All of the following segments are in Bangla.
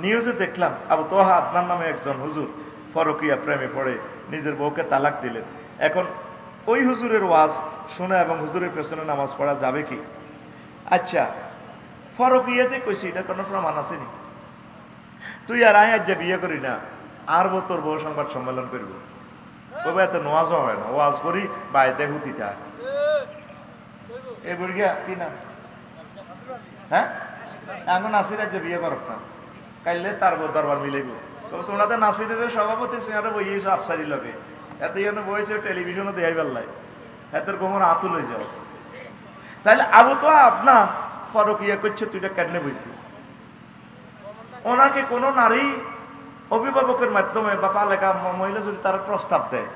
নিউজে দেখলাম আবু তোহা আদনান নামে একজন হুজুর ফরকিয়া প্রেমে পড়ে নিজের বউকে তালাক দিলেন। এখন ওই হুজুরের ওয়াজ শোনা এবং হুজুরের পেছনে নামাজ পড়া যাবে কি? আচ্ছা, ফরকিয়াতে কইছি এটা কোনো প্রমাণ আসেনি। তুই আর আজ যে বিয়ে করি না, আর তোর বউ সংবাদ সম্মেলন করবো, কবে এত নোয়াজও হয় না, ওয়াজ করি বাড়িতে হুতিটা এই বুড়িয়া কি না, হ্যাঁ এখন নাসির আজ বিয়ে করব না, কাইলে তার দরবার মিলাইব। তোমরা তো নাসিরের সভাপতি সিংহারে বইয়েছো আফসারি লগে, এত যেন বইছে টেলিভিশনও দেখাই পারলাই, এত গোমর আতুল হয়ে যাও। তাহলে আবু তো আপনার ফরকিয়া করছে, তুইটা কেন বুঝবি? ওনাকে কোনো নারী অভিভাবকের মাধ্যমে বা পালেকা মহিলা যদি তারা প্রস্তাব দেয়,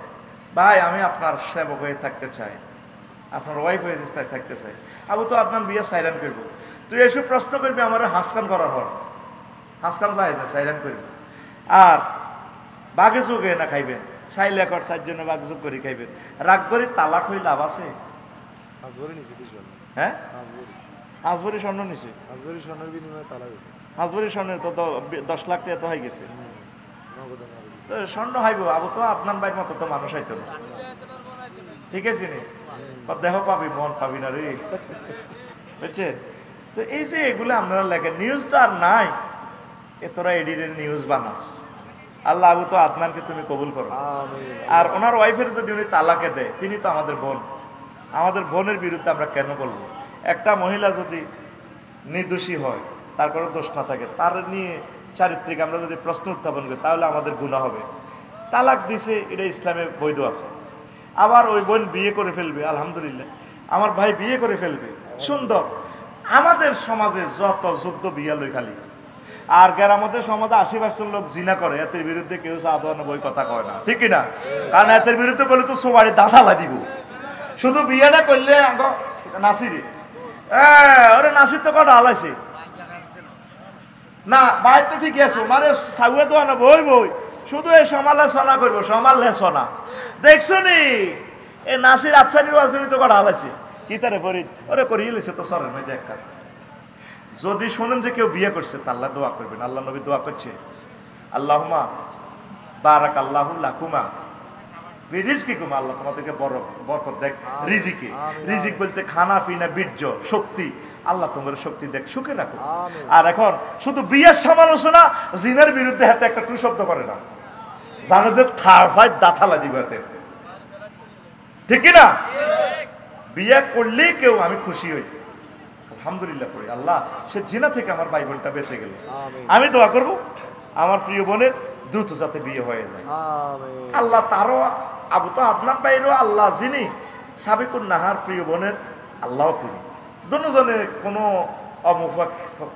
ভাই আমি আপনার সেবক হয়ে থাকতে চাই, আপনার ওয়াইফ হয়ে থাকতে চাই, আবু তো আপনার বিয়ে সাইরান করব, তুই এসব প্রশ্ন করবি আমার হাসকান করার হর, হাসকান চাই না সাইরান করবি। আর বাঘে যোগে না খাইবেন, সাইল একর চার জন্য বাঘ যোগ করে খাইবেন। রাগ করে তালাক হয়ে লাভ আছে? হ্যাঁ আজবরি স্বর্ণ নিছে, আজবরি স্বর্ণের তো 10 লাখ টাকা তো হয়ে গেছে। তো স্বর্ণ হাইব আবু তো আপনার ভাইয়ের মতো তো মানুষ হইতো না, ঠিক আছে নি? দেহ পাবি মন পাবি না রে, বুঝছে? তো এই যে এগুলো আপনারা লেখেন, নিউজ তো আর নাই, এ তোরা এডিটের নিউজ বানাস। আল্লাহ আবু তো আদনানকে তুমি কবুল করো। আর ওনার ওয়াইফের যদি উনি তালাকে দেয়, তিনি তো আমাদের বোন, আমাদের বোনের বিরুদ্ধে আমরা কেন বলবো? একটা মহিলা যদি নির্দোষী হয়, তার কোনো দোষ না থাকে, তার নিয়ে চারিত্রিক আমরা যদি প্রশ্ন উত্থাপন করি, তাহলে আমাদের গুনাহ হবে। তালাক দিছে, এটা ইসলামে বৈধ আছে। আবার ওই বোন বিয়ে করে ফেলবে, আলহামদুলিল্লাহ, আমার ভাই বিয়ে করে ফেলবে, সুন্দর। আমাদের সমাজে যত যুদ্ধ বিয়া লই খালি, আর গ্রামের সমাজে 80% লোক জিনা করে, এতের বিরুদ্ধে কেউ সাধারণ বই কথা কয় না, ঠিক কিনা? কারণ এতের বিরুদ্ধে করলে তো সবারই দাঁড়া দিব। শুধু বিয়েটা করলে নাসিরি, ওরে নাসির তো কটা হালাইছে না, বাইর তো ঠিকই আছে, মানে সাগুয়ে তো আনা বই বই, শুধু এই সমালোচনা করবো, সমালোচনা। দেখছো নি এ নাসির আফসারির ওয়াজনি তো কটা হালাইছে, কি তারে ফরিদ ওরে করিয়ে লেছে তো সরেন ওই দেখা। যদি শোনেন যে কেউ বিয়ে করছে, তা আল্লাহ দোয়া করবেন, আল্লাহ নবী দোয়া করছে, আল্লাহুম্মা বারাক আল্লাহু লাকুমা রিজকিকুমা, আল্লাহ তোমাদেরকে বরকত দেখ রিজিকে। রিজিক বলতে খানা পিনা বীর্য শক্তি, আল্লাহ তোমার শক্তি দেখ, সুখে রাখো। আর এখন শুধু বিয়ের সমালোচনা, জিনের বিরুদ্ধে হাতে একটা টু শব্দ করে না, জানো যে থার ভাই দাঁথালা দিব হাতে, ঠিক না? বিয়ে করলে কেউ আমি খুশি হই, আলহামদুলিল্লাহ করি, আল্লাহ সে জিনা থেকে আমার ভাই বোনটা বেঁচে গেল। আমি দোয়া করব আমার প্রিয় বোনের দ্রুত যাতে বিয়ে হয়ে যায়, আল্লাহ তারও, আবু তো আদনান ভাইয়েরও আল্লাহ যিনি সাবিকুন নাহার প্রিয় বোনের আল্লাহ, তিনি দুজনের কোনো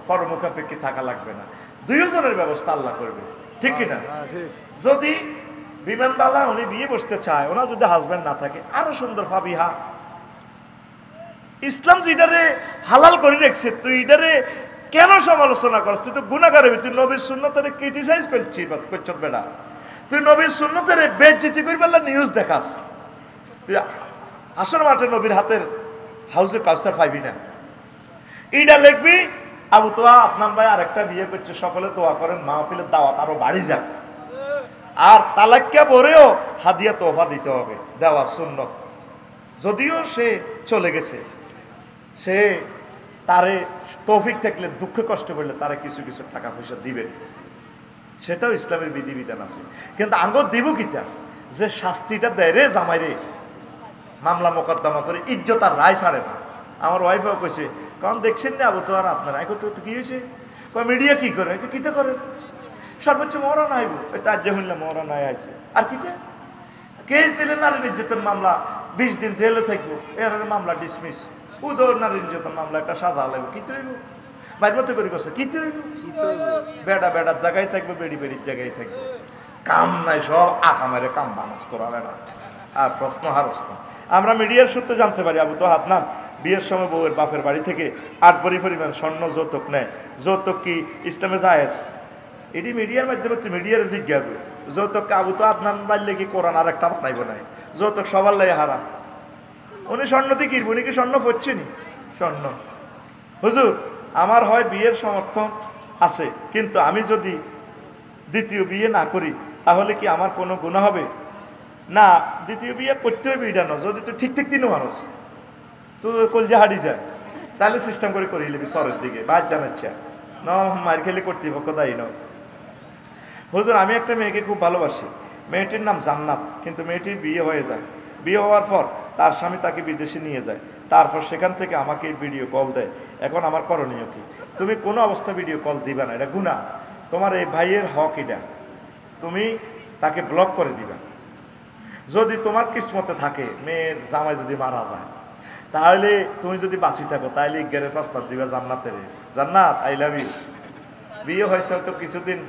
পরমুখাপেক্ষী থাকা লাগবে না, দুইজনের ব্যবস্থা আল্লাহ করবে, ঠিক কিনা? যদি বিমানবালা উনি বিয়ে বসতে চায়, ওনার যদি হাজব্যান্ড না থাকে, আরো সুন্দর ভাবিহা। ইসলাম যেটারে হালাল করে রেখেছে, তুই এটারে কেন সমালোচনা করছ? তুই তো গুনাহগার, তুই নবীর সুন্নতের ক্রিটিসাইজ করছ বেটা, তুই নবীর সুন্নতের বেজ্জতি করে বললা নিউজ দেখাস, তুই আসল মাঠে নবীর হাতের হাউজে কাউসার পাইবি না। এইটা লিখবি আবু তোয়া আপনার ভাই আরেকটা বিয়ে করছে, সকলে দোয়া করেন মাহফিলের দাওয়াত আরো বাড়ি যাক। আর তালাক্কা পরেও হাদিয়া তোহফা দিতে হবে, দেওয়া সুন্নত। যদিও সে চলে গেছে, সে তারে তৌফিক থাকলে, দুঃখে কষ্ট পড়লে তারা কিছু কিছু টাকা পয়সা দিবে, সেটাও ইসলামের বিধিবিধান আছে। কিন্তু আঙ্গ দিব কিতা যে শাস্তিটা দেয় রে জামাই রে, মামলা মোকদ্দমা করে ইজ্জত আর রায় ছাড়ে না। আমার ওয়াইফও কইছে, কারণ দেখছেন না আবু তো আর আপনারা এখন তো কি হয়েছে, মিডিয়া কি করে, কিতে করে সর্বোচ্চ মরা নাইব, তার যে হইলে মরা নাই আছে, আর কিতে কেস দিলে নারী নির্যাতন মামলা 20 দিন জেলে থাকবো, এর মামলা ডিসমিস, উদর নারী নির্যাতন মামলা একটা সাজা লাগবে, কিতে হইব বাইর মতো করে গেছে, কিতে হইব বেড়া বেড়ার জায়গায় থাকবে, বেড়ি বেড়ির জায়গায় থাকবে, কাম নাই, সব আঁকা মেরে কাম বানাস তোরা বেড়া। আর প্রশ্ন হারস্ত আমরা মিডিয়ার সূত্রে জানতে পারি আবু তো হাতনান বিয়ের সময় বউয়ের বাপের বাড়ি থেকে 8 ভরি পরিমাণ স্বর্ণ যৌতুক নেয়। যৌতুক কি ইসলামে জায়েজ? এটি মিডিয়ার মাধ্যমে তুই মিডিয়ার জিজ্ঞাসা যৌতুক আবু তো আদনান বাড়লে কি কোরআন আর একটা বানাইব নাই, যৌতুক সবার লাগে হারাম। উনি স্বর্ণ দিয়ে কিনবো, উনি কি স্বর্ণ পড়ছে নি? স্বর্ণ হুজুর আমার হয় বিয়ের সমর্থন আছে, কিন্তু আমি যদি দ্বিতীয় বিয়ে না করি তাহলে কি আমার কোনো গুনাহ হবে? না, দ্বিতীয় বিয়ে করতে হবে এটা না। যদি তুই ঠিক ঠিক দিনও মানুষ তুই কলজা হারিয়ে যায় তাহলে সিস্টেম করে করিয়ে নিবি সরের দিকে বাদ জানাচ্ছে ন মার খেলে কর্তৃপক্ষ দায়ী নয়। হুজুর, আমি একটা মেয়েকে খুব ভালোবাসি, মেয়েটির নাম জান্নাত, কিন্তু মেয়েটির বিয়ে হয়ে যায়। বিয়ে হওয়ার পর তার স্বামী তাকে বিদেশে নিয়ে যায়, তারপর সেখান থেকে আমাকে ভিডিও কল দেয়। এখন আমার করণীয় কি? তুমি কোনো অবস্থা ভিডিও কল দিবা না, এটা গুনাহ। তোমার এই ভাইয়ের হক এটা, তুমি তাকে ব্লক করে দিবা। যদি তোমার কিসমতে থাকে মেয়ের জামাই যদি মারা যায়, তাহলে তুমি যদি বাঁচি থাকো তাহলে ইজ্ঞানের প্রস্তাব দিবা জান্নাতের, জান্নাত আই লাভ ইউ। বিয়ে হয়েছে হয়তো কিছুদিন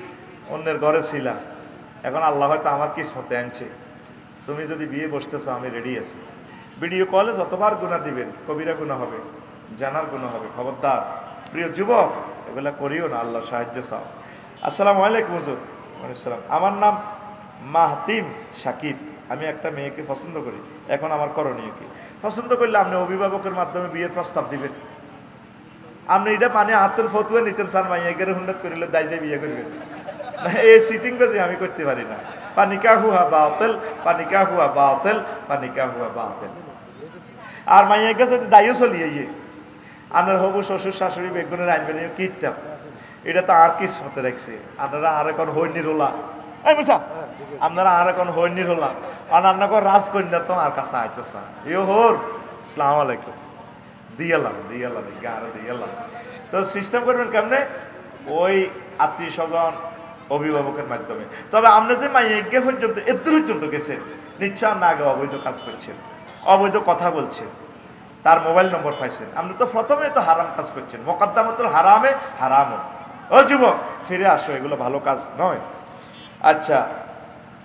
অন্যের ঘরে ছিলাম, এখন আল্লাহ হয়তো আমার কিসমতে আনছে, তুমি যদি বিয়ে বসতেছো আমি রেডি আছি। ভিডিও কলে যতবার গুনাহ দিবেন কবিরা গুনাহ হবে, জানার গুনাহ হবে। খবরদার প্রিয় যুবক, এগুলা করিও না, আল্লাহ সাহায্য চাও। আসসালামু আলাইকুম হুজুর। ওয়ালাইকুম। আমার নাম মাহতিম সাকিব, আমি একটা মেয়েকে পছন্দ করি, এখন আমার করণীয় কি? পছন্দ করলে আপনি অভিভাবকের মাধ্যমে বিয়ের প্রস্তাব দিবেন। আপনি এটা মানে হাতের ফতুয়া নিতেন স্যার, মাইয়া গেলে হুন্ডাত করিলে দায় যায় বিয়ে করবেন। এই সিটিং বাজে আমি করতে পারি না। পানিকা হুয়া বাতেল, পানিকা হুয়া বাতেল, পানিকা হুয়া বাতেল। আর মাইয়া গেছে দায়ও চলিয়ে ইয়ে আনার হবু শ্বশুর শাশুড়ি বেগুনের আনবেন কীর্তাম, এটা তো আর কিসমতে রাখছে। আপনারা আর এখন হইনির হলা আপনারা আর এখন হইনির হলা আর আপনাকে রাজকন্যা তো আর কাছে আইতেছে ইয়ে হোর আসসালামু আলাইকুম দিয়ালাম গাড়ে দিয়ালাম। তো সিস্টেম করবেন কেমনে? ওই আত্মীয় স্বজন অভিভাবকের মাধ্যমে। তবে আপনি যে মাইয়া পর্যন্ত এত পর্যন্ত গেছেন, নিশ্চয় আপনি আগে অবৈধ কাজ করছেন, অবৈধ কথা বলছেন, তার মোবাইল নম্বর পাইছেন, আপনি তো প্রথমে তো হারাম কাজ করছেন। মোকদ্দমাতুল হারামে হারাম। ও যুবক, ফিরে আসো, এগুলো ভালো কাজ নয়। আচ্ছা,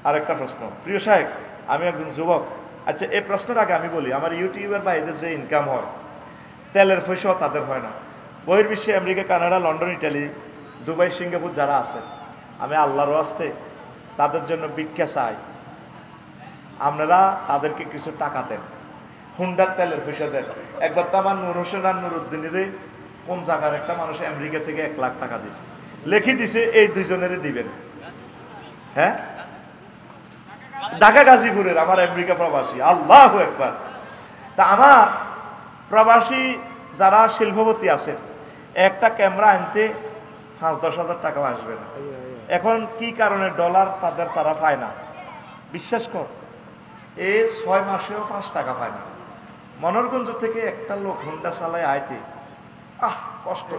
আরেকটা প্রশ্ন। প্রিয় সাহেব, আমি একজন যুবক। আচ্ছা, এই প্রশ্নের আগে আমি বলি, আমার ইউটিউবের বাইরে যে ইনকাম হয়, তেলের পয়সাও তাদের হয় না। বহির্বিশ্বে America, Canada, London, Italy, Dubai, Singapore যারা আছেন, আমি আল্লাহর ওয়াস্তে তাদের জন্য ভিক্ষা চাই, আপনারা তাদেরকে কিছু টাকা দেন, হুন্ডার তেলের পয়সা দেন। একবার তো আমার নুর হোসেন আর নুরুদ্দিনের কোন জায়গার একটা মানুষ আমেরিকা থেকে 1 লাখ টাকা দিছে, লিখে দিছে এই দুইজনেরই দিবেন। হ্যাঁ, ঢাকা গাজীপুরের আমার আমেরিকা প্রবাসী, আল্লাহু আকবার। তা আমার প্রবাসী যারা শিল্পপতি আছেন, একটা ক্যামেরা আনতে 5-10 হাজার টাকা আসবে না। এখন কি কারণে ডলার তারা পায় না? বিশ্বাস কর, এই 6 মাসেও 5 টাকা পায় না। মনোরগঞ্জ থেকে একটা লোক হুন্ডা চালায় আইতে কষ্ট,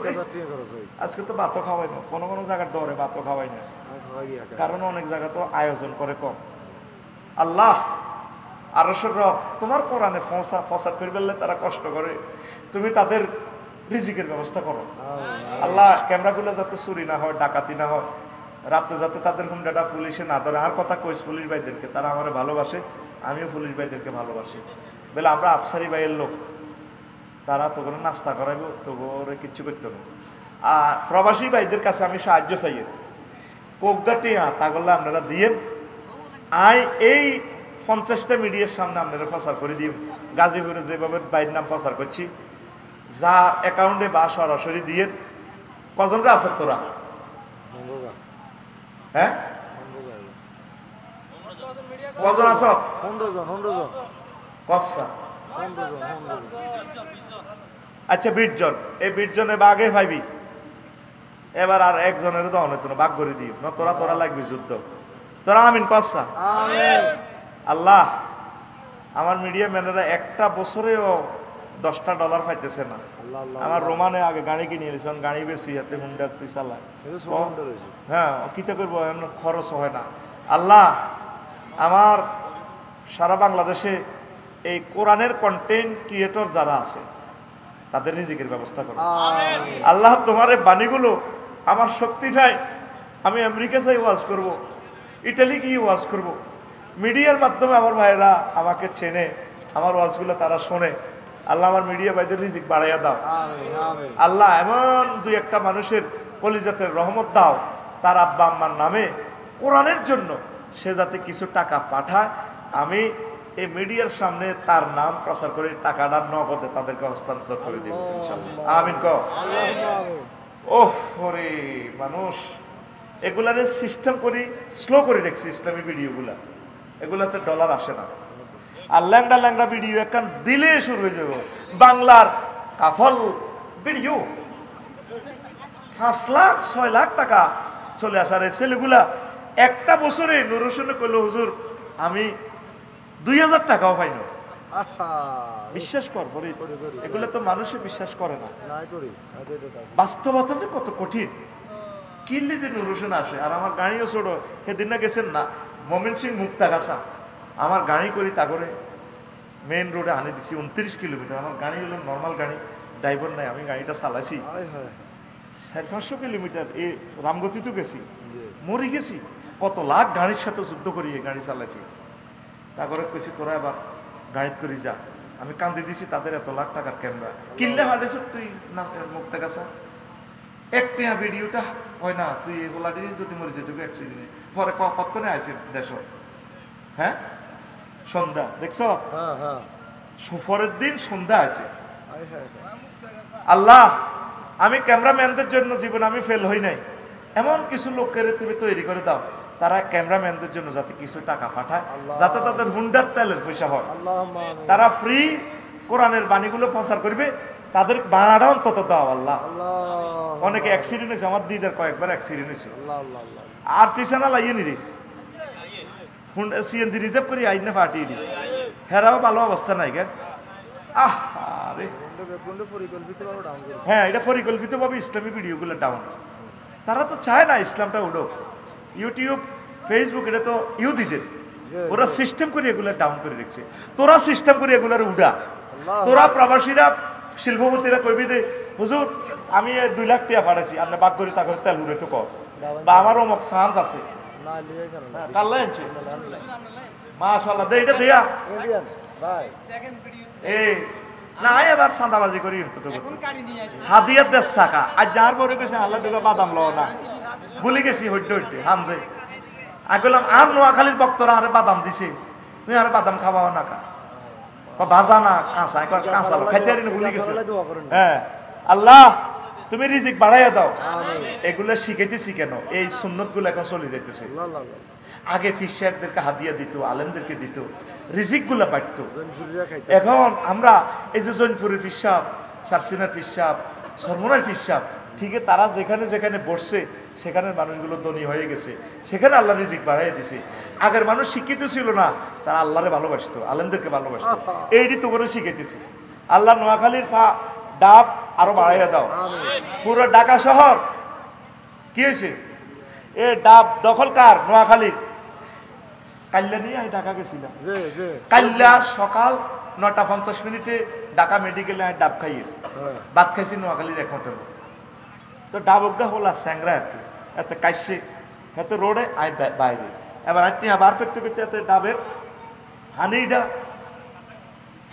আজকে তো ভাতও খাওয়াই না, কোনো কোনো জায়গার ডরে ভাতও খাওয়াই না, কারণ অনেক জায়গা তো আয়োজন করে কম। আল্লাহ আরশের রব তোমার কোরআনে ফসাদ করে ফেললে তারা কষ্ট করে, তুমি তাদের রিজিকের ব্যবস্থা করো। আল্লাহ ক্যামেরাগুলো যাতে চুরি না হয়, ডাকাতি না হয়, রাতে যাতে তাদের হুন্ডাটা পুলিশে না ধরে। আর কথা কইস পুলিশ ভাইদেরকে, তারা আমার ভালোবাসে, আমিও পুলিশ ভাইদেরকে ভালোবাসি। বলে আমরা আফসারি ভাইয়ের লোক, তারা তো করে নাস্তা করাইব, তো করে কিচ্ছু করতে হবে। আর প্রবাসী ভাইদের কাছে আমি সাহায্য চাই, কোকগাটি তাগলে আপনারা দিয়ে এই 50টা মিডিয়ার সামনে আপনারা প্রচার করে দিন। গাজীপুরে যেভাবে বাইরের নাম প্রচার করছি, যা অ্যাকাউন্টে বা সরাসরি দিয়ে। কজনরা আছে তোরা? হ্যাঁ, কজন আছ? 15 জন। কচ্ছা, আচ্ছা 20 জন। এই 20 জনে বাঘে ভাইবি, এবার আর একজনের তো অনেক বাঘ করে দিও না, তোরা লাগবি যুদ্ধ। তোরা আমিন কচ্ছা। আল্লাহ, আমার মিডিয়া ম্যানেরা একটা বছরেও $10 পাইতেছে না। আমার রোমানে আগে গাড়ি কিনে নিয়েছিলাম, গাড়ি বেশি হাতে হুন্ডা তুই চালায়, হ্যাঁ কিতে করবো, খরচ হয় না। আল্লাহ, আমার সারা বাংলাদেশে এই কোরআনের কন্টেন্ট ক্রিয়েটর যারা আছে তাদের রিজিকের ব্যবস্থা করো। আল্লাহ, তোমার এই বাণীগুলো আমার শক্তি নাই, আমি আমেরিকা যাই ওয়াজ করব, ইটালি গিয়ে ওয়াজ করব, মিডিয়ার মাধ্যমে আমার ভাইরা আমাকে চেনে, আমার ওয়াজগুলো তারা শোনে। আল্লাহ, আমার মিডিয়া ভাইদের রিজিক বাড়াইয়া দাও। আল্লাহ, এমন 2-1টা মানুষের কলিজাতের রহমত দাও, তার আব্বা আম্মার নামে কোরআনের জন্য সে যাতে কিছু টাকা পাঠায়, আমি এই মিডিয়ার সামনে তার নাম প্রচার করে টাকাটা নগদে তাদেরকে হস্তান্তর করে দিব ইনশাআল্লাহ। আমিন কও। ওহ ওরে মানুষ এগুলারে সিস্টেম করি স্লো করে রেখেছি ইসলামী ভিডিওগুলা, এগুলাতে ডলার আসে না। আর ল্যাংড়া ল্যাংড়া ভিডিও একখান দিলে শুরু হয়ে যাবো। বাংলার কাফল ভিডিও 5 লাখ 6 লাখ টাকা চলে আসার এই ছেলেগুলা একটা বছরে নুর হোসেনে কইল হুজুর আমি 2000 টাকাও পাই না। বিশ্বাস কর এগুলো তো মানুষে বিশ্বাস করে না। বাস্তবতা যে কত কঠিন, কিনলে যে নুর হোসেন আসে। আর আমার গাড়িও ছোট, সেদিন না গেছেন না মমিন সিং মুক্তাগাছা, আমার গাড়ি করি তা করে মেইন রোডে আনে দিছি 29 কিলোমিটার। আমার গাড়ি হলো নর্মাল গাড়ি, ড্রাইভার নাই, আমি গাড়িটা চালাইছি 400-500 কিলোমিটার। এই রামগতিতে গেছি, মরি গেছি, কত লাখ গাড়ির সাথে যুদ্ধ করি গাড়ি চালাইছি। তারপরে কইছি তোরা এবার গাড়ি করি যা। আমি কান্দি দিছি তাদের এত লাখ টাকার ক্যামেরা কিনলে হাটেছ তুই না মুক্তা গাছা একটা ভিডিওটা হয় না, তুই এগুলা দিয়ে যদি মরে যেত অ্যাক্সিডেন্টে পরে কতক্ষণে আসে দেশ। হ্যাঁ সন্ধ্যা দেখছ, পরের দিন সন্ধ্যা আছে। আল্লাহ আমি ক্যামেরাম্যানদের জন্য জীবন আমি ফেল হই নাই, এমন কিছু লোকের তুমি তৈরি করে দাও তারা ক্যামেরাম্যানদের জন্য যাতে কিছু টাকা পাঠায়, যাতে তাদের হুন্ডার তেলের পয়সা হয়, তারা ফ্রি কোরআনের বাণীগুলো প্রচার করবে, তাদের ভাড়াটা অন্তত দাও আল্লাহ। অনেকে অ্যাক্সিডেন্ট হয়েছে, আমার দিদার কয়েকবার অ্যাক্সিডেন্ট হয়েছে। আর টিসানা লাগিয়ে নিরি সিএনজি রিজার্ভ করি আইনে পাঠিয়ে দিই, হেরাও ভালো অবস্থা নাই কেন। হ্যাঁ এটা পরিকল্পিতভাবে ইসলামী ভিডিওগুলো ডাউন। তারা তো চায় না ইসলামটা উঠুক। ইউটিউব ফেসবুক এটা তো ইহুদিদের, ওরা সিস্টেম করে এগুলো ডাউন করে রেখেছে। তোরা সিস্টেম করে এগুলোর উড়া, তোরা প্রবাসীরা শিল্পপতিরা কইবি দে হুজুর আমি 2 লাখ টাকা পাঠাইছি, আপনি বাক করে তা করে তেল উড়ে তো কর, বা আমার অমুক চান্স আছে মাশাআল্লাহ দে এটা দেয়া এই না এবার চাঁদাবাজি করি হাদিয়ার 10 টাকা। আজ যার পরে গেছে আল্লাহ দিকে বাদাম লো না ভুলে গেছি হইতে হইতে হামজে আগলাম আর নোয়াখালীর বক্তরা আরে বাদাম দিছে, তুই আর বাদাম খাওয়াও না কা ভাজা না কাঁচা, কাঁচা খাইতে ভুলে গেছে। হ্যাঁ আল্লাহ তুমি রিজিক বাড়াইয়া দাও। এগুলো শিখাইতেছি কেন, এই সুন্নত গুলো এখন চলে যাইতেছে। আগে ফির সাহেবদেরকে হাদিয়া দিত, আলেমদেরকে দিত, রিজিক গুলা বাড়ত। এখন আমরা এই যে জৈনপুরের পিসাব, সারসিনার পিসাব, সরমনার পিসাব, ঠিক তারা যেখানে যেখানে বসছে সেখানে মানুষগুলো ধনী হয়ে গেছে, সেখানে আল্লাহ রিজিক বাড়াইয়া দিছে। আগের মানুষ শিক্ষিত ছিল না, তারা আল্লাহরে ভালোবাসতো, আলেমদেরকে ভালোবাসতো। এইটি তো করে শিখাইতেছি। আল্লাহ নোয়াখালীর ডাব আরো বাড়াইয়া দাও। পুরো ঢাকা শহর কি হয়েছে, এ ডাব দখল কার? নোয়াখালীর। কাল্লা নিয়ে আমি ঢাকা গেছিলাম, কাল্লা সকাল 9:50 ঢাকা মেডিকেলে আমি ডাব খাইয়ে ভাত খাইছি নোয়াখালীর এক হোটেল। তো ডাব অজ্ঞা হলা স্যাংরা আর কি, এত কাশছে এত রোডে আই বাইরে। এবার আটটি বার করতে করতে এত ডাবের হানিটা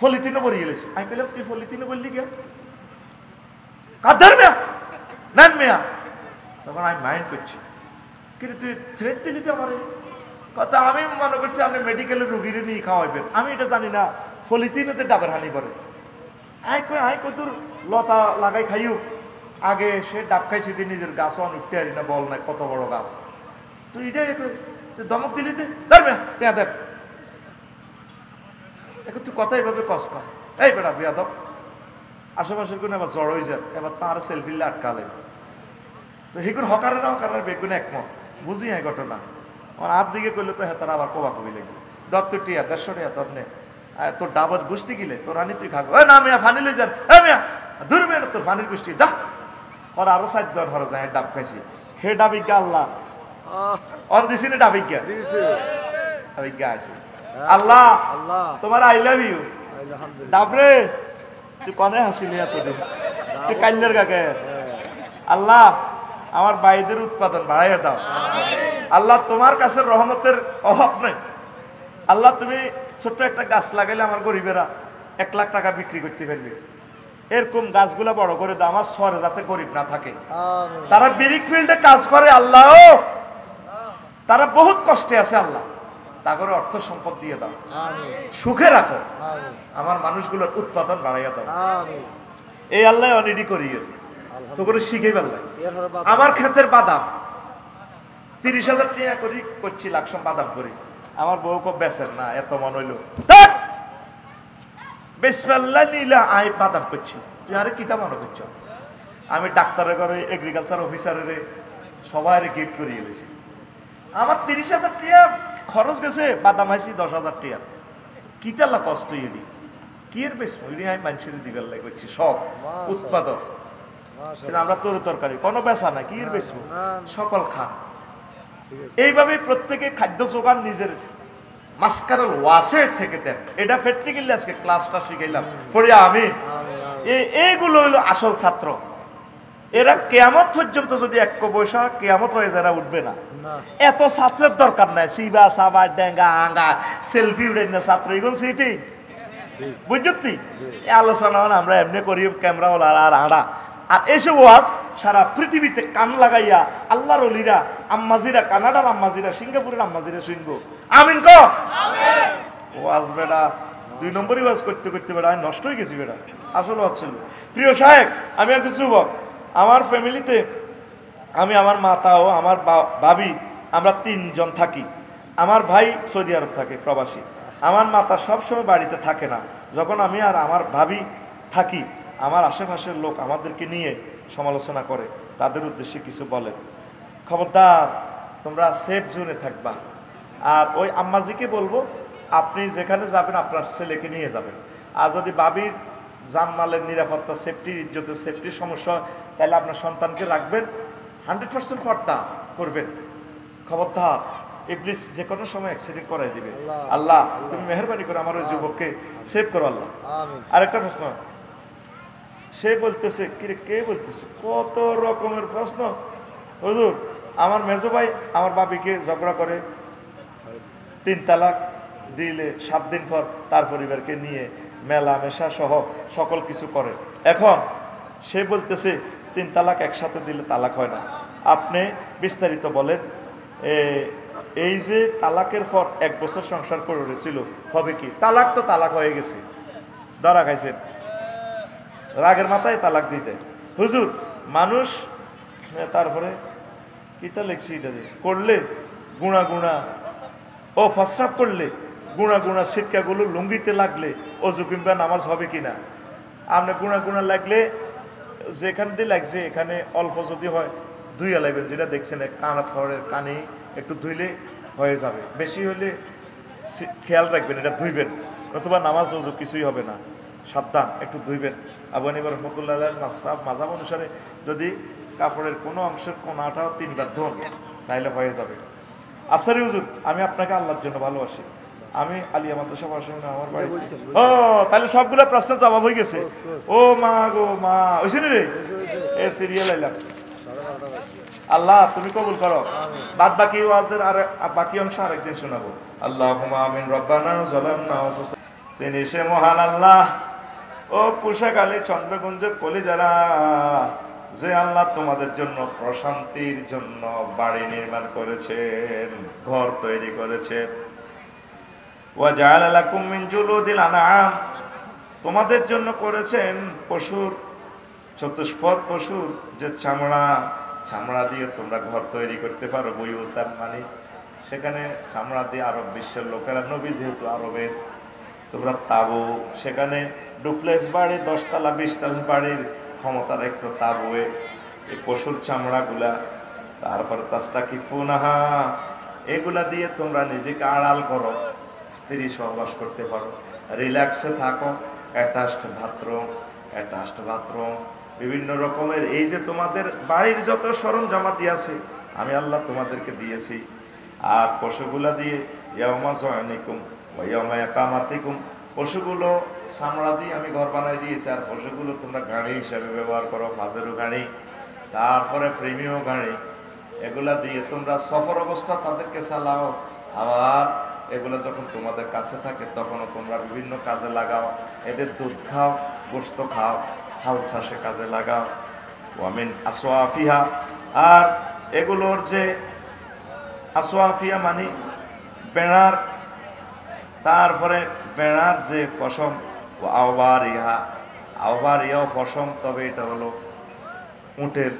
ফলিতিনও বরিয়ে গেছে। আমি বললাম তুই ফলিতিনও বললি কে? কাদের মেয়া নেন মেয়া। তখন আমি মাইন্ড করছি, কিন্তু তুই থ্রেট দিলি তো আমার কথা। আমি মনে করছি আপনি মেডিকেলের রুগীরে নিয়ে খাওয়াইবেন, আমি এটা জানি না ফলিতিনতে ডাবের হানি করে। আই কত লতা লাগাই খাইও, আগে সে ডাব খাইছি দিয়ে নিজের গাছ অন উঠতে পারি না, বল নাই কত বড় গাছ। তুই এটাই তুই দমক দিলি ধরবে দেখ এখন তুই কথা এইভাবে কস কর। এই বেটা বিয়াদব আশেপাশের কোনো এবার জড় হয়ে যায়, এবার তার সেলফিলে আটকালে। তো সেগুলো হকারের বেগুন একমত বুঝি এই ঘটনা। আমার হাত দিকে করলে তো হ্যাঁ তারা আবার কবা কবি লাগবে। দত্তর টিয়া 150 টাকা তোর নে, তোর ডাবর গোষ্ঠী গিলে তোর রানি তুই খাবো। না মেয়া ফানি লই যান, মেয়া দূর মেয়ে তোর ফানির গোষ্ঠী যা। ওর আরো 4 জন হরে যায় ডাব খাইছি। হে ডাবিজ্ঞা আল্লাহ অন দিছি না ডাবিজ্ঞা ডাবিজ্ঞা আছে। আল্লাহ তোমার আই লাভ ইউ ডাবরে তুই কনে হাসিলি এতদিন, তুই কাল্যের কাকে। আল্লাহ আমার বাইদের উৎপাদন বাড়াইয়া দাও। আল্লাহ তোমার কাছে রহমতের অভাব নেই। আল্লাহ তুমি ছোট্ট একটা গাছ লাগাইলে আমার গরিবেরা 1 লাখ টাকা বিক্রি করতে পারবে, এরকম গাছগুলা বড় করে দাও আমার শহরে, যাতে গরিব না থাকে। তারা বিরিক ফিল্ডে কাজ করে আল্লাহ, তারা বহুত কষ্টে আছে আল্লাহ, তা করে অর্থ সম্পদ দিয়ে দাও, সুখে রাখো, আমার মানুষগুলোর উৎপাদন বাড়াইয়া দাও। এই আল্লাহ অনিডি করিয়ে তো করে শিখেই পারলাই। আমার ক্ষেতের বাদাম 30,000 টাকা করি করছি, লাকসম বাদাম করি। আমার বউ খুব বেচেন না, এত মন হইল বেসপাল্লা নিলা আই বাদাম করছি, তুই আরে কিতা মনে করছ? আমি ডাক্তারের ঘরে এগ্রিকালচার অফিসারের সবাই গিফট করে গেছি। আমার 30,000 টাকা খরচ গেছে, বাদাম হাইছি 10,000 টাকা। কিতালা কষ্ট এডি কি এর বেশ আমি মানুষের দিবার লাই করছি সব উৎপাদক। কিন্তু আমরা তরকারি কোনো বেচা না, কি এর বেচবো, সকল খান। এইভাবে প্রত্যেকে খাদ্য যোগান নিজের মাস্কারল ওয়াসের থেকে দেন। এটা প্র্যাকটিক্যালি আজকে ক্লাসটা শিখাইলাম পড়ে আমি। এইগুলো হলো আসল ছাত্র। এরা কেয়ামত পর্যন্ত যদি এক পয়সা কেয়ামত হয়ে যারা উঠবে না। এত ছাত্রের দরকার নাই, সিবা সাবা ডেঙ্গা আঙ্গা সেলফি উঠে না ছাত্র এগুলো সেইটাই বুঝছি। আলোচনা আমরা এমনি করি ক্যামেরা আর আড়া। আর এসব ওয়াজ সারা পৃথিবীতে কান লাগাইয়া আল্লাহর ওলিরা আম্মাজিরা, কানাডার আম্মাজিরা, সিঙ্গাপুরের আম্মাজিরা শুনবো। আমিন ক ওয়াজ বেড়া 2 নম্বরই ওয়াজ করতে করতে বেড়া আমি নষ্ট হয়ে গেছি বেড়া। আসলে হচ্ছিল প্রিয় সাহেব, আমি একজন যুবক। আমার ফ্যামিলিতে আমি, আমার মাতা ও আমার ভাবি, আমরা 3 জন থাকি। আমার ভাই সৌদি আরব থাকে প্রবাসী। আমার মাতা সবসময় বাড়িতে থাকে না। যখন আমি আর আমার ভাবি থাকি, আমার আশেপাশের লোক আমাদেরকে নিয়ে সমালোচনা করে, তাদের উদ্দেশ্যে কিছু বলে। খবরদার তোমরা সেফ জোনে থাকবা। আর ওই আম্মাজিকে বলবো, আপনি যেখানে যাবেন আপনার ছেলেকে নিয়ে যাবেন। আর যদি ভাবির জানমালের নিরাপত্তা, সেফটি, ইজ্জতের সেফটির সমস্যা হয়, তাহলে আপনার সন্তানকে রাখবেন, 100% পর্দা করবেন। খবরদার ইবলিস যে কোনো সময় অ্যাক্সিডেন্ট করাই দিবে। আল্লাহ তুমি মেহেরবানি করে আমার ওই যুবককে সেভ করো আল্লাহ। আরেকটা প্রশ্ন, সে বলতেছে কে বলতেছে কত রকমের প্রশ্ন। হুজুর আমার মেজো ভাই আমার বাবিকে ঝগড়া করে 3 তালাক দিলে 7 দিন পর তার পরিবারকে নিয়ে মেলামেশা সহ সকল কিছু করে। এখন সে বলতেছে 3 তালাক একসাথে দিলে তালাক হয় না। আপনি বিস্তারিত বলেন। এই যে তালাকের পর 1 বছর সংসার করেছিল, হবে কি? তালাক তো তালাক হয়ে গেছে, ধরা খাইছেন, রাগের মাথায় তালাক দিতে। হুজুর মানুষ তারপরে কিতা লেখছি এটা করলে গুণা গুণা ও ফসরাপ করলে গুণা গুণা ছিটকাগুলো লুঙ্গিতে লাগলে অজু কিংবা নামাজ হবে কিনা? আপনি গুণা গুণা লাগলে যেখান দিয়ে লাগছে এখানে অল্প যদি হয় ধুইয়া লাগবেন, যেটা দেখছেন কানা ফরের কানে একটু ধুইলে হয়ে যাবে। বেশি হলে খেয়াল রাখবেন, এটা ধুইবেন, অথবা নামাজ অজু কিছুই হবে না, সাবধান একটু ধুইবেন। আবু হানিফা রাহমাতুল্লাহ আলাইহি মাযহাব অনুসারে যদি কাপড়ের কোনো অংশের কোনাটাও 3 বার ধোন তাহলে হয়ে যাবে। আফসারি হুজুর আমি আপনাকে আল্লাহর জন্য ভালোবাসি, আমি আলিয়া মাদ্রাসা পড়াশোনা আমার বাড়ি। ও তাহলে সবগুলো প্রশ্নের জবাব হয়ে গেছে। ও মা গো মা, হইছে রে এ সিরিয়াল আইলাম। আল্লাহ তুমি কবুল করো। বাদ বাকি ওয়াজের আর বাকি অংশ আরেকদিন শোনাবো। আল্লাহুম্মা আমিন। রব্বানা যালামনা আনফুসানা, তিনি সে মহান আল্লাহ ও কুশাকালী চন্দ্রগঞ্জের কলিজারা, যে আল্লাহ তোমাদের জন্য প্রশান্তির জন্য বাড়ি নির্মাণ করেছেন, ঘর তৈরি করেছেন। ওয়া জাআলা লাকুম মিন জুলুদিল আনআম, তোমাদের জন্য করেছেন পশুর, চতুষ্পদ পশুর যে চামড়া দিয়ে তোমরা ঘর তৈরি করতে পারো। বুয়ুতান মানে সেখানে চামড়া দিয়ে আরব বিশ্বের লোকেরা, নবী যেহেতু আরবের, তোমরা তাবু, সেখানে ডুপ্লেক্স বাড়ি 10 তলা 20 তলা বাড়ির ক্ষমতার একটু তাবুয়ে এই পশুর চামড়াগুলা, তারপরে তাস্তাকিফুনাহা, এগুলা দিয়ে তোমরা নিজেকে আড়াল করো, স্ত্রী সহবাস করতে পারো, রিল্যাক্সে থাকো। অ্যাটাচড বাথরুম বিভিন্ন রকমের, এই যে তোমাদের বাড়ির যত সরঞ্জামাতি আছে আমি আল্লাহ তোমাদেরকে দিয়েছি। আর পশুগুলা দিয়ে ইয়াউমা যয়নিকুম ওয়া ইয়াউমা ইকামাতিকুম, পশুগুলো চামড়া দিয়ে আমি ঘর বানাই দিয়েছি। আর পশুগুলো তোমরা গাড়ি হিসাবে ব্যবহার করো, ফাজেরও গাড়ি, তারপরে প্রেমীয় গাড়ি, এগুলা দিয়ে তোমরা সফর অবস্থা তাদেরকে চালাও। আবার এগুলো যখন তোমাদের কাছে থাকে তখনও তোমরা বিভিন্ন কাজে লাগাও, এদের দুধ খাও, গোশত খাও, হাল চাষে কাজে লাগাও। ওয়ামিন আসওয়াফিহা, আর এগুলোর যে আসওয়াফিয়া মানে বেড়ার, তারপরে বেড়ার যে পশম, আওবার ইহাও পশম, তবে এটা হলো উটের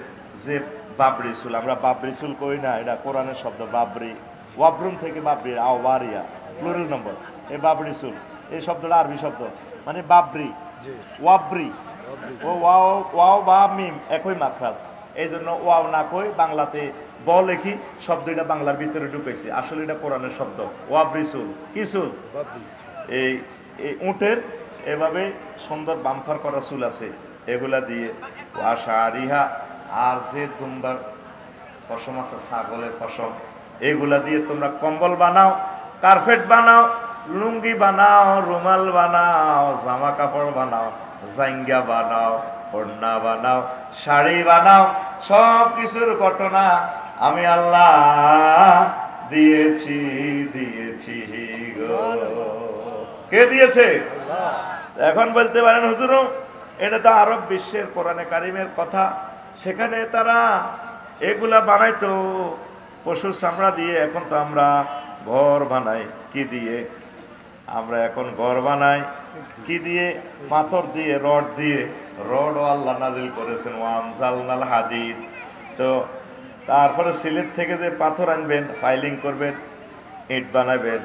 যে বাবরি চুল, আমরা বাবরি চুল করি না, এটা কোরআনের শব্দ বাবরি, ওয়াবরুন থেকে বাবরি, আওয়ারিয়া প্লুরাল নম্বর, এই বাবরি চুল এই শব্দটা আরবি শব্দ, মানে বাবরি ওয়াবরি, ও ওয়াও ওয়াও বা মিম একই মাখরাজ, এই জন্য ওয়াও না কই বাংলাতে ব লেখি, শব্দটা বাংলার ভিতরে ঢুকেছে, আসলে এটা কোরআনের শব্দ ওয়াবরি চুল। কি চুল? এই উটের এভাবে সুন্দর বাম্পার করা চুল আছে, এগুলা দিয়ে ওয়াশারিহা, আর যে দুম্বার পশম আছে ছাগলের পশম, এগুলা দিয়ে তোমরা কম্বল বানাও, কার্পেট বানাও, লুঙ্গি বানাও, রুমাল বানাও, জামা কাপড় বানাও, জাইঙ্গা বানাও, ওড়না বানাও, শাড়ি বানাও, সব কিছুর ঘটনা আমি আল্লাহ দিয়েছি দিয়েছি গো। কে দিয়েছে? এখন বলতে পারেন হুজুর এটা তো আরব বিশ্বের কোরআনে কারিমের কথা, সেখানে তারা এগুলা বানাইতো পশুর চামড়া দিয়ে, এখন তো আমরা ঘর বানাই কি দিয়ে? আমরা এখন ঘর বানাই কি দিয়ে? পাথর দিয়ে, রড দিয়ে। রডও আল্লাহ নাজিল করেছেন ওয়ানজালনাল হাদিদ। তো তারপরে সিলেট থেকে যে পাথর আনবেন, ফাইলিং করবেন, ইট বানাবেন,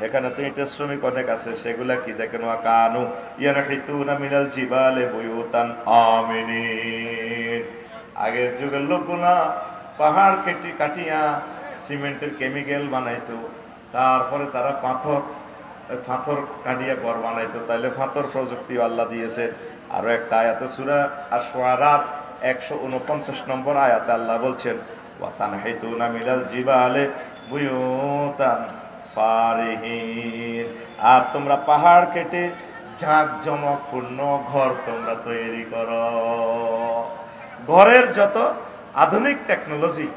এখানে তো ইটের শ্রমিক অনেক আছে, সেগুলা কি দেখেন ওয়া কানু ইয়ানহিতুনা মিনাল জিবালে বুয়ুতান আমিনিন। আগের যুগের লোকগুলা পাহাড় কেটে কাটিয়া সিমেন্টের কেমিক্যাল বানাইতো, তারপরে তারা পাথর কাটিয়া ঘর বানাইতো। তাইলে পাথর প্রযুক্তি আল্লাহ দিয়েছে। আরো একটা আয়াতে সূরা আশ-শুআরার 149 নম্বর আয়াতে আল্লাহ বলছেন ওয়া তানহিতুনা মিনাল জিবালে বুয়ুতান ফারিহিন, আর তোমরা পাহাড় কেটে জাঁকজমকপূর্ণ ঘর তোমরা তৈরি করো। ঘরের যত আধুনিক টেকনোলজি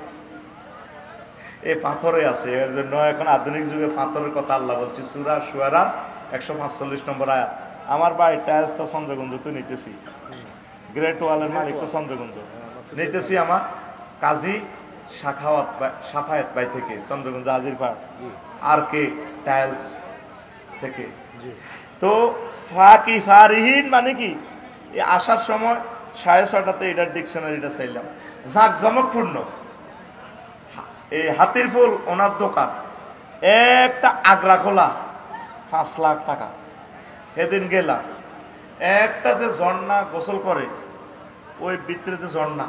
এই পাথরে আছে, এর জন্য এখন আধুনিক যুগে পাথরের কথা আল্লাহ বলছে সূরা শুআরা 145 নম্বর আয়াত। আমার ভাই টাইলস তো চন্দ্রগঞ্জ তো নিতেছি, গ্রেট ওয়ালের মালিক তো চন্দ্রগঞ্জ নিতেছি, আমার কাজী সাফায়েত ভাই থেকে চন্দ্রগঞ্জ হাজিরপাড়, আর কে টাইলস থেকে। তো ফাকি ফারিহিন মানে কি? এই আসার সময় 6:30টাতে এটার ডিকশনারিটা চাইলাম, জাঁকজমকপূর্ণ। এই হাতির ফুল ওনার দোকান, একটা আগ্রা খোলা 5 লাখ টাকা। সেদিন গেলাম, একটা যে ঝর্ণা গোসল করে ওই ভিতরে যে ঝর্ণা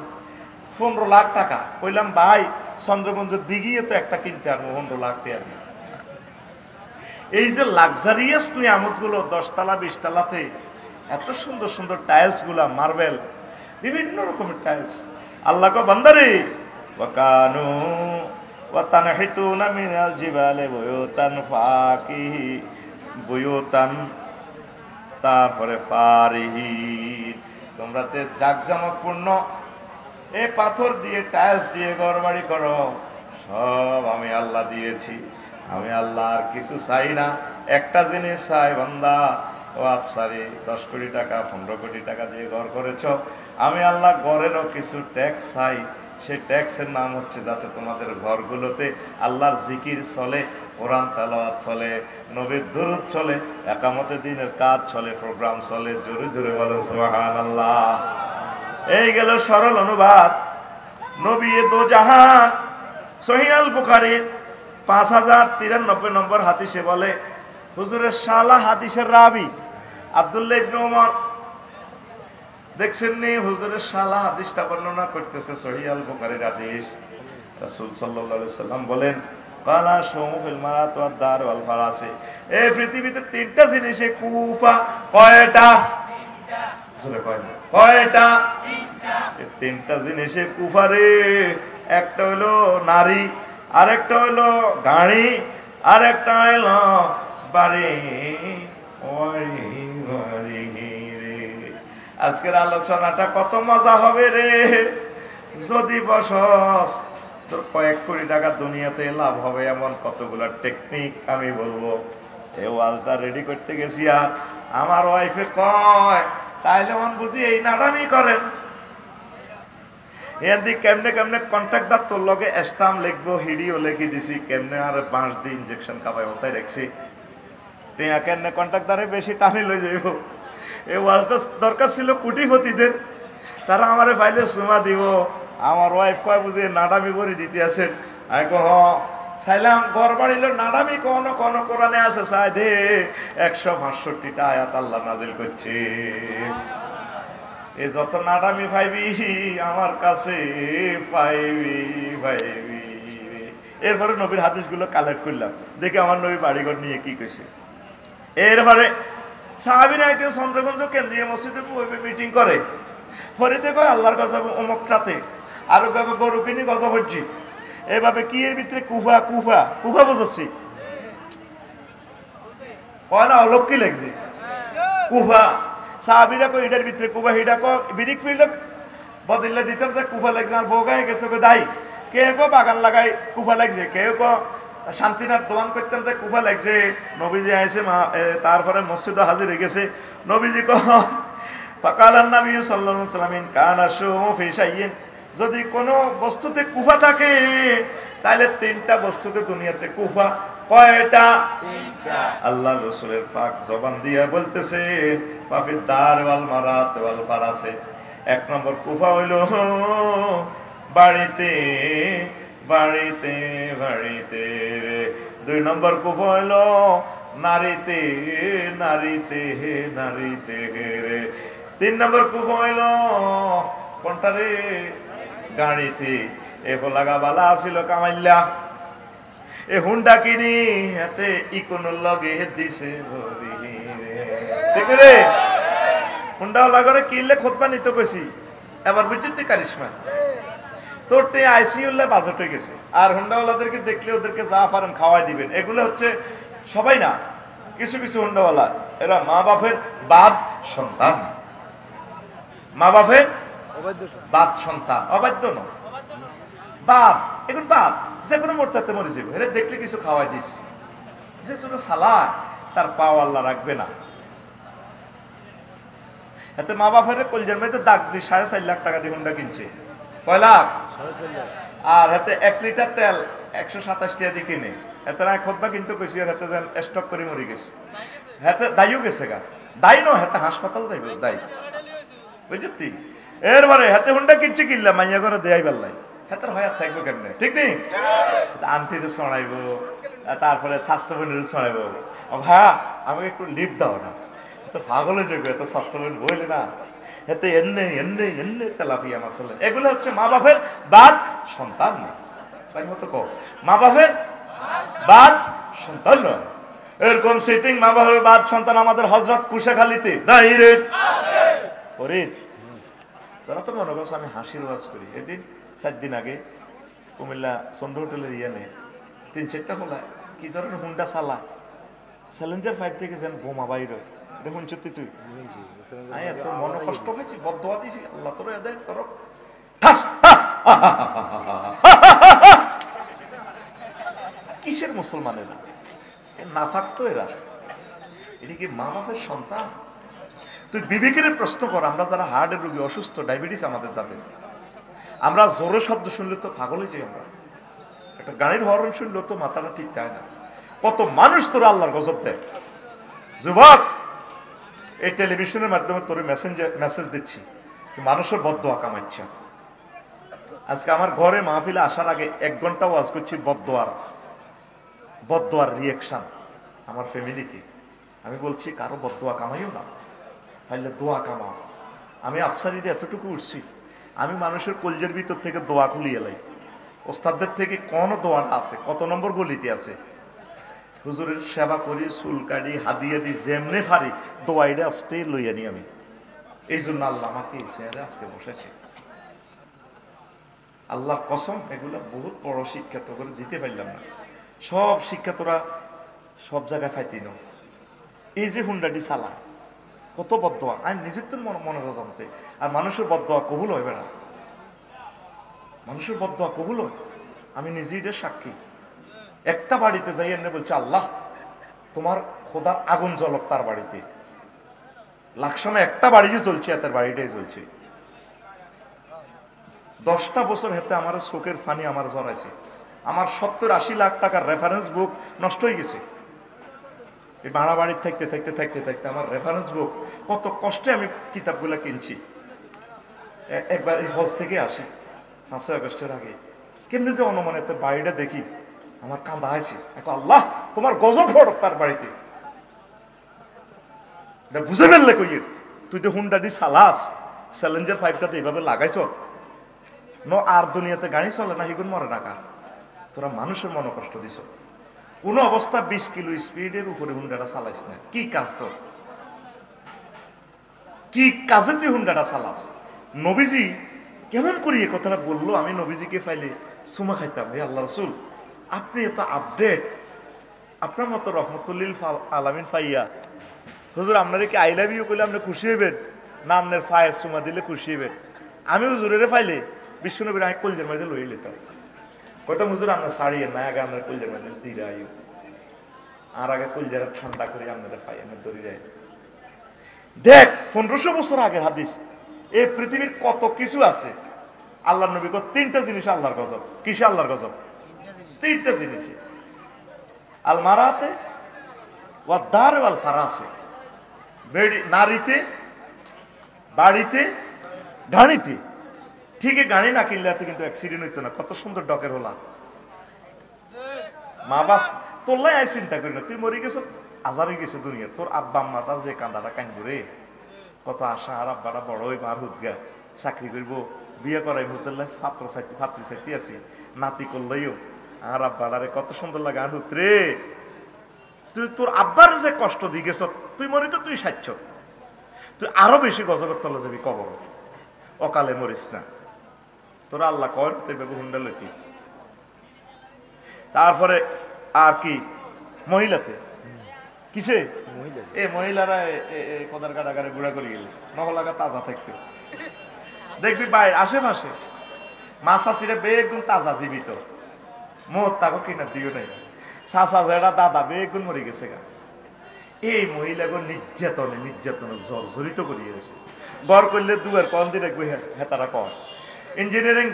15 লাখ টাকা। কইলাম ভাই চন্দ্রগঞ্জের দিঘিয়ে তো একটা কিনতে আর 15 লাখ টাকা। এই যে লাক্সারিয়াস নিয়ামত গুলো 10 তলা 20 তলাতে, এত সুন্দর সুন্দর টাইলস গুলা, মার্বেল, বিভিন্ন রকমের টাইলস। আল্লাহ কো বান্দারে ওয়া কানু ওয়া তানহিতুনা মিনাল জিবালে বুয়ুতান ফাকিহি বুয়ুতান, তারপরে ফারিহিন, তোমরা তে জাকজমকপূর্ণ এই পাথর দিয়ে টাইলস দিয়ে ঘর বাড়ি করো, সব আমি আল্লাহ দিয়েছি। আমি আল্লাহ আর কিছু চাই না, একটা জিনিস চাই বান্দা, ও আফসারি 10 কোটি টাকা 15 কোটি টাকা দিয়ে ঘর করেছ, আমি আল্লাহ ঘরেরও কিছু ট্যাক্স চাই। সেই ট্যাক্সের নাম হচ্ছে যাতে তোমাদের ঘরগুলোতে আল্লাহর জিকির চলে, কোরআন তেলাওয়াত চলে, নবীর দুরূদ চলে, একামতে দিনের কাজ চলে, প্রোগ্রাম চলে। জোরে জোরে বলো সুবহানাল্লাহ। এই গেল সরল অনুবাদ। নবী দো জাহান সহিহ আল বুখারীর 5093 নম্বর হাদিসে বলে, হুজুরের শালা হাদিসের রাবি আব্দুল্লাহ ইবনে ওমর, দেখছেন নি হুজুরের শালা হাদিসটা বর্ণনা করতেছে, সহিহ আল বুখারীর হাদিস। রাসূল সাল্লাল্লাহু আলাইহি সাল্লাম বলেন, কালা শামু ফিল মারাত ওয়াদ দার ওয়াল ফারাসি, এই পৃথিবীতে 3টা জিনিসে কুফা। কয়টা? কয়টা? 3টা জিনিসে কুফারে। একটা হলো নারী, আরেকটা হলো গাড়ি, আরেকটা হলো বাড়ি। আজকের আলোচনাটা কত মজা হবে রে, যদি বসস তোর কয়েক কোটি টাকা দুনিয়াতে লাভ হবে এমন কতগুলো টেকনিক আমি বলবো। এই ওয়াজটা রেডি করতে গেছি আর আমার ওয়াইফে কয় তাইলে মন বুঝি এই নাটামি করেন, এদি কেমনে কেমনে কন্ট্রাক্টর তোর লগে স্টাম্প লিখবো, হিডিও লিখি দিছি, কেমনে আর 5 দিন ইনজেকশন খাবাই ওটাই রাখছি। টিয়া কেমনে কন্ট্রাক্টরে বেশি টানি লই যাইব। এই ওয়াজটা দরকার ছিল কোটিপতিদের, তারা আমারে পাইলে চুমা দিব। আমার ওয়াইফ কয় বুঝে নাডামি করে দিতে আছেন। আমি কহ চাইলাম ঘর বাড়িল নাডামি কোন কোন কোরআনে আছে চাই দে 165টা আয়াত আল্লাহ নাজিল করছে। এ যত নাডামি পাইবি আমার কাছে পাইবি পাইবি। এরপরে নবীর হাদিসগুলো কালেক্ট করলাম, দেখে আমার নবী বাড়িঘর নিয়ে কি কইছে। এরপরে সাহাবীরা একদিন চন্দ্রগঞ্জ কেন্দ্রীয় মসজিদে মিটিং করে। পরে দেখো আল্লাহর গজব অমুকটাতে, আরো দেখো গরু কিনি গজব হচ্ছি। এভাবে কি এর ভিতরে কুফা কুফা কুফা বুঝছি কয় না অলক্ষী লাগছে কুফা। সাহাবীরা কো এটার ভিতরে কুফা, হিটা কো বিরিক ফিল্ড বদলে দিতাম যে কুফা লাগছে। আর বউ গায়ে গেছে দায়ী, কে কো বাগান লাগাই কুফা লাগছে, কেউ কো শান্তিনাথ দোয়ান করতাম যে কুফা লাগছে। নবীজি আইসে তারপরে মসজিদে হাজির হয়ে গেছে। নবীজি কো ফাকালান নবী সাল্লাল্লাহু আলাইহি ওয়াসাল্লাম কানা শুমু ফি শাইইন, যদি কোনো বস্তুতে কুফা থাকে তাহলে 3টা বস্তুতে দুনিয়াতে কুফা। কয়টা? 3টা। আল্লাহ রাসূলের পাক জবান দিয়ে বলতেছে ফাফিদ দার ওয়াল মারাত ওয়াল ফারাসে। 1 নম্বর কুফা হইল বাড়িতে বাড়িতে বাড়িতে। 2 নম্বর কুফা হইল নারীতে নারীতে নারীতে। 3 নম্বর কুফা হইল কোনটা রে? গাড়িতে। এ লাগা বালা ছিল কামাইল্লা, এ হুন্ডা কিনি হাতে ইকোনোর লগে দিছে ঠিক রে। হুন্ডা লাগরে কিনলে খোদবা নিতে কইছি, এবার বুঝতে কারিশমা তোর তে আইসিইউল্লাহ বাজেট হয়ে গেছে। আর হুন্ডাওয়ালাদেরকে দেখলে ওদেরকে যা পারেন খাওয়াই দিবেন। এগুলো হচ্ছে সবাই না, কিছু কিছু হুন্ডাওয়ালা এরা মা বাপের বাদ সন্তান, মা বাপের বাদ সন্তান, অবাধ্য ন বাপ। এখন বাপ যে কোনো মোড়টাতে মরে যাবে, এরা দেখলে কিছু খাওয়াই দিস। যে ছোট সালা তার পাও আল্লাহ রাখবে না। এতে মা বাপের কলজার মেয়েতে দাগ দিয়ে 4.5 লাখ টাকা দিয়ে হুন্ডা কিনছে। কয় লাখ? আর হাতে 1 লিটার তেল 127 টাকা দিয়ে কিনে। এতে না খোদবা কিন্তু কইছি হাতে যেন স্টক করে মরে গেছে। হাতে দাইও গেছে গা, দাই ন হাতে হাসপাতাল যাইব দাই বুঝতি। এরপরে হাতে হুন্ডা কিনছে, কিনলাম মাইয়া করে দেয়াই বেল্লাই হাতের হয়াত থাকবো কেমনে ঠিক নেই। আন্টিরে ছড়াইব, তারপরে স্বাস্থ্য বোনের ছড়াইব। ভাইয়া আমাকে একটু লিফট দাও না, এত পাগলে যাবে, এত স্বাস্থ্য বোন বইলে না এতে এমনি এমনি এমনি তেলাপিয়া মাছলে। এগুলো হচ্ছে মা বাপের বাদ সন্তান না। তাই মতো কো মা বাপের বাদ সন্তান নয়। এরকম সিটিং মা বাপের বাদ সন্তান আমাদের হযরত কুশাখালীতে নাই রে ওরে। তারা তো মনে করছে আমি হাসির ওয়াজ করি। এদিন 4 দিন আগে কুমিল্লা চন্দ্র হোটেলের ইয়ানে 3-4টা খোলা কি ধরনের হুন্ডা চালা চ্যালেঞ্জার 5 থেকে যেন বোমা বাইর এটা শুনছি তুই। আমি এত মনে কষ্ট পেয়েছি, বদদোয়া দিয়েছি আল্লাহ তোর এদায় করো। কিসের মুসলমানেরা না থাকতো এরা? এটা কি মা বাপের সন্তান? তুই বিবেকের প্রশ্ন কর। আমরা যারা হার্টের রোগী, অসুস্থ, ডায়াবেটিস আমাদের যাতে, আমরা জোরে শব্দ শুনলে তো পাগল হয়ে যাই। আমরা একটা গাড়ির হরন শুনলে তো মাথাটা ঠিক থাকে না। কত মানুষ তোরা আল্লাহর গজব দেয়। যুবক, এই টেলিভিশনের মাধ্যমে তোর মেসেজ দিচ্ছি, মানুষের বদদোয়া কামাচ্ছে। আজকে আমার ঘরে মাহফিলে আসার আগে 1 ঘন্টা ওয়াজ করছি বদদোয়ার রিয়াকশন আমার ফ্যামিলিকে। আমি বলছি কারো বদদোয়া কামাইও না, তাহলে দোয়া কামাও। আমি আফসারিতে এতটুকু উঠছি, আমি মানুষের কলজের ভিতর থেকে দোয়া খুলিয়ে এলাই। ওস্তাদদের থেকে কোন দোয়াটা আছে, কত নম্বর গলিতে আছে। হুজুরের সেবা করি, চুল কাটি, হাদিয়া দি, যেমনে পারি দোয়াইটা আসতে লইয়া নি আমি। এই জন্য আল্লাহ আমাকে আজকে বসেছে। আল্লাহ কসম, এগুলা বহুত বড় শিক্ষা তো করে দিতে পারলাম না। সব শিক্ষা তোরা সব জায়গায় ফাইতি না। এই যে হুন্ডাটি চালা কত বদদোয়া, আমি নিজের তো মনে জানতে। আর মানুষের বদদোয়া কবুল হবে না, মানুষের বদদোয়া কবুল হয়। আমি নিজেই এটার সাক্ষী। একটা বাড়িতে যাই এনে বলছে আল্লাহ তোমার খোদার আগুন জ্বলক তার বাড়িতে। লাকসামে একটা বাড়ি যে চলছে, এত বাড়িটাই চলছে। 10টা বছর হেতে আমার চোখের ফানি আমার জড়াইছে। আমার 70-80 লাখ টাকার রেফারেন্স বুক নষ্ট হয়ে গেছে। এই ভাড়া বাড়ির থাকতে থাকতে থাকতে থাকতে আমার রেফারেন্স বুক, কত কষ্টে আমি কিতাবগুলো কিনছি। একবার এই হজ থেকে আসি 5 আগস্টের আগে, কেমনি যে অনমনে তার বাড়িটা দেখি, আমার কান্দা আছে। এখন আল্লাহ তোমার গজব পড়ক তার বাড়িতে, এটা বুঝে ফেললে কইয়ের তুই তো হুন্ডা দি চালাস, চ্যালেঞ্জার 5টাতে এইভাবে লাগাইছ ন, আর দুনিয়াতে গাড়ি চলে না, হিগুন মরে না কা, তোরা মানুষের মনে কষ্ট দিছ। কোন অবস্থা 20 কিলো স্পিডের উপরে হুন্ডাটা চালাইস না, কি কাজ তোর, কি কাজে তুই হুন্ডাটা চালাস? নবীজি কেমন করি এ কথাটা বললো, আমি নবীজিকে পাইলে সুমা খাইতাম, হে আল্লাহ রসুল আপনি এত আপডেট, আপনার মতো রহমতুল্লিল আলামিন পাইয়া হুজুর আপনারা কি আই লাভ ইউ করলে আপনি খুশি হইবেন না আপনার ফায়ের সুমা দিলে খুশি হইবেন? আমি হুজুরের পাইলে বিশ্বনবীর আমি কলজের মাঝে লই লিতাম, কইতাম হুজুর আপনার শাড়িয়ে না, আগে আপনার কলজের মাঝে দিরা আইও, আর আগে কলজেরা ঠান্ডা করে আপনারা পাই, আমার দড়ি যায়। দেখ 1500 বছর আগের হাদিস, এই পৃথিবীর কত কিছু আছে। আল্লাহ নবী 3টা জিনিস আল্লাহর গজব। কিসে আল্লাহর গজব? 3টা জিনিস, আল মারাতে ওয়া দার ওয়াল ফারাসে, নারীতে, বাড়িতে, গাড়িতে। ঠিকই গাড়ি না কিনলে কিন্তু অ্যাক্সিডেন্ট হইতো না, কত সুন্দর ডকের হলা। মা বাপ তোরলাই আই চিন্তা করি না, তুই মরি গেছ, আজার হয়ে গেছে দুনিয়া, তোর আব্বা আম্মাটা যে কান্দাটা কান্দু রে, কত আশা, আর আব্বাটা বড় হইব, আর হুদগা চাকরি করবো, বিয়ে করাই হোটেল ফাত্রি চাইতে আছি, নাতি করলেও আর আব্বাটারে কত সুন্দর লাগে, আর হুত রে তুই তোর আব্বার যে কষ্ট দিয়ে গেছ, তুই মরি তো তুই সাচ্ছ, তুই আরো বেশি গজবের তলে যাবি কবর, অকালে মরিস না, তোরা আল্লাহ কর তুই বাবু হুন্ডা লইতি। তারপরে আর কি মহিলাতে, কিসে এ মহিলারা কদার কাটাগারে গুড়া করে গেছে, নহলাগা তাজা থাকতে দেখবি বাইরে আশেপাশে মাছ আসিরে বেগুন তাজা জীবিত, মোট তাকে কিনা দিও নাই, চাষা যেটা দাদা বেগুন মরে গেছে গা। এই মহিলাগুলো নির্যাতনে জর্জরিত করিয়েছে, গড় করলে দুয়ার কন দিন রাখবে, হেতারা কর ইঞ্জিনিয়ারিং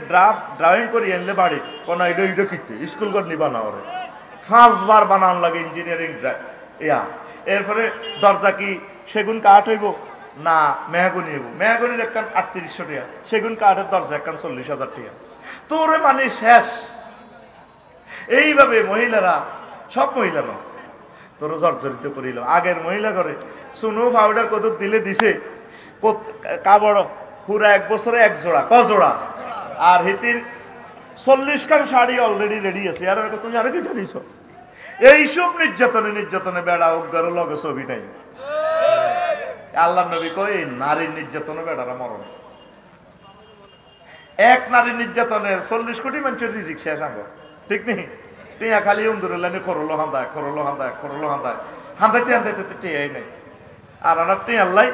ড্রাইভিং করি আনলে বাড়ি কোন এটা কিনতে স্কুল ঘর নিবা না, ওরে 5 বার বানান লাগে ইঞ্জিনিয়ারিং ইয়া। এরপরে দরজা কি সেগুন কাঠ হইব না মেহাগুনি হইব, মেহাগুনির একখান 3800 টাকা, সেগুন কাঠের দরজা একখান 40,000 টাকা, তোরে মানে শেষ। এইভাবে মহিলারা, সব মহিলারা তোর জর্জরিত করিল। আগের মহিলা করে সুনো পাউডার কত দিলে দিছে, কাবড় পুরা 1 বছরে 1 জোড়া, জোড়া, আর হিতির 40 খান শাড়ি অলরেডি রেডি আছে, আর তুমি আরো কিটা দিছ। এইসব নির্যাতনে বেড়া উগ্র লগে ছবি নাই। আল্লাহ নবী কই নারীর নির্যাতনে বেড়ারা মরণ, এক নারীর নির্যাতনের 40 কোটি মানুষের রিজিক শেষ আঙ্গ, ঠিক নেই? টিয়া খালি উন্দুরের লাইনে করলো হান্দায় হান্দাইতে টিয়াই নাই। আর আমার টিয়ার লাই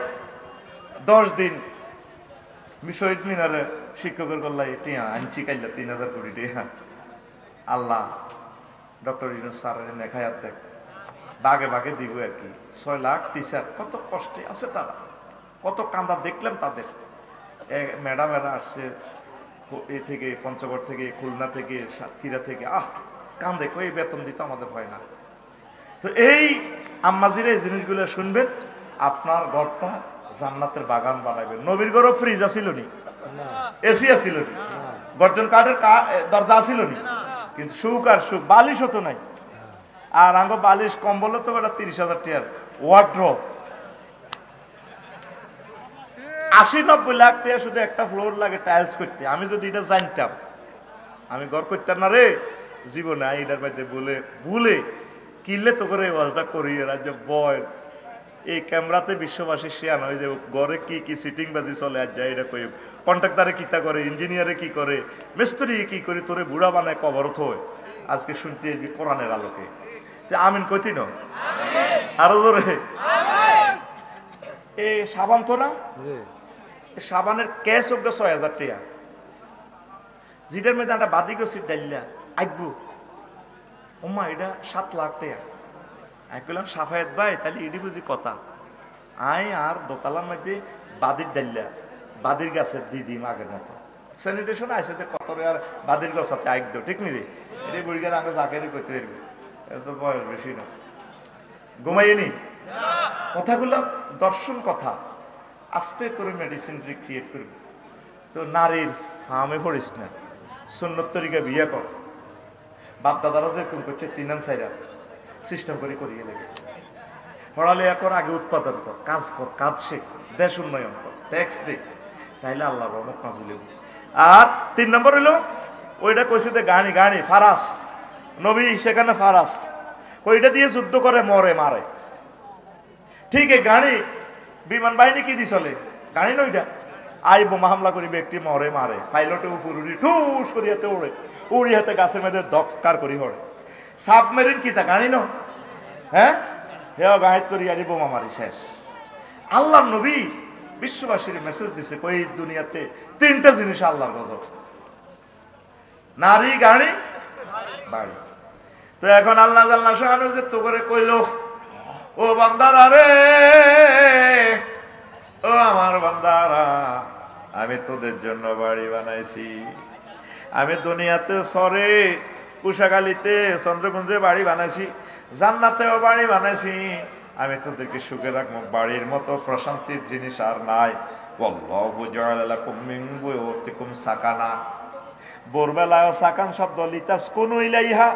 10 দিন শহীদ মিনারে শিক্ষকের গল্লাই টিয়া আনছি কাইলা 3000 কোটি টিয়া। আল্লাহ ডক্টর ইউনূস স্যারের নেখায়াত দেখ, বাগে বাগে দিব আর কি। 6 লাখ টিচার কত কষ্টে আছে তারা, কত কান্দা দেখলাম তাদের। ম্যাডামেরা আসছে এ থেকে, পঞ্চগড় থেকে, খুলনা থেকে, সাতক্ষীরা থেকে, কান্দে কই বেতন দিতে আমাদের হয় না। তো এই আম্মাজিরা এই জিনিসগুলো শুনবেন, আপনার ঘরটা জান্নাতের বাগান বানাবেন। নবীর ঘরও ফ্রিজ আসিল নি, এসি আসিল নি, গর্জন কাঠের দরজা আসিল নি, কিন্তু সুখ আর সুখ বালিশ হতো নাই। আর আঙ্গ বালিশ কম্বল তো 30,000 টাকার ওয়ার্ড্রপ, 80-90 লাখ টাকা শুধু একটা ফ্লোর লাগে টাইলস করতে। আমি যদি এটা জানতাম আমি ঘর করতাম না রে জীবনে। এটার মধ্যে ভুলে কিনলে তো করে ওয়ালটা করি রাজ্য বয়। এই ক্যামেরাতে বিশ্ববাসী শেয়ান হয় যে ঘরে কি কি সিটিং বাজি চলে আর যায়, এটা কই কন্ট্রাক্টারে কিতা করে, ইঞ্জিনিয়ারে কি করে, মিস্ত্রি কি করে, তোরে বুড়া বানায় কবরত হয়। আজকে শুনতে কোরআনের আলোকে আমিন কইতি না আরো জোরে। এই সাবান তো না, সাবানের ক্যাশ হোক 6,000 টাকা, যেটার মধ্যে একটা বাদি গেছি ডাইলা আইবু ওমা এটা 7 লাখ টাকা। আমি বললাম সাফায়েত ভাই তাহলে এটি বুঝি কথা, আই আর দোতলার মধ্যে বাদির ডাইলা বাদির গাছের দিদি আগের মতো স্যানিটেশন আছে কত আর বাদির গাছ সাথে আইক দেও, ঠিক নি রে? এটা বুড়িগার আগে জাকেরই করতে পারবে, এটা তো বয়স বেশি না। ঘুমাইনি কথাগুলো দর্শন কথা, আস্তে তোর মেডিসিন ক্রিয়েট করবে। তো নারীর ফার্মে পড়িস না, সুন্নত তরিকা বিয়ে কর। বাপ দাদারা যেরকম করছে 3-4 সিস্টেম করে করিয়ে লেগে পড়ালেখা কর, আগে উৎপাদন কর, কাজ শেখ, দেশ উন্নয়ন কর, ট্যাক্স দে, তাইলে আল্লাহ রহমত নাজিল হবে। আর 3 নম্বর হইলো ওইটা কইছে যে গানি ফারাস, নবী সেখানে ফারাস, ওইটা দিয়ে যুদ্ধ করে মারে। ঠিক এই গাড়ি বিমান বাহিনী কি দিয়ে চলে? গাড়ি নইটা আই বোমা হামলা করি ব্যক্তি মারে, পাইলটে উপর উড়ি ঠুস করিয়াতে উড়ি হাতে গাছের মধ্যে দক্কার করি হরে। সাবমেরিন কি তা গাড়ি ন? হ্যাঁ, হেও গাইড করি আনি বোমা মারি শেষ। আল্লাহর নবী বিশ্ববাসীর মেসেজ দিছে, কই দুনিয়াতে 3টা জিনিস আল্লাহর গজব, নারী, গাড়ি, বাড়ি। তো এখন আল্লাহ জাল্লা শাহানু যে তো করে কইল, ও বান্দারা রে, ও আমার বান্দারা, আমি তোদের জন্য বাড়ি বানাইছি। আমি দুনিয়াতে সরে কুশাখালীতে চন্দ্রকুঞ্জে বাড়ি বানাইছি, জান্নাতেও বাড়ি বানাইছি। আমি তোদেরকে সুখে রাখবো, বাড়ির মতো প্রশান্তির জিনিস আর নাই। ওয়াল্লাহু জাআলা লাকুম মিন বুয়ুতিকুম সাকানা। ভোরবেলায় সাকান শব্দ লিতাসকুনু ইলাইহা,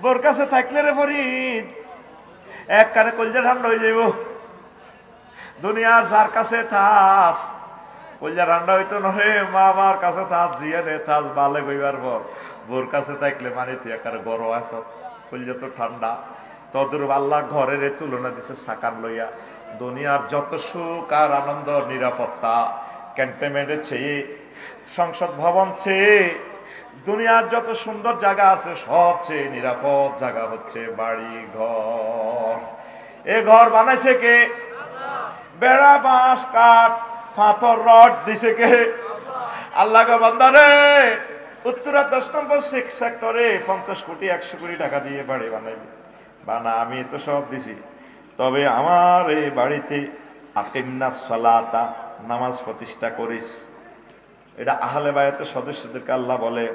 বোর কাছে থাকলে রে ফরিদ এক কারে কলজা ঠান্ডা হয়ে যাইব। দুনিয়ার যার কাছে থাস কলজা ঠান্ডা হইতো নহে, মা বাবার কাছে থাস, জিয়া রে থাস, বালে গইবার পর বোর কাছে থাকলে মানে তুই একারে গরম আস, কলজা তো ঠান্ডা। তদুর আল্লাহ ঘরের তুলনা দিছে সাকান লইয়া। দুনিয়ার যত সুখ আর আনন্দ, নিরাপত্তা, ক্যান্টনমেন্টের চেয়ে, সংসদ ভবন চেয়ে, দুনিয়ার যত সুন্দর জায়গা আছে সবচেয়ে নিরাপদ জায়গা হচ্ছে বাড়ি ঘর। এ ঘর বানাইছে কে? বেড়া, বাঁশ, কাঠ, পাথর, রড দিছে কে? আল্লাহ গো বান্দারে, উত্তরা 10 নম্বর সেক্টরে 50 কোটি 100 কোটি টাকা দিয়ে বাড়ি বানাইবে। বানা আমি তো সব দিছি, তবে আমার এই বাড়িতে আকিমনাস সালাতা, নামাজ প্রতিষ্ঠা করিস। এটা আহলে বায়াতের সদস্যদেরকে আল্লাহ বলে,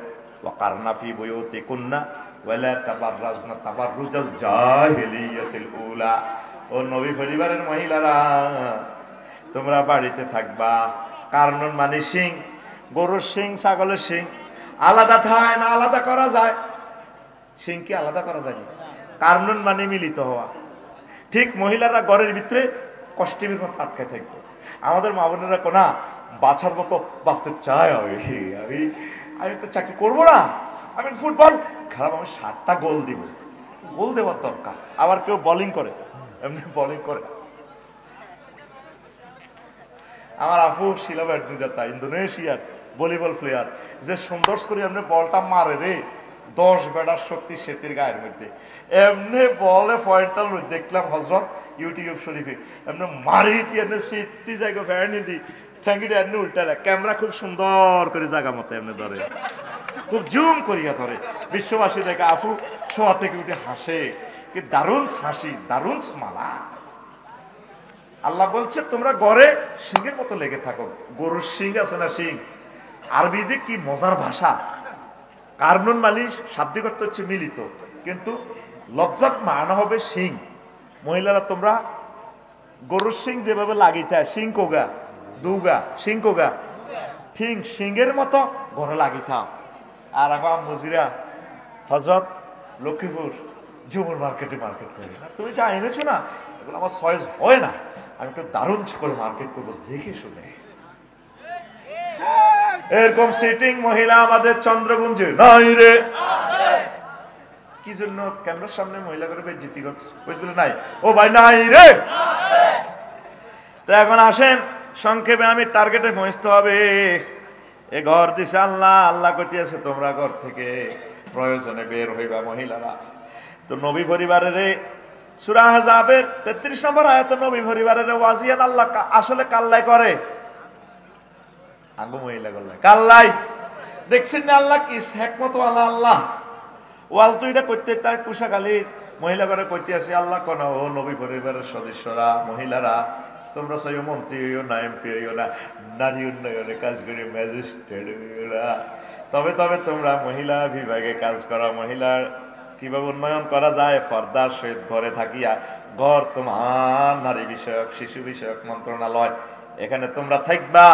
ওয়াকারনা ফি বুয়ুতিকুন্না ওয়ালা তাবাররাজনা তাবাররুজাল জাহিলিয়াতিল উলা। ও নবী পরিবারের মহিলারা, তোমরা বাড়িতে থাকবা। কারণ মানে সিং, গরুর সিং, ছাগলের সিং আলাদা থাকে না? আলাদা করা যায়? সিং কি আলাদা করা যায় না? কারণ মানে মিলিত হওয়া। ঠিক মহিলারা ঘরের ভিতরে কষ্টের মতো আটকে থাকবে। আমাদের মা বোনেরা কোনা বাছার মতো বাঁচতে চায়, আমি একটা চাকরি করবো না, আমি ফুটবল খারাপ, আমি 7টা গোল দিব, গোল দেওয়ার দরকার। আবার কেউ বোলিং করে, এমনি বোলিং করে। আমার আপু শিলা ব্যাডমিন্টন, ইন্দোনেশিয়ার ভলিবল প্লেয়ার, যে সুন্দর করে এমনি বলটা মারে রে, 10 বেড়ার শক্তি সেতির গায়ের মধ্যে, এমনি বলে পয়েন্টটা দেখলাম হজরত ইউটিউব শরীফে, এমনি মারি এমনি সেতি জায়গা ফেরানি দি ঠ্যাঙ্গিটা এমনি উল্টা, ক্যামেরা খুব সুন্দর করে জায়গা মতো এমনি ধরে, খুব জুম করিয়া ধরে। বিশ্ববাসী দেখে আপু শোয়া থেকে উঠে হাসে, কি দারুণ হাসি, দারুণ মালা। আল্লাহ বলছে তোমরা ঘরে সিংহের মতো লেগে থাকো। গরুর সিং আছে না, সিং আরবি যে কি মজার ভাষা। কারনুন মালিশ শাব্দিক অর্থ হচ্ছে মিলিত, কিন্তু লজ্জাত মানা হবে সিং। মহিলারা তোমরা গরুর সিং যেভাবে লাগিতে হয়, সিং কোগা দুগা, সিং কোগা ঠিক সিংহের মতো ঘরে লাগিতাম। আর আমার মজিরা হজরত লক্ষ্মীপুর জুমুর মার্কেটে মার্কেট করি না, তুমি যা এনেছো না এগুলো আমার সয়েজ হয় না, আমি একটু দারুণ করে মার্কেট করবো দেখে শুনে। এরকম সিটিং মহিলা আমাদের চন্দ্রগুঞ্জে নাই রে। কি জন্য ক্যামেরার সামনে মহিলা করে বেজ্জিতি করছে? বুঝলো নাই? ও ভাই নাই রে। তো এখন আসেন সংক্ষেপে, আমি টার্গেটে পৌঁছতে হবে। এ ঘর দিছে আল্লাহ, আল্লাহ কইতেছে তোমরা ঘর থেকে প্রয়োজনে বের হইবা মহিলারা। তো নবী পরিবারের সূরা আহজাবের 33 নম্বর আয়াতে নবী পরিবারের ওয়াজিয়াত আল্লাহ আসলে কাল্লাই করে, আঙ্গু মহিলা গল্লাই কাল্লাই। দেখছেন না আল্লাহ কি হিকমত ওয়ালা আল্লাহ। ওয়াজ দুইটা করতে তাই কুশাখালীর মহিলা করে কইতে আছে আল্লাহ কোন, ও নবী পরিবারের সদস্যরা মহিলারা, তোমরা সই মন্ত্রী হইও না, এমপি হইও না, নারী উন্নয়নে কাজ করে ম্যাজিস্ট্রেট হইও না, তবে তবে তোমরা মহিলা বিভাগে কাজ করা। মহিলার কিভাবে উন্নয়ন করা যায়? পর্দার সহিত ঘরে থাকিয়া, ঘর তোমার নারী বিষয়ক শিশু বিষয়ক মন্ত্রণালয়, এখানে তোমরা থাকবা।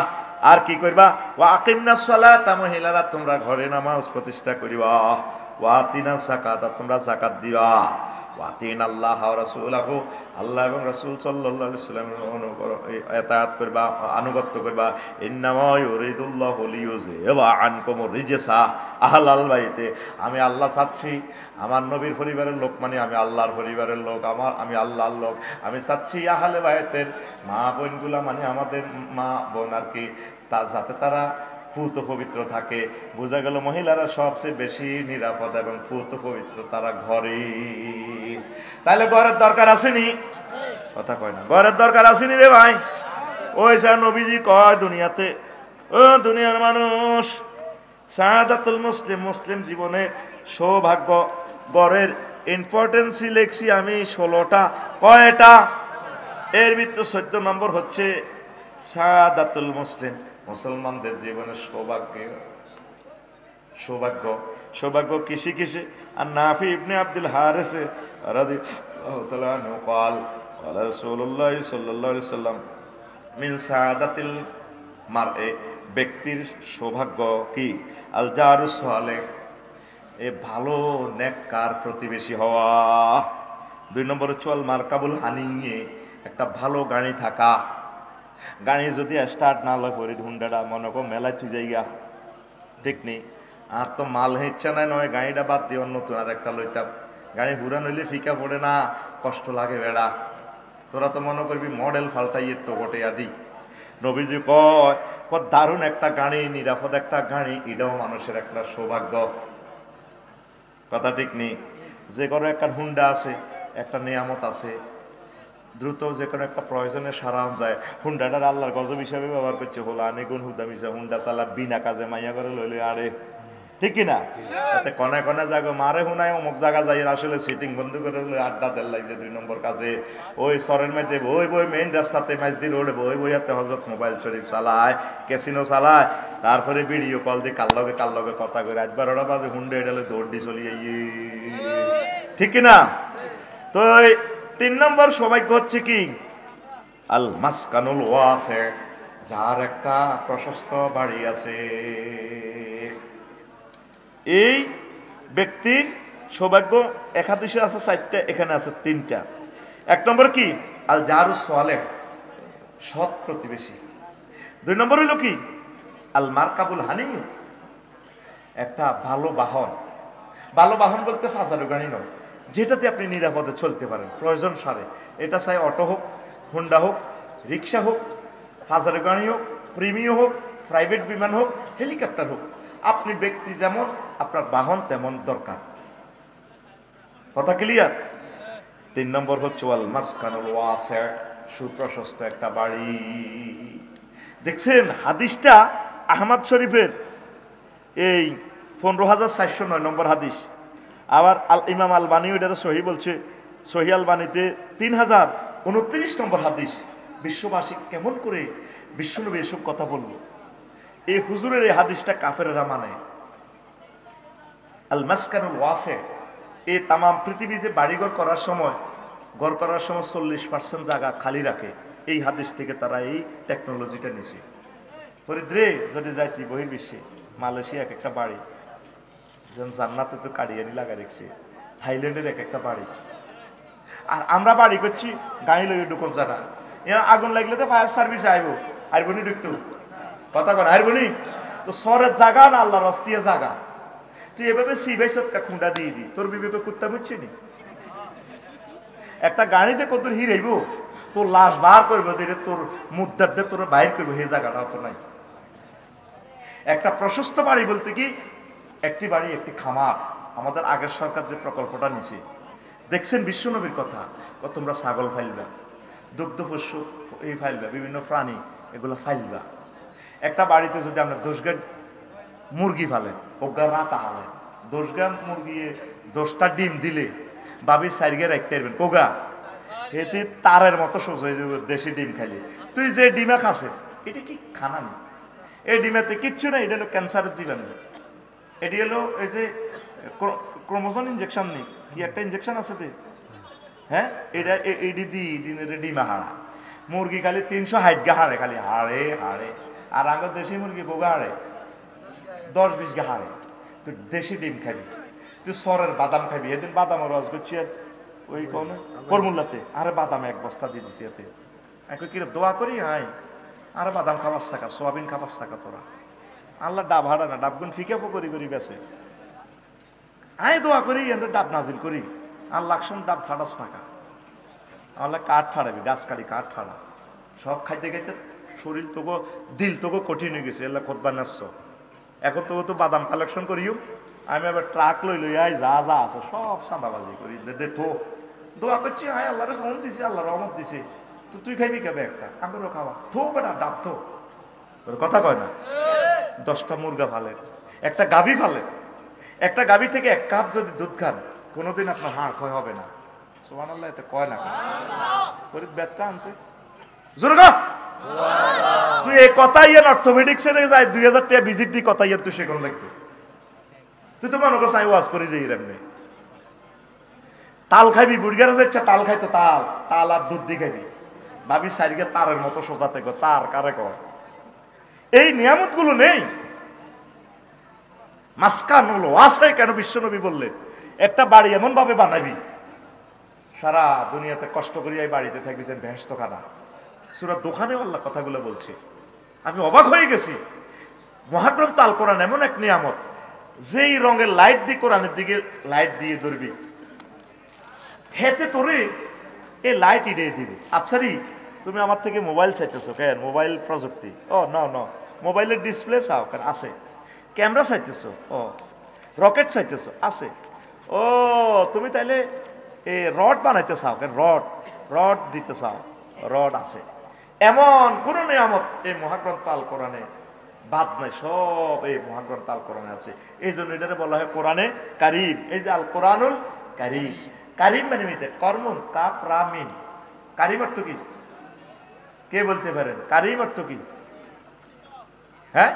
আর কি করবা? ওয়া আকিমনাস সালাতা, মহিলারা তোমরা ঘরে নামাজ প্রতিষ্ঠা করিবা। ওয়া আতিনাস যাকাতা, তোমরা যাকাত দিবা। ওয়া আতিনাল্লাহ ওয়া রাসূলাহু, আল্লাহ এবং রাসূল সাল্লাল্লাহু আলাইহি ওয়াসাল্লামের ইতাআত করবা, আনুগত্য করবা। ইন্নামা ইউরিদুল্লাহু লিইয়ুযহিবা আনকুমুর রিজসা আহলাল বাইতে, আমি আল্লাহ চাচ্ছি, আমার নবীর পরিবারের লোক মানে আমি আল্লাহর পরিবারের লোক, আমি আল্লাহর লোক, আমি চাচ্ছি আহলে বাইতের মা বোনগুলা মানে আমাদের মা বোন আর কি, যাতে তারা পুত পবিত্র থাকে। বোঝা গেল মহিলারা সবচেয়ে বেশি নিরাপদ এবং পুত পবিত্র তারা ঘরে। তাহলে ঘরের দরকার আসেনি? কথা কয় না, ঘরের দরকার আসেনি রে ভাই? ওই যা নবীজি কয় দুনিয়াতে, ও দুনিয়ার মানুষ, শাহাদাতুল মুসলিম, মুসলিম জীবনে সৌভাগ্য, ঘরের ইম্পর্টেন্সই লেখছি আমি 16টা। কয়টা? এর ভিতরে 14 নম্বর হচ্ছে শাহাদাতুল মুসলিম, মুসলমানদের জীবনে সৌভাগ্য। সৌভাগ্য সৌভাগ্য কিসে কিসে? আর নাফি ইবনে আব্দুল হারিস রাদিয়াল্লাহু তাআলা আনহু قال قال رسول الله صلى الله عليه وسلم মিন সাআদাতিল মারএ, ব্যক্তির সৌভাগ্য কি? আল জারুস সালেহ, এ ভালো নেককার প্রতিবেশী হওয়া। 2 নম্বরে চল মারকাবুল হানিয়ে, একটা ভালো গাড়ি থাকা। গাড়ি যদি স্টার্ট না হয় পরে হুন্ডাটা মনে করো মেলায় থুই যাইগা, ঠিক নেই? আর তো মাল ইচ্ছা নাই, নয় গাড়িটা বাদ দিয়ে অন্য নতুন আর একটা লইতাম। গাড়ি পুরান হইলে ফিকা পড়ে না, কষ্ট লাগে বেড়া। তোরা তো মনে করবি মডেল ফাল্টাইয়ে তো গোটে আদি। নবীজি কয় দারুণ একটা গাড়ি, নিরাপদ একটা গাড়ি, এটাও মানুষের একটা সৌভাগ্য। কথা ঠিক নেই? যে কোনো একটা হুন্ডা আছে, একটা নিয়ামত আছে, দ্রুত যে কোনো একটা প্রয়োজনে সারাম যায়। হুন্ডাটার আল্লাহর গজব হিসাবে ব্যবহার করছে, হলো আনেগুন হুদা মিশা হুন্ডা চালা বিনা কাজে মাইয়া করে লইলে আরে, ঠিক কিনা? এতে কনে কনে জায়গা মারে হুনায় অমুক জায়গা যাই, আসলে সিটিং বন্ধ করে আড্ডা তেল লাগছে 2 নম্বর কাজে। ওই সরের মধ্যে বই বই মেইন রাস্তাতে মাঝদি রোডে বই বই হাতে হজরত মোবাইল শরীফ চালায়, ক্যাসিনো চালায়, তারপরে ভিডিও কল দিয়ে কাল লগে কথা করে 12টা বাজে হুন্ডে এডালে দৌড় দিয়ে চলিয়ে, ঠিক কিনা? তো 3 নম্বর সৌভাগ্য হচ্ছে কি? আল মাসকানুল ওয়াসি, যার একটা প্রশস্ত বাড়ি আছে। এই ব্যক্তির সৌভাগ্য। এক হাদিসে আছে 4টা, এখানে আছে 3টা। 1 নম্বর কি? আল জারুস সালেহ, সৎ প্রতিবেশী। 2 নম্বর হইল কি? আল মারকাবুল হানিউ, একটা ভালো বাহন। ভালো বাহন বলতে ফাজারু গাড়ি নয়, যেটাতে আপনি নিরাপদে চলতে পারেন প্রয়োজন সারে। এটা চাই অটো হোক, হুন্ডা হোক, রিক্সা হোক, ফাজারু গাড়ি হোক, প্রিমিয় হোক, প্রাইভেট বিমান হোক, হেলিকপ্টার হোক। আপনি ব্যক্তি যেমন, আপনার বাহন তেমন দরকার। কথা ক্লিয়ার? 3 নম্বর হচ্ছে ওয়াল মাসকানুল ওয়াসি, সুপ্রশস্ত একটা বাড়ি। দেখছেন হাদিসটা আহমদ শরীফের এই 15409 নম্বর হাদিস। আবার ইমাম আলবানী এটার সহি বলছে, সহি আলবানীতে 3029 নম্বর হাদিস। বিশ্ববাসী কেমন করে বিশ্বনবী এসব কথা বলল? এই হুজুরের এই হাদিসটা কাফেররা মানে। আল মাসকানুল ওয়াসি, এই তাম পৃথিবী যে বাড়িঘর করার সময়, ঘর করার সময় 40% জায়গা খালি রাখে, এই হাদিস থেকে তারা এই টেকনোলজিটা নিছে। ফরিদ্রে যদি যাইতি বহির্বিশ্বে, মালয়েশিয়া এক একটা বাড়ি, যেমন জান্নাতে তো কাডিয়ানি লাগা রেখেছে, থাইল্যান্ডের এক একটা বাড়ি। আর আমরা বাড়ি করছি গাড়ি লই ঢুকন জানা, এরা আগুন লাগলে তো ফায়ার সার্ভিস আইবো, আইবনি ঢুকতো। কথা কন আইবনি? তো শহরের জায়গা না আল্লাহর রাস্তিয়া জায়গা, তুই এভাবে সিবাই সৎকা খুঁড়া দিয়ে দি, তোর বিবেকে কুত্তা বুঝছি নি? একটা গাড়িতে কত হিরাইব, তোর লাশ বার করবো, তোর মুদ্দার দিয়ে তোর বাইর করবো, সেই জায়গাটা তো নাই। একটা প্রশস্ত বাড়ি বলতে কি, একটি বাড়ি একটি খামার। আমাদের আগের সরকার যে প্রকল্পটা নিছে, দেখছেন বিশ্বনবীর কথা, তোমরা ছাগল ফাইলবা, দুগ্ধপোষ্য এই ফাইলবা, বিভিন্ন প্রাণী এগুলো ফাইলবা। একটা বাড়িতে যদি আমরা 10 গা মুরগি ফালেন, ওগা রাতা হালে 10 গা মুরগি 10টা ডিম দিলে ভাবি 4 গা রাখতে পারবেন কোগা, এতে তারের মতো সোজা দেশি ডিম খাইলে। তুই যে ডিমা খাসে এটা কি খানা নেই, এই ডিমেতে কিচ্ছু নেই, এটা হলো ক্যান্সারের জীবাণু। এটি হলো এই যে ক্রোমোজোম ইনজেকশন নেই, কি একটা ইনজেকশন আছে তো, হ্যাঁ, এটা এডি দি ডিমা হারা। মুরগি খালি 360 গা হারে, খালি হাড়ে হাড়ে আর আগে দেশি মুরগি বোগা হারে 10-20 গা হারে। তুই দেশি ডিম খাবি, তুই সরের বাদাম খাবি। এদিন বাদাম রস করছি আর ওই কোন ফর্মুলাতে আরে বাদাম 1 বস্তা দিয়ে দিছি এতে। এখন কি দোয়া করি হাই আরে বাদাম খাবার থাকা, সোয়াবিন খাবার থাকা তোরা। আল্লাহ ডাব হারা না, ডাবগুন ফিকে করি করি বেছে। আই দোয়া করি এদের ডাব নাজিল করি, আর লাকসম ডাব ফাটাস থাকা। আল্লাহ কাঠ ফাড়াবি, গাছ কাটি কাঠ ফাড়া। সব খাইতে খাইতে শরীর তোকে দিল তোকে কঠিন হয়ে গেছে। এলা খোদবা নাচছ এখন তো বাদাম কালেকশন করিও। আমি আবার ট্রাক লই আই যা যা আছে সব সাদাবাজি করি দে থো। দোয়া করছি হাই আল্লাহরে ফোন দিছি, আল্লাহ রহমত দিছে। তো তুই খাইবি খাবে একটা, আমারও খাওয়া থো বেটা ডাব থো। কথা কয় না? 10টা মুরগা ফালে, একটা গাভী ফালে, একটা গাভী থেকে 1 কাপ যদি দুধ খান কোনোদিন আপনার হাড় ক্ষয় হবে না। সুবহানাল্লাহ, এতে কয় না ফরিদ ব্যাটটা আনছে জোরগা। তুই এই কথা ইয়ে অর্থোপেডিক্স এর যায় 2000 টাকা ভিজিট দি কথা ইয়ে তুই শেখানো লাগবে। তুই তো মনে করছ আমি ওয়াজ করি যে এরকম তাল খাইবি, বুড়িগারে যাচ্ছে তাল খাইতো, তাল তাল আর দুধ দি খাইবি। ভাবি সাইডে তারের মতো সোজাতে গো তার কারে কয়। এই নিয়ামত গুলো নেই, মাসকান হলো আছে কেন? বিশ্বনবী বললেন একটা বাড়ি এমন ভাবে বানাবি সারা দুনিয়াতে কষ্ট করিয়া বাড়িতে থাকবি যেন বেহেশত খানা। সূরা দোকানে আল্লাহ কথাগুলো বলছে। আমি অবাক হয়ে গেছি। মহাগ্রন্থ আল কোরআন এমন এক নিয়ামত, যেই রঙের লাইট দিয়ে কোরআনের দিকে লাইট দিয়ে ধরবি হেতে তোরে এই লাইট ইডিয়ে দিবে। আচ্ছারি তুমি আমার থেকে মোবাইল চাইতেছো কেন? মোবাইল প্রযুক্তি, ও না না মোবাইলের ডিসপ্লে চাও কেন? আছে। ক্যামেরা চাইতেছো, ও রকেট চাইতেছো, আছে। ও তুমি তাইলে এই রড বানাইতে চাও কেন? রড রড দিতে চাও, রড আছে। এমন কোন নিয়ামত এই মহাগ্রন্থ আল কোরআনে বাদ নাই, সব এই মহাগ্রন্থ আল কোরআনে আছে। এই জন্য এটারে বলা হয় কোরআনে কারিম। এই যে আল কোরআনুল কারিম, কারিম মানে মিতে কর্মন কাপ রামিন। কারিম অর্থ কি কে বলতে পারেন? কারিম অর্থ কি? হ্যাঁ,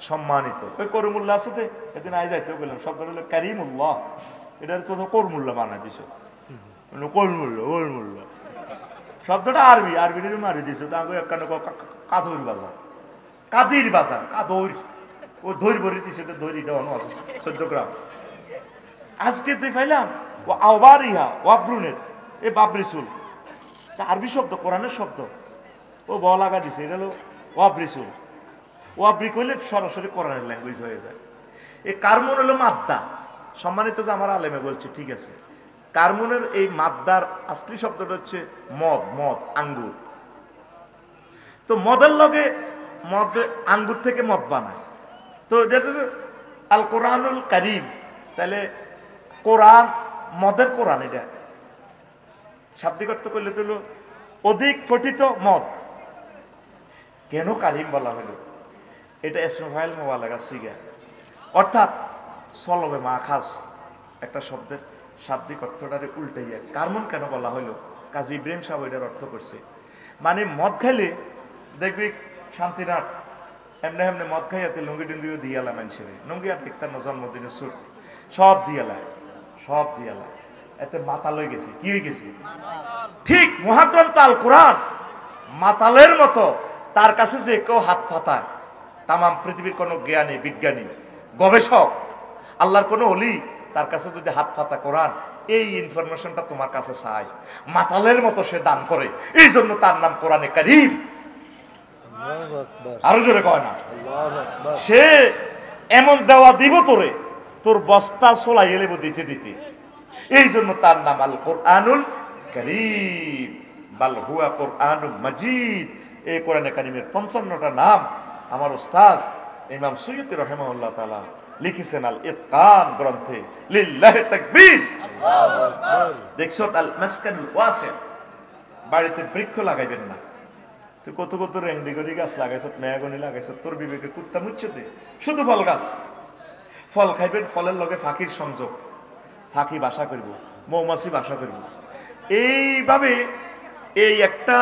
সম্মানিত। ওই করমুল্লাহ আছে তো, এদিন আই যাইতে বললাম শব্দ হলো কারিমুল্লাহ। এটার তো করমুল্লাহ বানাই দিছ, করমুল্লাহ করমুল্লাহ শব্দটা আরবি, আরবির মারি দিছ। তা একখানে কাদুর বাজার, কাদির বাজার, কাদর ও ধৈর ভরি দিছে। তো ধৈরিটা অন্য আছে 14 গ্রাম। আজকে যে পাইলাম ও আওবার ইহা ওয়াবরুনের এ বাবরিসুল, আরবি শব্দ, কোরআনের শব্দ। ও ব লাগা দিছে, এটা হলো ওয়াবরিসুল। ওয়াবরি কইলে সরাসরি কোরআনের ল্যাঙ্গুয়েজ হয়ে যায়। এই কার্মন হলো মাদ্দা। সম্মানিত যে আমার আলেমে বলছে ঠিক আছে, কার্মনের এই মাদ্দার আসলি শব্দটা হচ্ছে মদ, মদ আঙ্গুর। তো মদের লগে মদ, আঙ্গুর থেকে মদ বানায়। তো যেটা আল কোরআনুল কারিম, তাহলে কোরআন মদের কোরআন। এটা শাব্দিক অর্থ করলে তো অধিক পঠিত মদ। কেন কারিম বলা হলো? এটা ইসমফাইল মুবালাগা সিগা, অর্থাৎ সলবে মাখাস একটা শব্দের শাব্দিক অর্থটারে উল্টাইয়া কার্মন কেন বলা হলো? কাজী ইব্রাহিম সাহেব এটার অর্থ করছে, মানে মদ খাইলে দেখবি শান্তিনাথ এমনি এমনি মদ খাইয়াতে লুঙ্গি টুঙ্গিও দিয়ালা মানুষের, লুঙ্গি আর দেখতাম জন্মদিনের সুট সব দিয়ালায়, সব দিয়ালায়। এতে মাতাল হয়ে গেছে। কি হয়ে গেছে? ঠিক মহাগ্রন্থ আল কোরআন মাতালের মতো। তার কাছে যে কেউ হাত পাতায়, তাম পৃথিবীর কোনো জ্ঞানী, বিজ্ঞানী, গবেষক, আল্লাহর কোনো অলি তার কাছে যদি হাত পাতা কোরআন, এই ইনফরমেশনটা তোমার কাছে চাই, মাতালের মতো সে দান করে। এই জন্য তার নাম কোরআনে কারীম। আরো জোরে কয় না? সে এমন দেওয়া দিব তোরে, তোর বস্তা সোলাই এলেব দিতে দিতে। এই জন্য তার নাম আল কোরআনুল কারীম, বাল হুয়া কোরআনুল মাজিদ। এই কোরআনে কারীমের 55টা নাম আমার উস্তাদ ইমাম সুয়ুতি রাহিমাহুল্লাহ তাআলা লিখেছেন আল ইতকান গ্রন্থে। লিল্লাহি তাকবীর, আল্লাহু আকবার। দেখছো আল মাসকানুল ওয়াসি। বাড়িতে বৃক্ষ লাগাইবেন না। তুই কত কত রেংডিগরি গাছ লাগাইছ, মেয়াগনি লাগাইছ, তোর বিবেকে কুত্তা মুচ্ছে দে। শুধু ফল গাছ, ফল খাইবেন, ফলের লগে ফাঁকির সংযোগ, ফাঁকি বাসা করব, মৌমাছি বাসা করব। এইভাবে এই একটা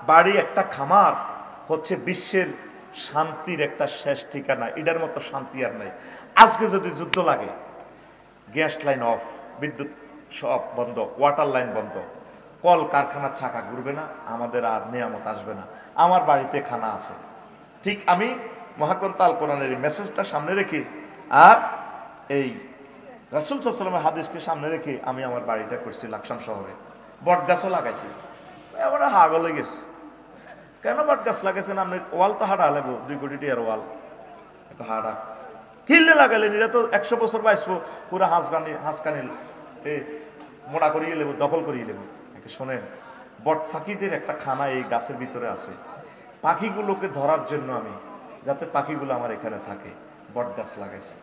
বাড়ি, একটা খামার হচ্ছে বিশ্বের শান্তির একটা শেষ ঠিকানা। এটার মতো শান্তি আর নাই। আজকে যদি যুদ্ধ লাগে, গ্যাস লাইন অফ, বিদ্যুৎ সব বন্ধ, ওয়াটার লাইন বন্ধ, কল কারখানার চাকা ঘুরবে না, আমাদের আর নিয়ামত আসবে না। আমার বাড়িতে খানা আছে, ঠিক আমি মহাগ্রন্থ আল কোরআনের এই মেসেজটা সামনে রেখে আর এই রাসূল সাল্লাল্লাহু আলাইহি ওয়াসাল্লামের হাদিসকে সামনে রেখে আমি আমার বাড়িটা করছি লাকসাম শহরে। বট গাছও লাগাইছি। আমরা হাগল হয়ে গেছি, কেন বট গাছ লাগাইছেন আপনি? ওয়াল তো হাঁটা লাগবো, 2 কোটি টাকার ওয়াল, একটা হাঁটা কিনলে লাগাইলেন। এটা তো 100 বছর বাঁচবো, পুরো হাঁসকানি মোড়া করিয়ে নেবো, দখল করিয়ে নেবো। শোনেন, বট পাখিদের একটা খানা এই গাছের ভিতরে আছে। পাখিগুলোকে ধরার জন্য আমি, যাতে পাখিগুলো আমার এখানে থাকে, বট গাছ লাগাইছি।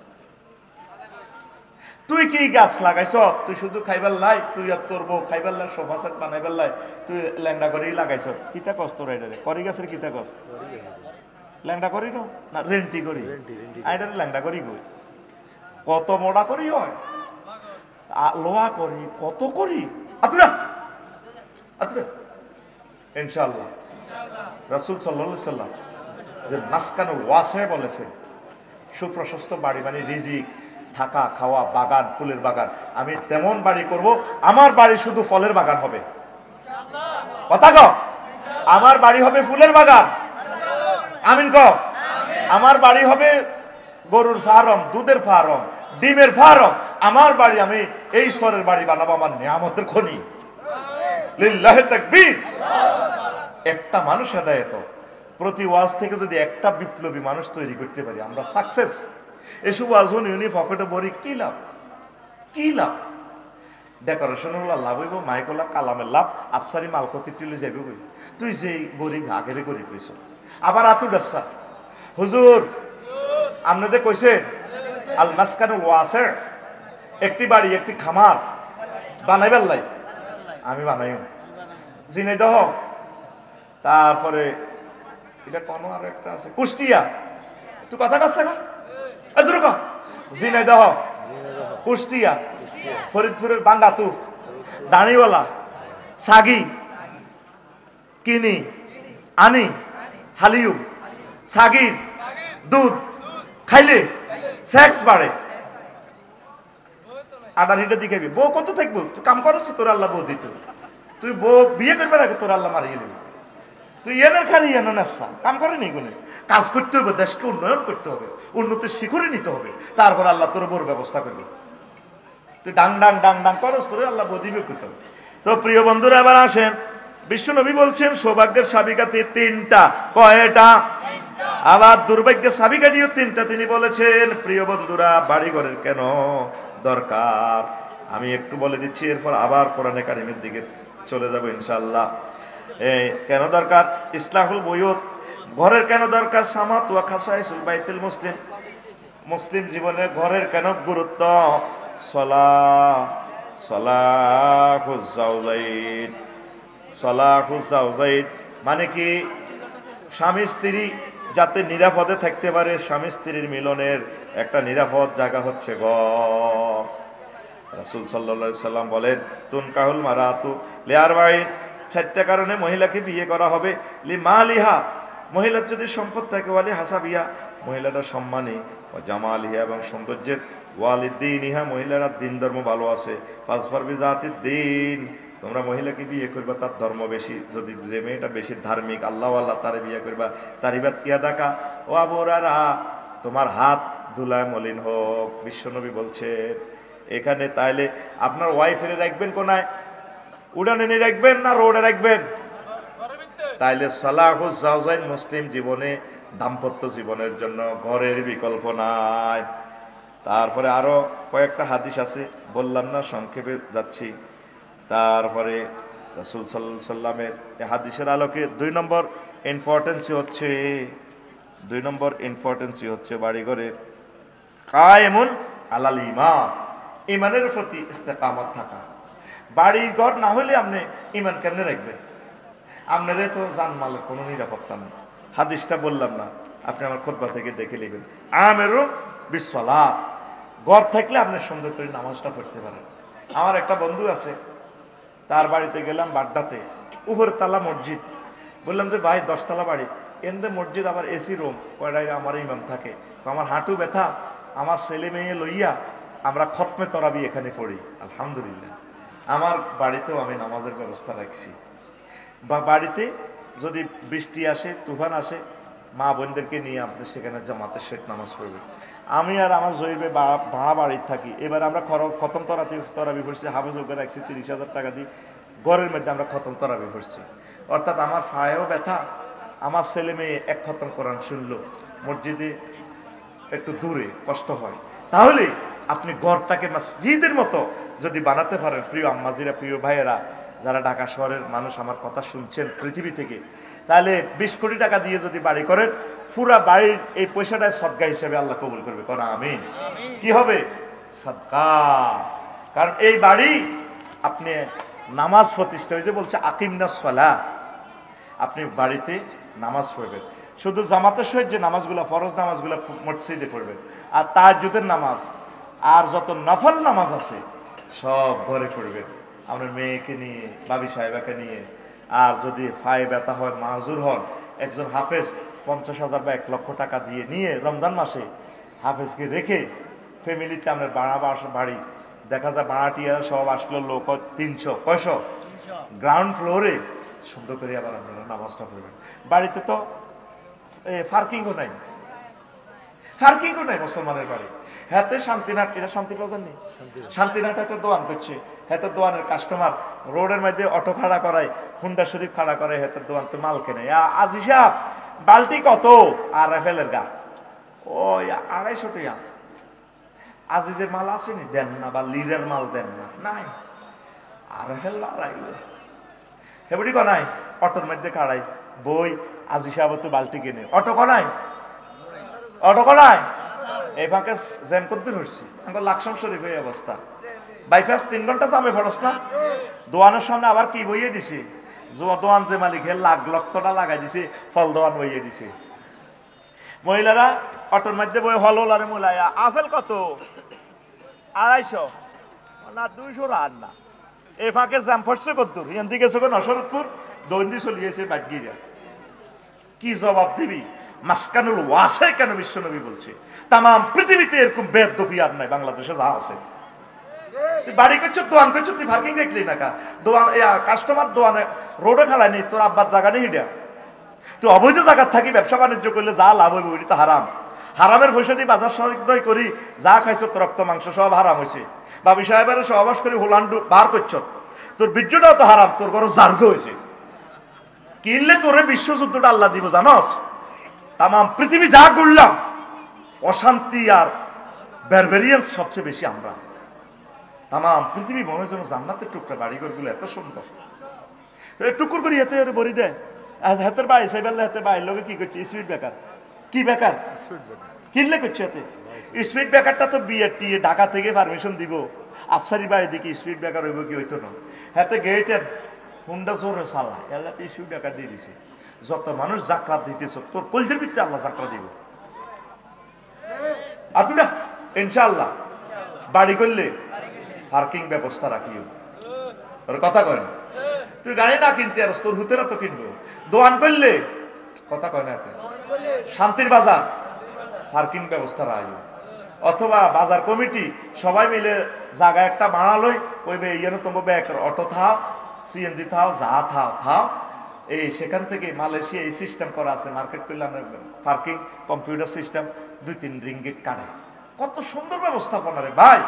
তুই কি গাছ লাগাইছ? তুই শুধু খাইবার লাই, তুই আর তোর বউ খাইবার লাই, সোফা সেট বানাইবার লাই তুই ল্যাংডা করেই লাগাইছ। কিতা কষ্ট রাইডারে করি গাছের কিতা কষ্ট? ল্যাংডা করি না রেন্টি করি, আইডারে ল্যাংডা করি গই। কত মোড়া করি হয়, লোহা করি, কত করি। আতুরা আতুরা ইনশাআল্লাহ রাসূল সাল্লাল্লাহু আলাইহি সাল্লাম যে মাসকানুল ওয়াসি বলেছে, সুপ্রশস্ত বাড়ি মানে রিজিক, থাকা খাওয়া, বাগান, ফুলের বাগান। আমি তেমন বাড়ি করব, আমার বাড়ি শুধু ফলের বাগান হবে। কথা কও, আমার বাড়ি হবে ফুলের বাগান। আমিন কও। আমার বাড়ি হবে গরুর ফার্ম, দুধের ফার্ম, ডিমের ফার্ম। আমার বাড়ি আমি এই স্তরের বাড়ি বানাবো, আমার নিয়ামতের খনি। লিল্লাহি তাকবীর। একটা মানুষ হেদায়েত, প্রতি ওয়াজ থেকে যদি একটা বিপ্লবী মানুষ তৈরি করতে পারি, আমরা সাকসেস। এসব ওয়াজ উনি পকেটে ভরি কি লাভ? কি লাভ? ডেকোরেশন হলো লাভ হইব, মাইক হলো কালামের লাভ, আফসারি মালকতি তুলে যাবে বই। তুই যে গরিব আগেরে গরিব হইছ। আবার আতু বেসা হুজুর আপনাদের কইছে আল মাসকানুল ওয়াসি, একটি বাড়ি একটি খামার বানাইবার লাই। আমি বানাই ঝিনাইদহ, তারপরে এটা কোন আর একটা আছে কুষ্টিয়া। তুই কথা কাছে না ঝিনাইদহ, কুষ্টিয়া, ফরিদপুরের বাঙ্গাতু, দাঁড়িওয়ালা, সাগি, কিনি, আনি, হালিউ, সাগির দুধ খাইলে সেক্স বাড়ে। আডারিটা দিখাবি, বউ কত থাকবো? তুই কাম করছ, তোর আল্লাহ বউ দিত। তুই বউ বিয়ে করবে না, তোর আল্লাহ মারিয়ে দেবে। তুই এনের খালি এনে নেশা কাম করেনি কোনো কাজ করতে হবে, দেশকে উন্নয়ন করতে হবে, উন্নতির শিখরে নিতে হবে, তারপর আল্লাহ তোর বউর ব্যবস্থা করবে। তুই ডাং ডাং ডাং ডাং করস, তোর আল্লাহ বউ দিবে করতে হবে। তো প্রিয় বন্ধুরা এবার আসেন, বিশ্বনবী বলছেন সৌভাগ্যের চাবিকাঠি 3টা। কয়টা? আবার দুর্ভাগ্যের চাবিকাঠিও 3টা তিনি বলেছেন। প্রিয় বন্ধুরা, বাড়িঘরের কেন দরকার আমি একটু বলে দিচ্ছি, এরপর আবার কোরআনে কারিমের দিকে চলে যাব ইনশাআল্লাহ। কেন দরকার? ইসলাহুল বুয়ুত, ঘরের কেন দরকার? সামাত ওয়া খাসাইসুল বাইতুল মুসলিম, মুসলিম জীবনে ঘরের কেন গুরুত্ব? সালাহুজ জাওজাইন, সালাহুজ জাওজাইন মানে কি? স্বামী স্ত্রী যাতে নিরাপদে থাকতে পারে, স্বামী স্ত্রীর মিলনের একটা নিরাপদ জায়গা হচ্ছে ঘর। রাসূল সাল্লাল্লাহু আলাইহি সাল্লাম বলেন, তুনকাহুল মারাতু লিআরবাইন, 4টা কারণে মহিলাকে বিয়ে করা হবে। লিমালিহা, মহিলার যদি সম্পদ থাকে, ওয়ালি হাসাবিয়া, মহিলাটা সম্মানী, ও জামালিহা এবং সৌন্দর্যের, ওয়ালিদ্দিনিহা, মহিলারা দিন ধর্ম ভালো আছে, ফাজফার বিজাতিদ দিন, তোমরা মহিলাকে বিয়ে করবা তার ধর্ম বেশি। যদি যে মেয়েটা বেশি ধার্মিক, আল্লাহওয়ালা, তারে বিয়ে করবা। তারিবাত ইয়াদাকা ও আবরারা, তোমার হাত ধুলায় মলিন হোক। বিশ্বনবী বলছেন এখানে, তাইলে আপনার ওয়াইফের রাখবেন কোনায়? উড়ানে নিয়ে রাখবেন না রোডে রাখবেন? তাইলে সালাহুজ জাওজাইন মুসলিম জীবনে, দাম্পত্য জীবনের জন্য ঘরের বিকল্প নাই। তারপরে আরো কয়েকটা হাদিস আছে, বললাম না, সংক্ষেপে যাচ্ছি। তারপরে রাসূল সাল্লাল্লাহু আলাইহি সাল্লামের এই হাদিসের আলোকে 2 নম্বর ইম্পর্টেন্সই হচ্ছে বাড়িঘরে কায়েমুন আলাল ঈমান, ঈমানের প্রতি ইস্তেকামত থাকা। বাড়ি ঘর না হলে আপনি ঈমান কেমনে রাখবেন? আপনারে তো জানমালের কোনো নিরাপত্তা নেই। হাদিসটা বললাম না, আপনি আমার খুতবা থেকে দেখে নেবেন। আমেরু বিসসালাত, ঘর থাকলে আপনি সুন্দর করে নামাজটা পড়তে পারেন। আমার একটা বন্ধু আছে, তার বাড়িতে গেলাম বাড্ডাতে, উপরে তালা মসজিদ। বললাম যে ভাই 10 তলা বাড়ি, এনদে মসজিদ, আবার এসি রুম, কয়টায় আমার ইমাম থাকে। আমার হাঁটু ব্যথা, আমার ছেলে মেয়ে লইয়া আমরা খতমে তরাবি এখানে পড়ি। আলহামদুলিল্লাহ, আমার বাড়িতেও আমি নামাজের ব্যবস্থা রাখছি। বা বাড়িতে যদি বৃষ্টি আসে, তুফান আসে, মা বোনদেরকে নিয়ে আপনি সেখানে জামাতের সহিত নামাজ পড়বেন। আমি আর আমার জহির ভাড়া বাড়ির থাকি, এবার আমরা খতম তরাবি পড়ছি, হাফেজ ওকে রাখছি 30,000 টাকা দিই, ঘরের মধ্যে আমরা খতম তরাবি পড়ছি। অর্থাৎ আমার পায়েও ব্যথা, আমার ছেলে মেয়ে এক খতম কোরআন শুনলো, মসজিদে একটু দূরে কষ্ট হয়। তাহলে আপনি ঘরটাকে মসজিদের মতো যদি বানাতে পারেন, প্রিয় আম্মাজিরা, প্রিয় ভাইয়েরা, যারা ঢাকা শহরের মানুষ আমার কথা শুনছেন পৃথিবী থেকে, তাহলে 20 কোটি টাকা দিয়ে যদি বাড়ি করেন, পুরা বাড়ির এই পয়সাটা সদকা হিসেবে আল্লাহ কবুল করবে। কোন আমিন। কি হবে? সদকা। কারণ এই বাড়ি আপনি নামাজ প্রতিষ্ঠা হয়েছে, বলছে আকিমনাস সালাহ, আপনি বাড়িতে নামাজ পড়বেন। শুধু জামাতের সহিত যে নামাজগুলো, ফরজ নামাজগুলো মসজিদে পড়বেন, আর তাহাজ্জুদের নামাজ আর যত নফল নামাজ আছে সব ঘরে পড়বেন, আপনার মেয়েকে নিয়ে, ভাবি সাহেবাকে নিয়ে। আর যদি পায়ে ব্যথা হয়, মাহজুর হন, একজন হাফেজ 50,000 বা 1 লক্ষ টাকা দিয়ে নিয়ে রমজান মাসে হাফেজকে রেখে ফ্যামিলিতে আপনার বাড়ি দেখা যায় ভাড়াটিয়ারা সব আসলো, লোক 300 কয়শো, গ্রাউন্ড ফ্লোরে সুন্দর করে আবার আপনারা নামাজটা পড়বেন। বাড়িতে তো পার্কিংও নাই, পার্কিংও নাই মুসলমানের বাড়ি। হাতে শান্তিনাট, এটা শান্তি বাজার নেই, শান্তিনাট হাতে দোয়ান করছে, হাতে দোয়ানের কাস্টমার রোডের মধ্যে অটো খাড়া করায়, হুন্ডা শরীফ খাড়া করে, হাতের দোয়ান তো মাল কেনে। আজি সাহেব বালতি কত? আর রাফেলের গা ওই 250 টাকা। আজিজের মাল আসেনি, দেন না, বা লিরের মাল দেন না, নাই। আর রাফেল লাগবে হেবড়ি কনাই, অটোর মধ্যে খাড়াই বই, আজি সাহেব তো বালতি কিনে, অটো কনাই, অটো কনাই। এই ফাঁকে জ্যাম করতে ধরছি, আমার লাকসাম শরীফ এই অবস্থা, বাইপাস 3 ঘন্টা জামে ফরস না। দোয়ানের সামনে আবার কি বইয়ে দিছে, দোয়ান যে মালিক হে লক্ষটা লাগাই দিছে, ফল দোয়ান বইয়ে দিছে। মহিলারা অটোর মধ্যে বই হলওয়ালারে মোলাইয়া, আপেল কত? 250 না 200 আর না। এই ফাঁকে জ্যাম ফরছে কদ্দুর, ইয়ান দিকে গেছে নসরতপুর, দৈন্দি চলিয়েছে বাটগিরা। কি জবাব দিবি? মাসকানুল ওয়াসে কেন বিশ্বনবী বলছে, তাম পৃথিবীতে এরকম বেদবি আর নাই, বাংলাদেশে যা আছে। বাড়ি করছো, দোয়ান করছো, তুই পার্কিং রাখলি না কা? দোয়ান কাস্টমার দোয়ানে রোডে খালায় নেই, তোর আব্বার জায়গা নেই হিডা। তুই অবৈধ জায়গার থাকি ব্যবসা বাণিজ্য করলে যা লাভ হইব, ওইটা তো হারাম। হারামের পয়সা দিয়ে বাজার সদাই করি, যা খাইছ তোর রক্ত মাংস সব হারাম হয়েছে। বাবি সাহেবের সহবাস করে হোলান্ডু বার করছ, তোর বীর্যটাও তো হারাম, তোর ঘর জার্গ হয়েছে। কিনলে তোরে বিশ্বযুদ্ধটা আল্লাহ দিব জানস। তাম পৃথিবী যা করলাম, অশান্তি আর ব্যারবেরিয়ান্স সবচেয়ে বেশি আমরা। তাম পৃথিবী মনে হয় যেন জান্নাতের টুকরা, বাড়িঘরগুলো এত সুন্দর, টুকুর করি এতে বড়ি দেয়। হাতের বাড়ি সাইবেল্লা, হাতের বাড়ির লোকে কি করছে? Speed breaker. কি বেকার? কিনলে করছে এতে স্পিড ব্রেকারটা তো বিয়ে ঢাকা থেকে পারমিশন দিব, আফসারি বাড়ি দিকে স্পিড ব্রেকার হইব কি হইতো না। হাতে গেটের হুন্ডা জোরে চালা, এলাতে স্পিড ব্রেকার দিয়ে দিছে। যত মানুষ জাকরাত দিতেছ, তোর কলজের ভিত্তিতে আল্লাহ জাকরা দিব। আর তুমি ইনশাআল্লাহ বাড়ি করলে পার্কিং ব্যবস্থা রাখিও। তোর কথা কয় না, তুই গাড়ি না কিনতে আর তোর হুতেরা তো কিনবো। দোয়ান করলে কথা কয় না, শান্তির বাজার পার্কিং ব্যবস্থা রাখিও। অথবা বাজার কমিটি সবাই মিলে জায়গা একটা বানালোই, কইবে ইয়েন তোমার অটো থাও, সিএনজি থাও, যা থাও। এই সেখান থেকে মালয়েশিয়া এই সিস্টেম করা আছে, মার্কেট করলে পার্কিং কম্পিউটার সিস্টেম 2-3 রিঙ্গিট কাটে। কত সুন্দর ব্যবস্থাপনা রে ভাই।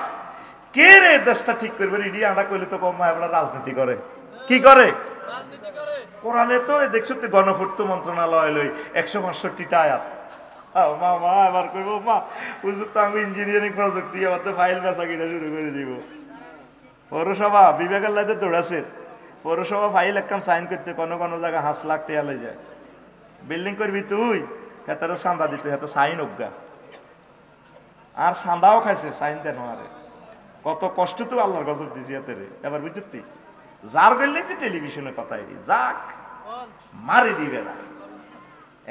কে রে দেশটা ঠিক করবে? ইডিয়া আটা কইলে তো কম আমরা রাজনীতি করে। কি করে? কোরআনে তো দেখছো তো গণপূর্ত মন্ত্রণালয় লই 165টা আয়াত। মা এবার কইব মা বুঝছো তো আমি ইঞ্জিনিয়ারিং প্রযুক্তি আবার তো ফাইল বেচা কিনা শুরু করে দিব। পৌরসভা বিবেকের লাইতে দৌড়াছে, পৌরসভা ফাইল একখান সাইন করতে কোনো জায়গা 5 লাখ টাকা লই যায়। বিল্ডিং করবি তুই, হেতারে চাঁদা দিত, হেতে সাইন অজ্ঞা, আর চাঁদাও খাইছে সাইন দেন আরে। কত কষ্ট তো আল্লাহর গজব দিছি হাতে রে। এবার বুঝতি যার বিল্ডিং যে টেলিভিশনে কথা যাক মারি দিবে না,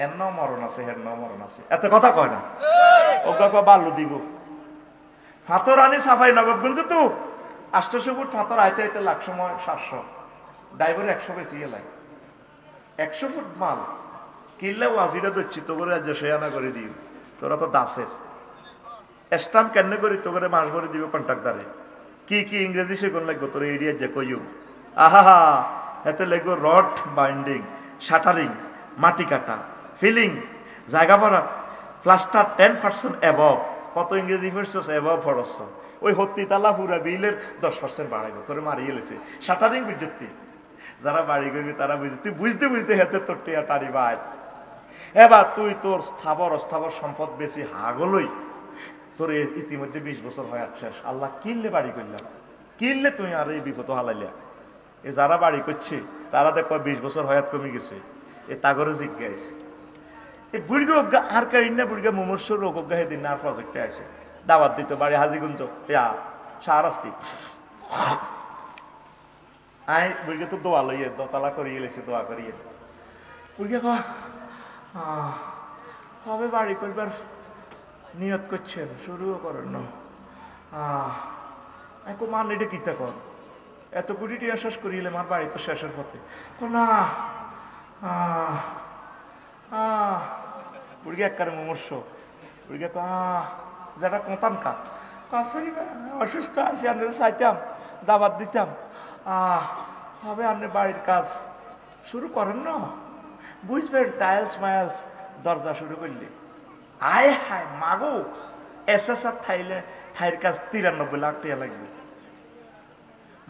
এর ন মরণ আছে, হের ন মরণ আছে, এত কথা কয় না। অজ্ঞা বাল্য দিব। ফাতর আনি সাফাই নবাবগঞ্জ তো 800 ফুট ফাতর আইতে আইতে লাখ সময় 700, ড্রাইভার 100 বেশি গেলাই 100 ফুট মাল কিনলেও আজিরা দিচ্ছি তো করে রাজ্য সেয়ানা করে দিও। তোরা তো দাসের স্টাম্প কেন করি তো করে মাস ভরে দিব কন্ট্রাক্টারে। কি কি ইংরেজি শেখন লাগবো তোর এরিয়া যে কইও। আহা এতে লাগবো রড বাইন্ডিং, শাটারিং, মাটি কাটা, ফিলিং, জায়গা ভাড়া প্লাস্টার 10% অ্যাবভ, কত ইংরেজি পড়ছস অ্যাবভ পড়ছ, ওই হত্তি তালা পুরা বিলের 10% বাড়াইব, তোরে মারিয়ে লেছে শাটারিং বিজ্ঞপ্তি। যারা বাড়ি করবি তারা বুঝি, তুই বুঝতে বুঝতে হেতে তোর টিয়া টারি বাই। এবার তুই তোর স্থাবর অস্থাবর সম্পদ বেশি হাগলই, তোর ইতিমধ্যে 20 বছর হয় শেষ। আল্লাহ কিনলে বাড়ি করলাম, কিনলে তুমি আর এই বিপদ হালাইলা। এ যারা বাড়ি করছে তারা দেখো 20 বছর হয়াত কমে গেছে, এ তাগরে জিজ্ঞাস এই বুড়িগা অজ্ঞা আর কারিন না, বুড়িগা মুমূর্ষুর রোগ অজ্ঞা সেদিন আর প্রজেক্টে আছে দাওয়াত দিত বাড়ি হাজিগঞ্জ শাহরাস্তি। আই বুড়িগা তো দোয়া লইয়ে দোতলা করিয়ে লেছে, দোয়া করিয়ে বুড়িগা কবে বাড়ি করবার নিয়ত করছেন, শুরুও করেন না। মান এটা কিতা কর, এত কোটি টিয়া শেষ করিলে আমার বাড়ি তো শেষের পথে না। বুড়িগা একবারে মুমূর্ষ, বুড়িগা যেটা কতাম কা কাছারি অসুস্থ আছি, আপনারা চাইতাম দাবাত দিতাম, হবে আপনি বাড়ির কাজ শুরু করেন না, বুঝবেন টাইলস মাইলস দরজা শুরু করলে। আয় হায় মাগো, এসএসআর থাইর কাজ 93 লাখ টাকা লাগবে।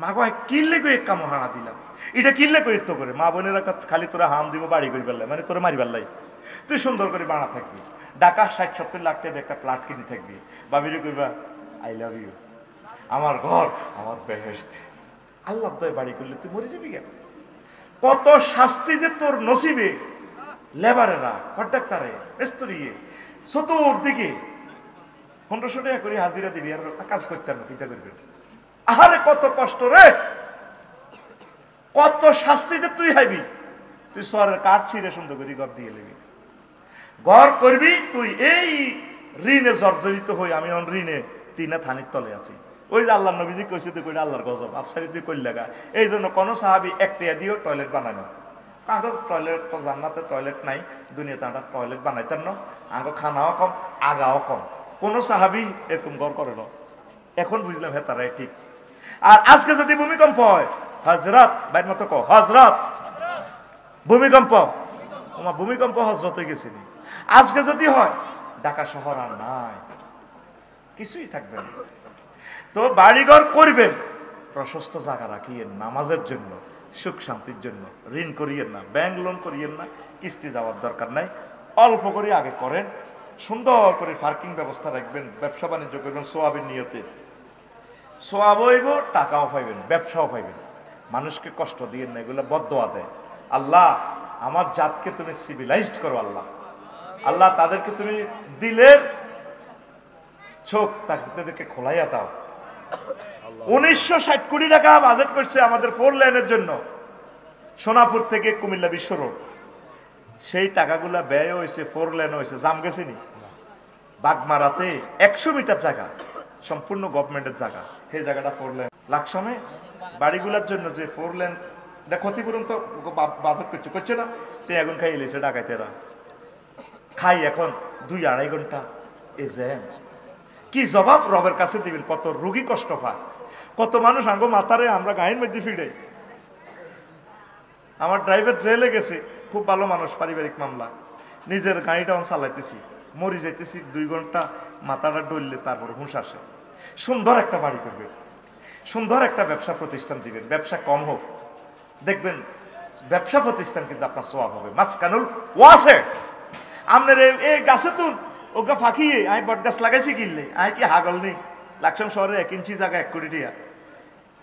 মাগো কিনলে কই এক কামড় হানা দিলাম, এটা কিনলে কই তো করে মা বোনেরা খালি তোরা হাম দিব বাড়ি করি পারলাই, মানে তোরা মারি পারলাই, তুই সুন্দর করে বানা থাকবি, ঢাকা 60-70 লাখ টাকা একটা প্লাট কিনে থাকবি, বাবিরে কইবা আই লাভ ইউ, আমার ঘর আমার বেহেশত। আল্লাহ দয় বাড়ি করলে তুই মরে যাবি কেন? কত শাস্তি যে তোর নসিবে, লেবারেরা কন্ট্রাক্টারে মিস্ত্রি চতুর্দিকে 1500 টাকা করে হাজিরা দিবি, আর কাজ করতে না চিন্তা করবি। আরে কত কষ্ট রে, কত শাস্তিতে তুই হাইবি। তুই শহরের কাঠ ছিঁড়ে সুন্দর করে ঘর দিয়ে নেবি, ঘর করবি তুই এই ঋণে জর্জরিত হই। আমি ঋণে 3 থানির তলে আছি। ওই যে আল্লাহ নবীজি কইছে তুই কইলে আল্লাহর গজব আফসারি তুই কইল লাগা। এই জন্য কোন সাহাবি 1 টাকা দিয়েও টয়লেট বানানো, কাগজ টয়লেট তো জান্নাতে টয়লেট নাই, দুনিয়াতে আমরা টয়লেট বানাইতেন না, আগে খানাও কম আগাও কম, কোন সাহাবি এরকম ঘর করে না। এখন বুঝলাম হ্যাঁ তারাই ঠিক। আর আজকে যদি ভূমিকম্প হয়, হজরত বাইর মতো কো হজরত ভূমিকম্প, তোমার ভূমিকম্প হজরত হয়ে গেছে। আজকে যদি হয় ঢাকা শহর আর নাই, কিছুই থাকবে না। তো বাড়িঘর করবেন, প্রশস্ত জায়গা রাখিয়েন নামাজের জন্য, সুখ শান্তির জন্য। ঋণ করিয়েন না, ব্যাংক লোন করিয়েন না, কিস্তি যাওয়ার দরকার নাই, অল্প করে আগে করেন, সুন্দর করে পার্কিং ব্যবস্থা রাখবেন, ব্যবসা বাণিজ্য করবেন সোয়াবের নিয়তে, সোয়াব হইব, টাকাও পাইবেন, ব্যবসাও পাইবেন। মানুষকে কষ্ট দিয়েন না, এগুলো বদদোয়া দেয়। আল্লাহ আমার জাতকে তুমি সিভিলাইজড করো, আল্লাহ আল্লাহ তাদেরকে তুমি দিলের চোখ তাদেরকে খোলাইয়া দাও। 1960 কোটি টাকা বাজেট করছে আমাদের 4 লেনের জন্য, সোনাপুর থেকে কুমিল্লা বিশ্ব রোড। সেই টাকাগুলা ব্যয় হয়েছে, 4 লেন হয়েছে, জাম গেছে নি বাগমারাতে 100 মিটার জায়গা সম্পূর্ণ গভর্নমেন্টের জায়গা, সেই জায়গাটা 4 লেন। লাকসমে বাড়িগুলোর জন্য যে 4 লেন ক্ষতিপূরণ তো বাজেট করছে না, সে এখন খাই এলেছে ডাকাইতেরা খাই এখন 2-2.5 ঘন্টা এ জ্যাম। কি জবাব রবের কাছে দিবেন? কত রোগী কষ্ট পায়, কত মানুষ আঙ্গো মাথারে আমরা গায়ের মধ্যে ফিরাই। আমার ড্রাইভার জেলে গেছে, খুব ভালো মানুষ, পারিবারিক মামলা, নিজের গাড়িটা চালাইতেছি, মরি যাইতেছি, 2 ঘন্টা মাথাটা ডললে তারপর হুঁশ আসে। সুন্দর একটা বাড়ি করবে, সুন্দর একটা ব্যবসা প্রতিষ্ঠান দিবেন, ব্যবসা কম হোক, দেখবেন ব্যবসা প্রতিষ্ঠান কিন্তু আপনার সোয়াব হবে। মাসকানুল ওয়াসে আপনার এই গাছে তুন ওগা ফাঁকিয়ে আমি বট গাছ লাগাইছি কিনলে আমি কি হাগল নেই, লাকসাম শহরে 1 ইঞ্চি জায়গা 1 কোটি টাকা,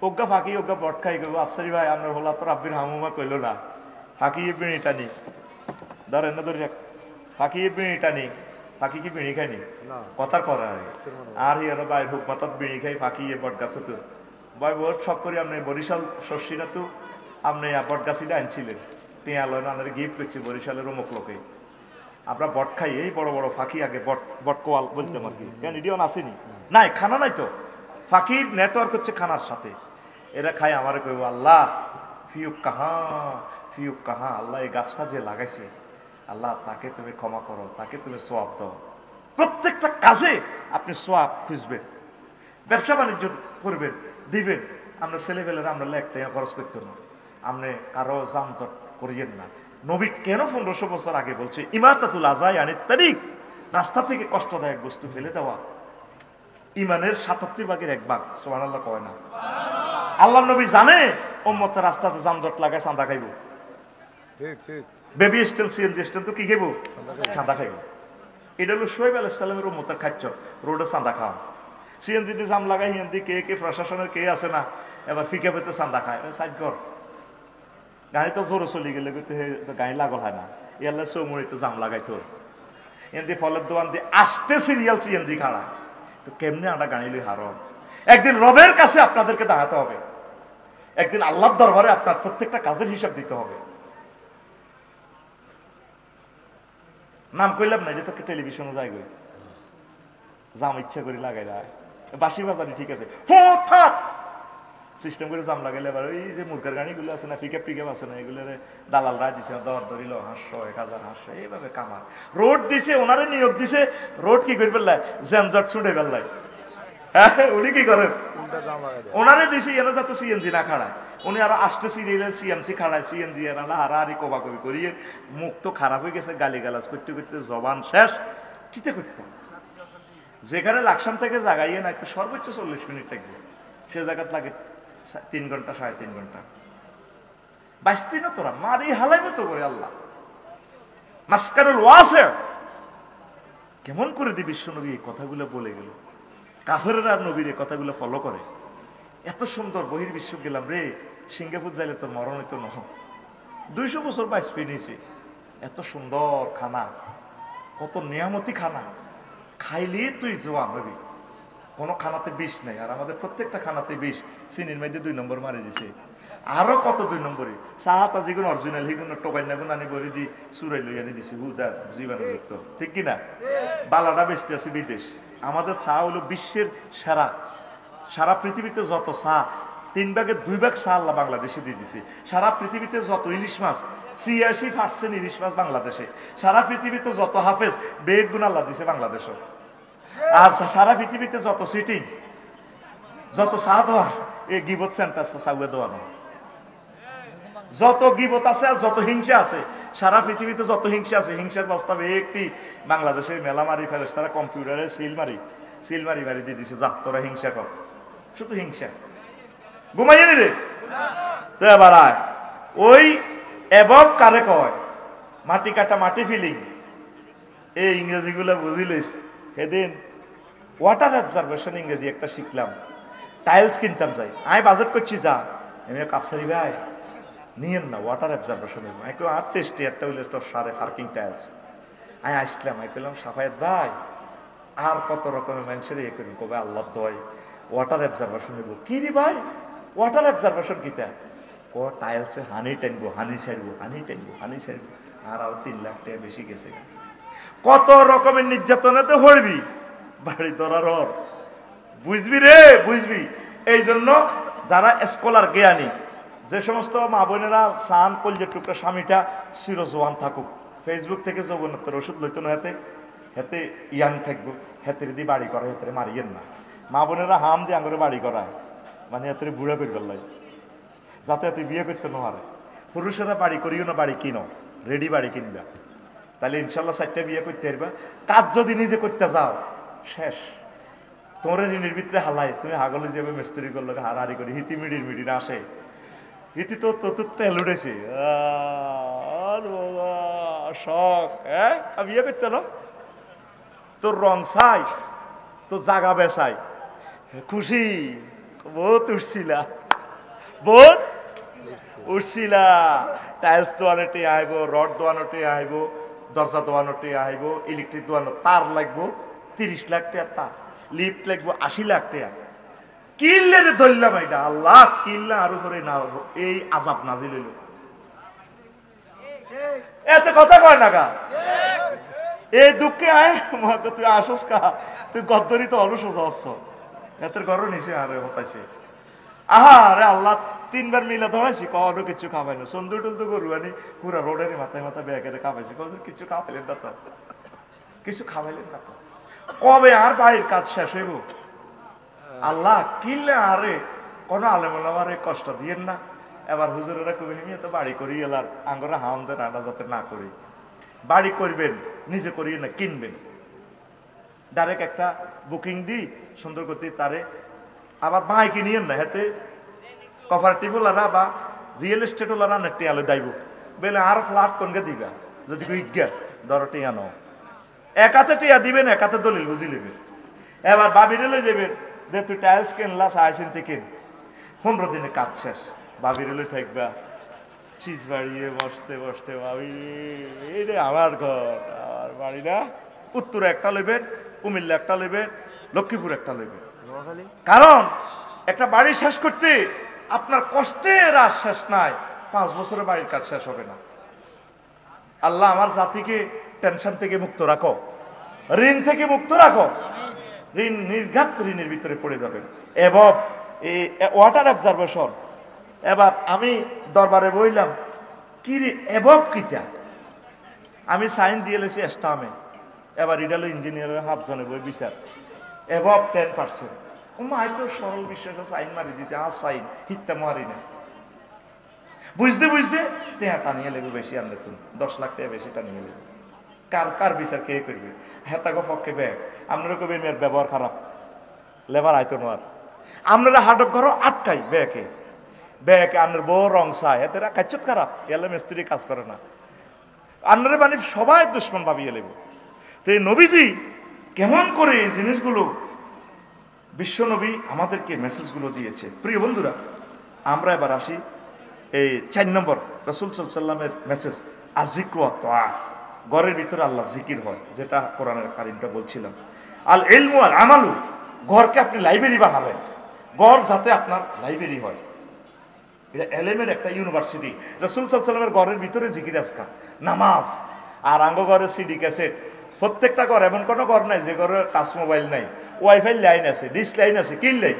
ওগা ফাঁকি ওগা বট খাই গেল। আফসারি ভাই আপনার হলা তো রাব্বির হামুমা কইল না, ফাঁকিয়ে বিড়ি টানি ধরেন না, ধরে ফাঁকিয়ে বিড়ি টানি, ফাঁকি কি বিড়ি খাইনি কথার করা আর ইয়ার ভাই হুক মাতাত বিড়ি খাই ফাঁকিয়ে বট গাছে তো ভাই বহুত শখ করি। আপনি বরিশাল শস্যি না তো আপনি বট গাছিটা আনছিলেন, টিয়া লয় না গিফট করছি বরিশালের অমুক লোকে। আমরা বট খাই, এই বড় বড় ফাঁকি আগে বট কোয়াল বলতাম আর কি, কেন ইডিয়ন আসেনি নাই, খানা নাই তো, ফাঁকির নেটওয়ার্ক হচ্ছে খানার সাথে। এরা খাই আমার কইব আল্লাহ ফিউক কাহা, আল্লাহ এই গাছটা যে লাগাইছে আল্লাহ তাকে তুমি ক্ষমা করো, তাকে তুমি সোয়াব দাও। প্রত্যেকটা কাজে আপনি সোয়াব খুঁজবেন, ব্যবসা বাণিজ্য করবেন, দিবেন। আমরা ছেলেবেলেরা আমরা 1 টাকা খরচ করতো না, আপনি কারো যানজট করিয়েন না। নবী কেন 1500 বছর আগে বলছে ইমাতাতুল আযাই আনিত তারিক, রাস্তা থেকে কষ্টদায়ক বস্তু ফেলে দেওয়া ইমানের 77 ভাগের 1 ভাগ। সুবহানাল্লাহ কয় না? আল্লাহ নবী জানে উম্মতের রাস্তাতে যানজট লাগায় চাঁদা খাইব। ঠিক ঠিক। বেবি স্টেল সিএনজি স্টেল তো কি খাইব? চাঁদা খাইব। এটা হলো শোয়েব আলাইহিস সালামের উম্মতের খাদ্য, রোডে চাঁদা খাওয়া। সিএনজিতে জাম লাগাই হিন্দি কে প্রশাসনের কে আছে না, এবার ফিকে পেতে চাঁদা খায় সাইড কর। গাড়ি তো জোরে চলে গেলে গাড়ি লাগল হয় না, ইয়াল্লা চৌমুড়িতে জাম লাগাইতো এমনি ফলের দোকান দিয়ে আসতে সিরিয়াল সিএনজি খাড়া। তো কেমনে আটা গাড়ি লই হারন? একদিন রবের কাছে আপনাদেরকে দাঁড়াতে হবে, একদিন আল্লাহর দরবারে আপনার প্রত্যেকটা কাজের হিসাব দিতে হবে। নাম কইলাম না, এটা তো টেলিভিশনে যায় গই, জাম ইচ্ছা করে লাগাই দেয় বাসি বাজারে, ঠিক আছে হঠাৎ সিস্টেম করে জাম লাগাইলে এবার ওই যে মুরগার গাড়িগুলো আছে না, পিকআপ টিকআপ আছে না, এগুলো দালাল রায় দিছে, দর ধরিল 500 1000 500 এইভাবে কামার। রোড দিছে, ওনারে নিয়োগ দিছে, রোড কি করে ফেললাই? জ্যামজট ছুটে ফেললাই। হ্যাঁ, উনি কি করেন? ওনারে দিছে এরা যাতে সিএনজি না খাড়ায়, উনি আরো আসতে সিরিয়াল সিএমসি খাড়ায়, সিএনজি এরা হারাহারি কোবাকবি করিয়ে মুখ তো খারাপ হয়ে গেছে, গালি গালাজ করতে করতে জবান শেষ। কিতে করতে যেখানে লাকসাম থেকে জাগাইয়ে না সর্বোচ্চ 40 মিনিট লাগবে, সে জায়গাত লাগে 3 ঘন্টা 3.5 ঘন্টা। বাইস্তি না তোরা মারি হালাইবে তো করে আল্লাহ মাসকারুল ওয়াসে। কেমন করে দি বিশ্বনবী এই কথাগুলো বলে গেল, কাফেররা নবীর এই কথাগুলো ফলো করে। এত সুন্দর বহির্বিশ্ব গেলাম রে, সিঙ্গাপুর যাইলে তোর মরণ হইতো নহ। 200 বছর বাইস পেয়ে নিয়েছে, এত সুন্দর খানা, কত নিয়ামতি খানা, খাইলে তুই জোয়ান হবি। কোনো খানাতে বিষ নাই, আর আমাদের প্রত্যেকটা খানাতে বিষ। চিনির মধ্যে 2 নম্বর মারি দিছে, আরো কত 2 নম্বরে চাহাতা যেগুলো অরিজিনাল সেগুলো টোকাই নাগুন আনি বলি দি চুরাই লই আনি দিছে হুদা জীবাণুযুক্ত, ঠিক কিনা? বালাটা বেচতে আছে বিদেশ। আমাদের চা হলো বিশ্বের সেরা। সারা পৃথিবীতে যত চা 3 ভাগের 2 ভাগ চা আল্লাহ বাংলাদেশে দিয়ে দিছে। সারা পৃথিবীতে যত ইলিশ মাছ 86% ইলিশ মাছ বাংলাদেশে। সারা পৃথিবীতে যত হাফেজ বেগুন আল্লাহ দিছে বাংলাদেশে। আর সারা পৃথিবীতে যত সিটিং, যত চা দোয়া, এই গিবত সেন্টার চাউয়ে দোয়ানো, যত গিবত আছে আর যত হিংসা আছে, সারা পৃথিবীতে যত হিংসা আছে, হিংসার প্রস্তাবে একটি বাংলাদেশের মেলা মারি ফেলেছে তারা, কম্পিউটারে সিল মারি দিয়ে দিছে, যা তোরা হিংসা কর, শুধু হিংসা। ঘুমাইয়ে দিলে তো এবার আয় ওই এবব কারে কয় মাটি কাটা মাটি ফিলিং, এই ইংরেজি গুলো বুঝিলিস। সেদিন ওয়াটার অবজারভেশন ইংরেজি একটা শিখলাম, টাইলস কিনতাম যাই, আমি বাজেট করছি যা এমনি কাপসারি ভাই নিয়েন না ওয়াটার অবজারভেশন, একটু আর টেস্টি একটা হইলে সারে পার্কিং টাইলস। আমি আসলাম, আমি বললাম সাফায়েত ভাই আর কত রকমের মানুষের ইয়ে করি, কবে আল্লাহ দয় ওয়াটার অবজারভেশন হইব। কি রে ভাই ওয়াটার অবজারভেশন কিতা? ও টাইলসে হানি টানবো, হানি ছাড়বো, আর 3 লাখ টাকা বেশি গেছে। কত রকমের নির্যাতনেতে হড়বি, বাড়ি ধরার হর বুঝবি রে, বুঝবি। এই জন্য যারা স্কলার জ্ঞানী, যে সমস্ত মা বোনেরা সান কলজের টুকরা স্বামীটা চিরজোয়ান থাকুক, ফেসবুক থেকে যৌবনত্বের ওষুধ লইতো না, হেতে ইয়াং থাকবো, হেতে যদি বাড়ি করা হেতে মারিয়েন না। মা বোনেরা হাম দিয়ে আঙুরে বাড়ি করায়, মানে এত বুড়া করে ফেললাই, যাতে এত বিয়ে করতে না পারে। পুরুষেরা বাড়ি করিও না, বাড়ি কিনো, রেডি বাড়ি কিনবা, তাহলে ইনশাল্লাহ 4টা বিয়ে করতে পারবা। কাজ যদি নিজে করতে যাও শেষ, তোর ঋণের ভিতরে হালাই, তুমি হাগলে যাবে মিস্ত্রি করলো হারাহারি করে, হিতি মিডির আসে, হিতি তো তেল উঠেছে শখ, হ্যাঁ বিয়ে করতে না, তোর রং চাই, তোর জাগা বেচাই, খুশি বহুত উঠছিলা, টাইলস দোয়ানোটে আইব, রড দোয়ানোটে আইব, দরজা দোয়ানোটে আইব, ইলেকট্রিক দোয়ানো তার লাগবো 30 লাখ টাকা, তার লিফট লাগবো 80 লাখ টাকা। কিনলে রে ধরলাম এটা আল্লাহ, কিনলে আর উপরে না এই আজাব নাজিল হইল। এত কথা কয় না গা, এই দুঃখে আয় তুই আসস কা, তুই গদ্দরি তো অলস হচ্ছ, এতের ঘর নিচে আরে হতাইছে। আহা রে আল্লাহ 3 বার মিলা ধরাইছি, কখনো কিছু খাবাই না, সন্দুর টুল তো গরু আনি পুরা রোডের মাথায় বেগে খাবাইছি, কিছু খাওয়াইলেন না তো, কিছু খাওয়াইলেন না তো, কবে আর বাড়ির কাজ শেষ হইব? আল্লাহ কিনলে আরে কোন আলেমারে কষ্ট দিয়েন না। এবার হুজুরেরা কবি হিমিয়ে তো বাড়ি করি এলার আঙ্গরা হামদের রান্না যাতে না করি, বাড়ি করবেন নিজে করিয়ে না কিনবেন, ডাইরেক্ট একটা বুকিং দিই সুন্দর করতে তারে আবার বাঁয় কিনিয়েন না, হাতে কপারেটিভ ওলারা বা রিয়েল এস্টেট ওলারা নেটে আলো দাইব বেলে আর ফ্ল্যাট কোনকে দিবা যদি ইজ্ঞা ধরো টিয়া নাও, এক হাতে টিয়া দিবেন এক হাতে দলিল বুঝি নেবেন। এবার বাবিরে লই যাবেন যে তুই টাইলস কিনলা চাইছেন কিন, 15 দিনে কাজ শেষ, বাবিরে লই থাকবা চিজ বাড়িয়ে বসতে বসতে ভাবি এই রে আমার ঘর আমার বাড়ি না, উত্তরে একটা লইবেন, কুমিল্লা একটা লইবেন, লক্ষ্মীপুর একটা লইবেন। কারণ একটা বাড়ি শেষ করতে আপনার কষ্টের আর শেষ নাই, 5 বছরের বাড়ির কাজ শেষ হবে না। আল্লাহ আমার জাতিকে টেনশন থেকে মুক্ত রাখো, ঋণ থেকে মুক্ত রাখো, ঋণ নির্ঘাত ঋণের ভিতরে পড়ে যাবেন। এবং এই ওয়াটার অবজারভেশন, এবার আমি দরবারে বইলাম কি রে এবব কিটা, আমি সাইন দিয়ে লেছি এস্টামে, এবার এটা হলো ইঞ্জিনিয়ারের হাফজনে বই বিচার এবব 10%। মাই তো সরল বিশ্বাসে সাইন মারি দিছে, আর সাইন হিত্তা মারি না, বুঝতে বুঝতে টেহাটা নিয়ে লেগে বেশি আনলে তুমি 10 লাখ টাকা বেশিটা নিয়ে লেগে, কার কার বিচার কে করবে? হেতাগো পক্ষে ব্যাগ আপনারা কবে মেয়ের ব্যবহার খারাপ, লেবার আইতো নোয়ার আপনারা হাটক ঘরও আটকাই ব্যাগে ব্যাগ আনের বউ রং চায় এতেরা কাচ্চত খারাপ, এলে মিস্ত্রি কাজ করে না, আন্নারে মানে সবাই দুশ্মন ভাবিয়ে লেব। তো এই নবীজি কেমন করে এই জিনিসগুলো বিশ্ব নবী আমাদেরকে মেসেজগুলো দিয়েছে। প্রিয় বন্ধুরা, আমরা এবার আসি এই 4 নম্বর রাসূল সাল্লাল্লাহু আলাইহি ওয়াসাল্লামের মেসেজ, আজিক্রু ওয়াত তাআ, ঘরের ভিতরে আল্লাহ জিকির হয়, যেটা কোরআনের কারিমটা বলছিলাম। আল ইলমু আল আমালু, ঘরকে আপনি লাইব্রেরি বানাবেন, ঘর যাতে আপনার লাইব্রেরি হয়, এটা এলেমের একটা ইউনিভার্সিটি। রাসূল সাল্লাল্লাহু আলাইহি ওয়াসাল্লামের ঘরের ভিতরে জিকির আজকার, নামাজ, আর আঙ্গ ঘরে সিডি ক্যাসেট, প্রত্যেকটা ঘর, এমন কোনো ঘর নাই যে ঘরে টাচ মোবাইল নাই, ওয়াইফাই লাইন আছে, ডিশ লাইন আছে, কিল লাইন,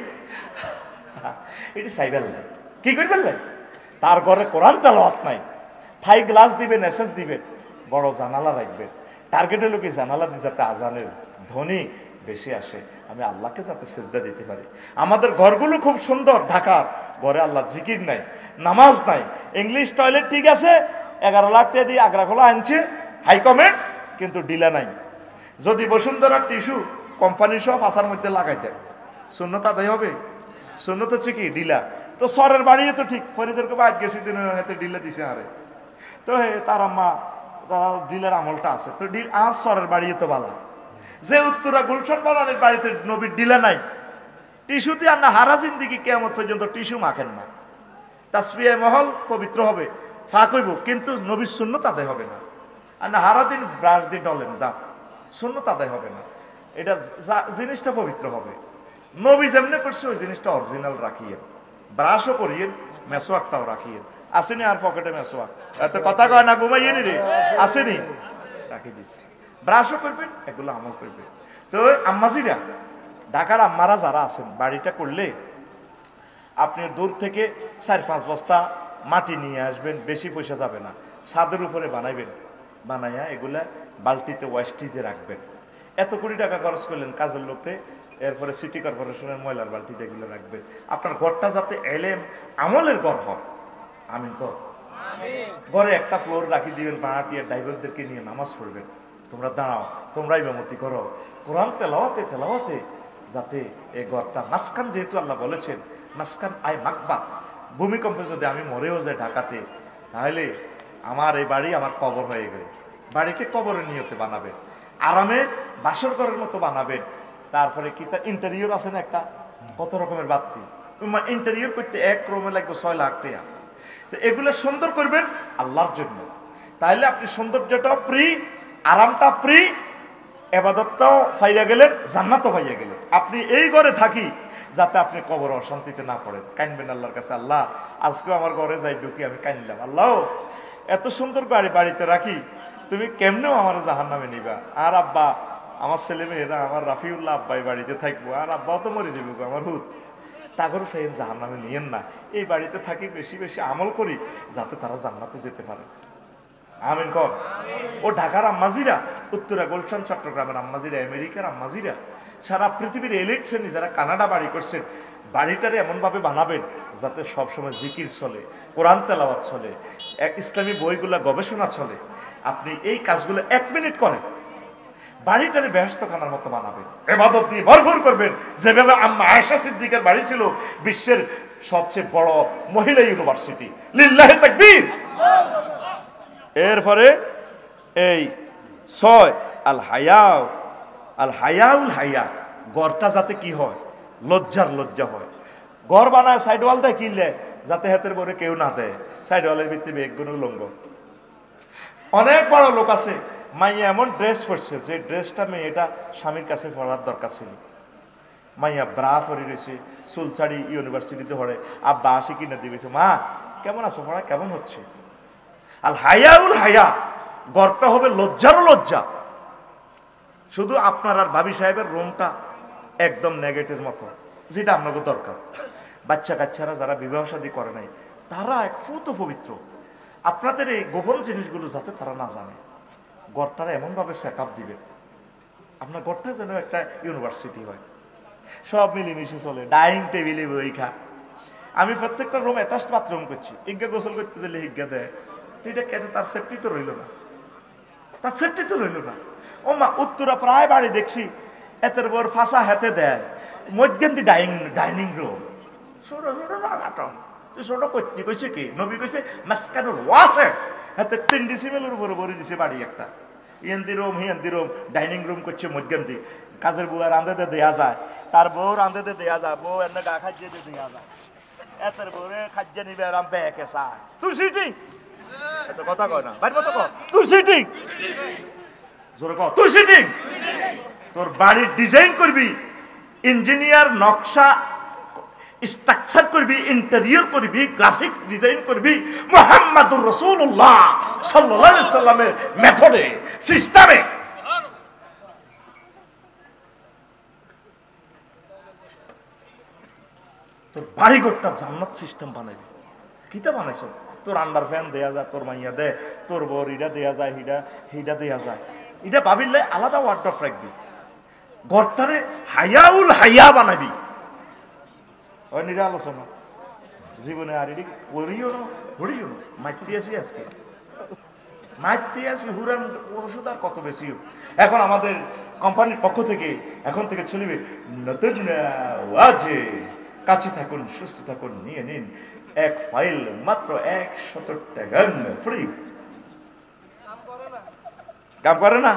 এটি সাইবার লাইন, কি করবেন লাইন, তার ঘরে কোরআন তেলাওয়াত নাই, থাই গ্লাস দিবেন, এসএস দিবেন, বড় জানালা রাখবেন, টার্গেট হলো কি জানালা দিয়ে যাতে আজানের ধ্বনি বেশি আসে, আমি আল্লাহকে যাতে সেজদা দিতে পারি। আমাদের ঘরগুলো খুব সুন্দর, ঢাকার ঘরে আল্লাহ জিকির নাই, নামাজ নাই, ইংলিশ টয়লেট ঠিক আছে, 11 লাখ টাকা দিয়ে আগ্রা খোলা আনছে হাইকমেন্ট, কিন্তু ডিলা নাই। যদি বসুন্ধরার টিস্যু কোম্পানি সব আসার মধ্যে লাগাইতেন, সুন্নত আদায় হবে? সুন্নত হচ্ছে কি ডিলা। তো সরের বাড়িয়ে তো ঠিক ফরিদেরকে বাদ গেছি দিন হাতে ডিলা দিছে, আরে তো তার আম্মা ডিলার আমলটা আছে, তো ডিল আর সরের বাড়িয়ে তো বালা, যে উত্তরা গুলশান বালানের বাড়িতে নবীর ডিলা নাই, টিস্যুতে আর না হারা জিন্দিগি কিয়ামত পর্যন্ত টিস্যু মাখেন না, তাসবিহে মহল পবিত্র হবে, ফাঁক হইব, কিন্তু নবীর সুন্নত আদায় হবে না। আর না হারা দিন ব্রাশ দিয়ে ডলেন দাঁত, সুন্নত আদায় হবে না। এটা জিনিসটা পবিত্র হবে, নবী যেমনি করছে ওই জিনিসটা অরিজিনাল রাখিয়েন, ব্রাশও করিয়েন, মেসোয়াকটাও রাখিয়েন। আসেনি আর পকেটে মেসোয়াক, এত কথা কয় না, ঘুমাইয়ে নি রে, আসেনি, রাখি দিছে, ব্রাশও করবেন, এগুলো আমল করবেন। তো আম্মাজিরা, ঢাকার আম্মারা যারা আছেন, বাড়িটা করলে আপনি দূর থেকে 4-5 বস্তা মাটি নিয়ে আসবেন, বেশি পয়সা যাবে না, ছাদের উপরে বানাইবেন, বানাইয়া এগুলা বালতিতে ওয়েস্টিজে রাখবেন। এত কোটি টাকা খরচ করলেন কাজের লোকে, এরপরে সিটি কর্পোরেশনের ময়লার বালতিতে এগুলো রাখবেন। আপনার ঘরটা যাতে এলেম আমলের ঘর হয়, আমিন কর। ঘরে একটা ফ্লোর রাখি দিবেন, বাড়াটিয়া ড্রাইভারদেরকে নিয়ে নামাজ পড়বেন, তোমরা দাঁড়াও, তোমরা ইমামতি করো, কোরআন তেলাওয়াতে তেলাওয়াতে যাতে এই ঘরটা মাসকান, যেহেতু আল্লাহ বলেছেন মাসকান আই মাকবা, ভূমিকম্পে যদি আমি মরেও যাই ঢাকাতে, তাহলে আমার এই বাড়ি আমার কবর হয়ে গেল। বাড়িকে কবরের নিয়তে বানাবেন, আরামে বাসর ঘরের মতো বানাবেন। তারপরে কি তার ইন্টেরিয়র আছে না একটা, কত রকমের বাতি, ইন্টেরিয়র করতে এক ক্রমে লাগবে 6 লাখ টাকা। তো এগুলো সুন্দর করবেন আল্লাহর জন্য, তাইলে আপনি সৌন্দর্যটাও ফ্রি, আরামটা ফ্রি, এবাদতটাও পাইয়া গেলেন, জান্নাতও পাইয়া গেলেন। আপনি এই ঘরে থাকি যাতে আপনি কবর অশান্তিতে না পড়েন, কাইনবেন আল্লাহর কাছে, আল্লাহ আজকেও আমার ঘরে যাই ঢুকি আমি কাইনলাম, আল্লাহ এত সুন্দর গাড়ি বাড়িতে রাখি, তুমি কেমনেও আমার জাহান্নামে নিবা, আর আব্বা আমার ছেলে মেয়েরা, আমার রাফিউল্লাহ আব্বাই বাড়িতে থাকবো, আর আব্বাও তো মরে যাবো আমার হুত, তাগরও সেই জাহান্নামে নিয়েন না, এই বাড়িতে থাকি, বেশি বেশি আমল করি যাতে তারা জান্নাতে যেতে পারে। আমিন কর। ও ঢাকার আম্মাজিরা, উত্তরা গুলশান চট্টগ্রামের আম্মাজিরা, আমেরিকার আম্মাজিরা, সারা পৃথিবীর এলিট শ্রেণী যারা কানাডা বাড়ি করছেন, বাড়িটারে এমনভাবে বানাবেন যাতে সবসময় জিকির চলে, কোরআন তেলাওয়াত চলে, এক ইসলামী বইগুলা গবেষণা চলে। আপনি এই কাজগুলো 1 মিনিট করেন, বাড়িটারে বেহেশতখানার মতো বানাবেন, ইবাদত দিয়ে ভরপুর করবেন। যেভাবে আম্মা আয়েশা সিদ্দিকের বাড়ি ছিল বিশ্বের সবচেয়ে বড় মহিলা ইউনিভার্সিটি। লিল্লাহি তাকবীর। এরপরে এই 6 আল হায়াউ, আল হায়াউল হায়া, গড়টা যাতে কি হয়, লজ্জার লজ্জা হয়। গড় বানায় সাইড ওয়াল দেয় কিনলে যাতে হাতের পরে কেউ না দেয়, সাইড ওয়ালের ভিত্তিতে একগুণ লঙ্গ। অনেক বড় লোক আছে মাইয়া এমন ড্রেস পরছে যে ড্রেসটা মেয়েটা স্বামীর কাছে পরার দরকার ছিল। মাইয়া ব্রা পরে রয়েছে, চুল ছাড়ি ইউনিভার্সিটিতে পড়ে, আব্বা আসি কিনে দিয়েছে, মা কেমন আছো, পড়া কেমন হচ্ছে। আল হায়াউল হায়া, গড়টা হবে লজ্জারও লজ্জা। শুধু আপনার আর ভাবি সাহেবের রুমটা একদম নেগেটিভ মতো, যেটা আপনাকে দরকার। বাচ্চা কাচ্চারা যারা বিবাহ শাদী করে নাই তারা এক ফুত পবিত্র। আপনাদের এই গোপন জিনিসগুলো যাতে তারা না জানে, গড়টারা এমনভাবে সেট আপ দিবে আপনার গড়টা যেন একটা ইউনিভার্সিটি হয়, সব মিলেমিশে চলে, ডাইনিং টেবিলে বই খা। আমি প্রত্যেকটা রুম অ্যাটাচ বাথরুম করছি, ইজ্ঞা গোসল করতে গেলে হিজ্ঞা দেয়, এটা কেন, তার সেফটি তো রইল না, তার সেফটি তো রইল না। ও মা, উত্তরা প্রায় বাড়ি দেখছি এতের বর ফাঁসা হাতে দেয়, মধ্যে ডাইনিং রুম ছোট ছোট রাগাটন। তুই ছোট করছি কইছে কি, নবী কইছে মাসকানুল ওয়াসে, হাতে 3 ডিসিমেলের উপরে ভরে দিছে বাড়ি একটা। হিয়ান্দি রুম ডাইনিং রুম করছে মধ্যে। কাজের বউ রাঁধেতে দেয়া যায়, তার বউ রাঁধেতে দেয়া যায়, বউ এনে গা খাইয়ে দেয়া যায়, এতের বউরে খাইয়ে নিবে আর ব্যাকে চায়। তুই সিটিং এত কথা কয় না, বাড়ির মতো কর, তুই সিটিং জোরে কর, তুই সিটিং। তোর বাড়ির ডিজাইন করবি, ইঞ্জিনিয়ার নকশা স্ট্রাকচার করবি, ইন্টেরিয়র করবি, গ্রাফিক্স ডিজাইন করবি মুহাম্মাদুর রাসূলুল্লাহ সাল্লাল্লাহু আলাইহি সাল্লামের মেথডে, সিস্টেমে। তোর বাড়িঘরটা জান্নাত সিস্টেম বানাবি। কিতা বানাইছ, তোর আন্ডার ফ্যান দেয়া যায়, তোর মাইয়া দে, তোর বর ইটা দেয়া যায়, হিডা দেয়া যায়, এটা ভাবিলে আলাদা ওয়ার্ডরোব রাখবি। ঘরটারে হায়াউল হায়া বানাবি। ওই নিরা আলোচনা জীবনে আর এটি করিও না, হরিও না, মাইতে আসি আজকে, মাইতে আসি হুরান ওষুধ আর কত বেশি। এখন আমাদের কোম্পানির পক্ষ থেকে এখন থেকে চলিবে নতুন ওয়াজে, কাছে থাকুন, সুস্থ থাকুন, নিয়ে নিন 1 ফাইল মাত্র 100 টাকা ফ্রি। কাম করে না,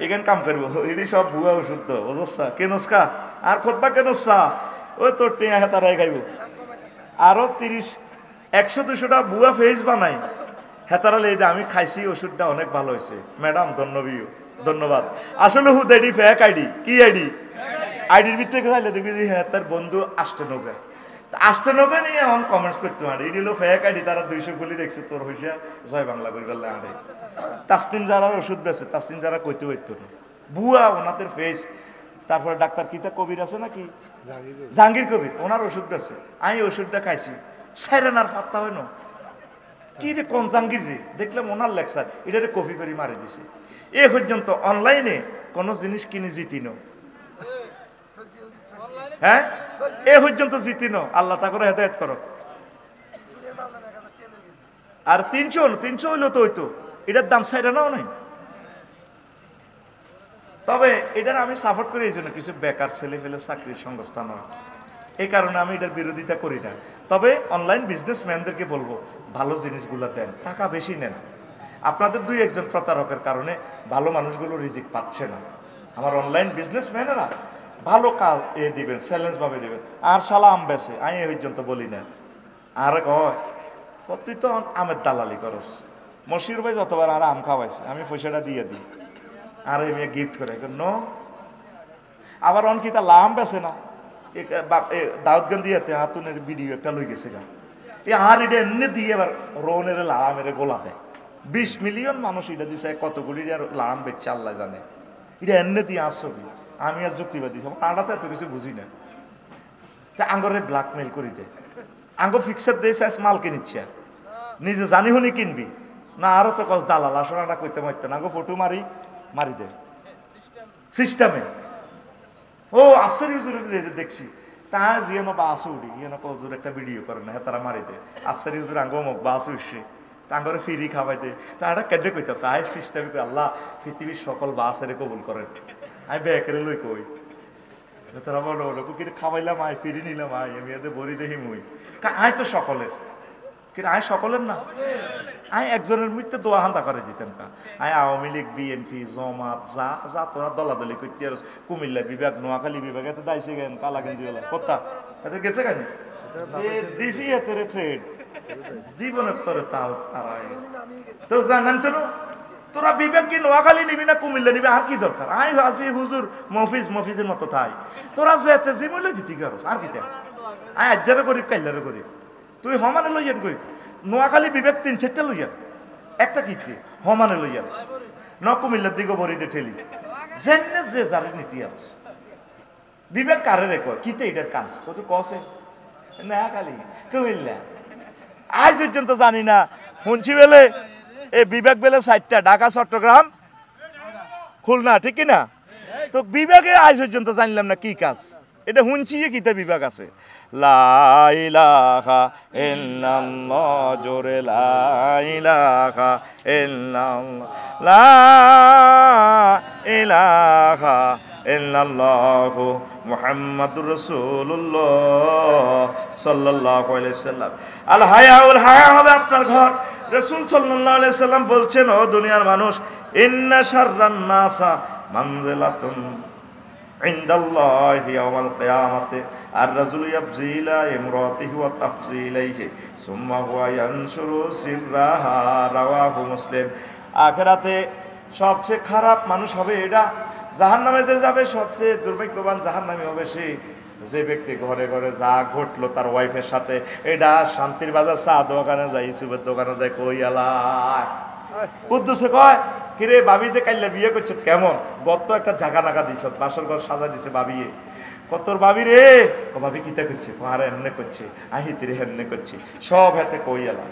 এখানে কাম করবো, এটি সব ভুয়া ওষুধ তো বুঝছা, কেনসকা আর খোদবা কেনসা, ওই তোর টিয়া হেতারাই খাইব। আরো 100-200টা ভুয়া ফেস বানাই, হেতারা এই যে আমি খাইছি ওষুধটা অনেক ভালো হয়েছে ম্যাডাম, ধন্যবাদ। আসলে হুদ আইডি ফেক আইডি, কি আইডি, আইডির ভিতরে খাইলে দেখবি যে হ্যাঁ তার বন্ধু 98 নিয়ে এখন কমেন্টস করতে পারে, এটি হলো ফেক আইডি, তারা 200 গুলি দেখছে তোর হয়েছে জয় বাংলা করি বললে আড়ে। তাসনিম যারা ওষুধ বেছে, তাসনিম যারা কইতে হইতো না, বুয়া ওনাদের ফেস। তারপরে ডাক্তার কিতা কবির আছে নাকি, জাহাঙ্গীর কবির, ওনার ওষুধ বেছে। আমি ওষুধটা খাইছি, সাইরেনার পাত্তা হয় না, কি রে কোন জাহাঙ্গীর রে, দেখলাম ওনার লেকচার, এটারে কপি করে মারি দিছে। এ পর্যন্ত অনলাইনে কোন জিনিস কিনে জিতিনো, হ্যাঁ এ পর্যন্ত জিতিনো, আল্লাহ তা করে হেদায়েত করো। আর 300 হইলো তো হইতো, এটার দাম সাইরেনাও নাই। তবে এটার আমি সাপোর্ট করি, এই জন্য কিছু বেকার ছেলে ফেলে চাকরির সংস্থান হয়, এই কারণে আমি এটার বিরোধিতা করি না। তবে অনলাইন বিজনেসম্যানদেরকে বলবো ভালো জিনিসগুলো দেন, টাকা বেশি নেন। আপনাদের 2-1 জন প্রতারকের কারণে ভালো মানুষগুলো রিজিক পাচ্ছে না। আমার অনলাইন বিজনেসম্যানেরা ভালো কাজ দিবেন, চ্যালেঞ্জ ভাবে দিবেন। আর শালা আম বেছে, আমি এই পর্যন্ত বলি না। আর কয় তুই তো আমের দালালি করস, মশির ভাই যতবার আর আম খাওয়াইছে আমি পয়সাটা দিয়ে দিই, আর এই মেয়ে গিফট করে নো। আবার অনকিতা লাম বেছে না, দাউদগঞ্জ দিয়ে হাতুনের ভিডিও একটা লই গেছে গা, আর এটা এমনি দিয়ে এবার রোনের লাড়া মেরে গোলা দেয়। 20 মিলিয়ন মানুষ এটা দিছে, কতগুলি লাড়াম বেচছে আল্লাহ জানে। এটা এমনি দিয়ে আসবি, আমি আর যুক্তিবাদী আড়াতে এত কিছু বুঝি না। আঙ্গরে ব্ল্যাকমেল করি দে, আঙ্গ ফিক্সার দিয়ে শেষ মাল কিনিচ্ছে, নিজে জানি শুনি কিনবি না, আরো তো কস দালাল আসলে করতে মারতে না, আঙ্গ ফটো মারি দে সিস্টেমে। ও আফসারি হুজুর দেখছি তার জিয়ানো বাস উড়ি ইয়ানো হুজুর একটা ভিডিও করে না তারা মারিতে আফসারি হুজুর আঙ্গ মুখ বাস উঠছে তাঙ্গরে ফিরি খাওয়াইতে তারা কেঁদে কইতো তাই সিস্টেম আল্লাহ পৃথিবীর সকল বাসের কবুল করেন আমি বেকেরে লই কই তারা বলো বলো কিন্তু খাওয়াইলাম আয় ফিরি নিলাম আয় আমি এদের বড়ি দেখি মুই আয় তো সকলের কিন্তু আয় সকলের না আয় একজনের মৃত্যু দোয়া হান্দা করে দিতেন কা আয় আওয়ামী লীগ বিএনপি জমাত যা যা তোরা দলাদলি করতে আর কুমিল্লা বিভাগ নোয়াখালী বিভাগ এত দাইছে কেন কালা গেঞ্জি কোথা এত গেছে কেন দিছি এতের থ্রেড জীবনের তরে তাও তারা তো জানেন তো তোরা বিবেক কি নোয়াখালী নিবি না কুমিল্লা নিবি আর কি দরকার আই আছি হুজুর মফিজের মতো তাই তোরা যেতে জিমলে জিতি গেছ আর কি আয় আজ্জারও গরিব কাইলারও গরিব তুই হমানে লইয়ান কই নোয়াখালী বিবেক 3-4টা লইয়ান একটা কিতে হমানে লইয়ান ন কুমিল্লার দিকে বরিতে ঠেলি জেনে যে যারে নীতি আছে বিবেক কারে রে কয় কিতে এটার কাজ কত কসে নোয়াখালী কুমিল্লা আজ পর্যন্ত জানি না শুনছি বেলে এই বিবেক বেলে 4টা ঢাকা চট্টগ্রাম খুলনা ঠিক না তো বিবেকে আজ পর্যন্ত জানলাম না কি কাজ এটা শুনছি যে কিতা বিভাগ আছে লা ইলাহা ইল্লাল্লাহ জোরে লা ইলাহা ইল্লাল্লাহ লা ইলাহা ইল্লাল্লাহু মুহাম্মাদুর রাসূলুল্লাহ সাল্লাল্লাহু আলাইহি সাল্লাম আল হায়াউল হায়া হবে আপনার ঘর রাসূল সাল্লাল্লাহু আলাইহি সাল্লাম বলছেন ও দুনিয়ার মানুষ ইন্না শাররান নাসা মানজিলাতুন ইনদাল্লাহি ইয়াওমাল কিয়ামাতি আর-রাজুলু ইয়াবজি ইলা ইমরাতিহি ওয়া তাফজি ইলাইহি সুম্মা হুয়া ইয়ানশুরু সিররাহা রাওয়াহু মুসলিম আখিরাতে সবচেয়ে খারাপ মানুষ হবে এটা জাহান্নামে যে যাবে সবচেয়ে দুর্ভাগ্যবান জাহান্নামী হবে সে যে ব্যক্তি ঘরে ঘরে যা ঘটলো তার ওয়াইফের সাথে এটা শান্তির বাজার চা দোকানে যাই ইসুবের দোকানে যাই কই আলা কুদ্দুসে কয় কিরে বাবিতে কাইলে বিয়ে করছে কেমন গত একটা জাগা নাগা দিছ বাসর ঘর সাজা দিছে বাবিয়ে কতর বাবি রে ও ভাবি কিতা করছে আরে এমনে করছে আহিতিরে হেমনে করছে সব হাতে কই আলা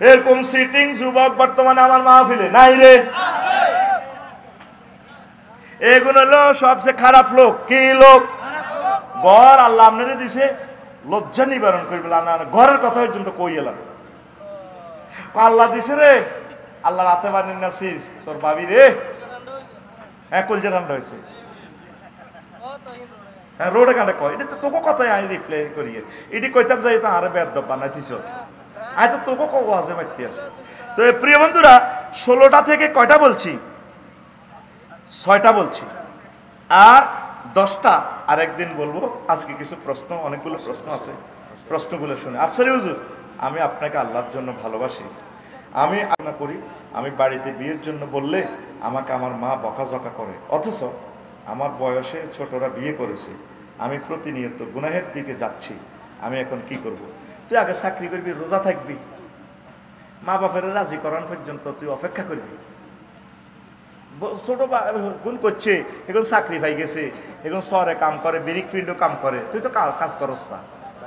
এরকম সিটিং যুবক বর্তমানে আমার মাহফিলে নাই রে এগুলো হলো সবচেয়ে খারাপ লোক কি লোক ঘর আল্লাহ আপনাদের দিছে লজ্জা নিবারণ করবে না ঘরের কথা পর্যন্ত কই এলাম আল্লাহ দিছে রে আল্লাহ রাতে বানিয়ে নাছিস তোর ভাবি রে হ্যাঁ কলজা ঠান্ডা হয়েছে হ্যাঁ রোডে কাঁটে কয় এটা তো তোকে কথাই আমি রিপ্লাই করি এটি কইতাম যাই তো আরে বেদ বানাইছিস আয় তো তোকে কো আছে মারতে আছে তো প্রিয় বন্ধুরা 16টা থেকে কয়টা বলছি 6টা বলছি আর 10টা আরেকদিন বলবো আজকে কিছু প্রশ্ন অনেকগুলো প্রশ্ন আছে প্রশ্নগুলো শুনে আফসারি হুজুর আমি আপনাকে আল্লাহর জন্য ভালোবাসি আমি আপনার করি আমি বাড়িতে বিয়ের জন্য বললে আমাকে আমার মা বকাঝকা করে অথচ আমার বয়সে ছোটরা বিয়ে করেছে আমি প্রতিনিয়ত গুনাহের দিকে যাচ্ছি আমি এখন কি করব তুই আগে চাকরি করবি রোজা থাকবি মা বাপের রাজি করান পর্যন্ত তুই অপেক্ষা করবি ছোট গুণ করছে এখন চাকরি পাই গেছে এখন শহরে কাম করে ব্রিক ফিল্ডও কাম করে তুই তো কাজ করস না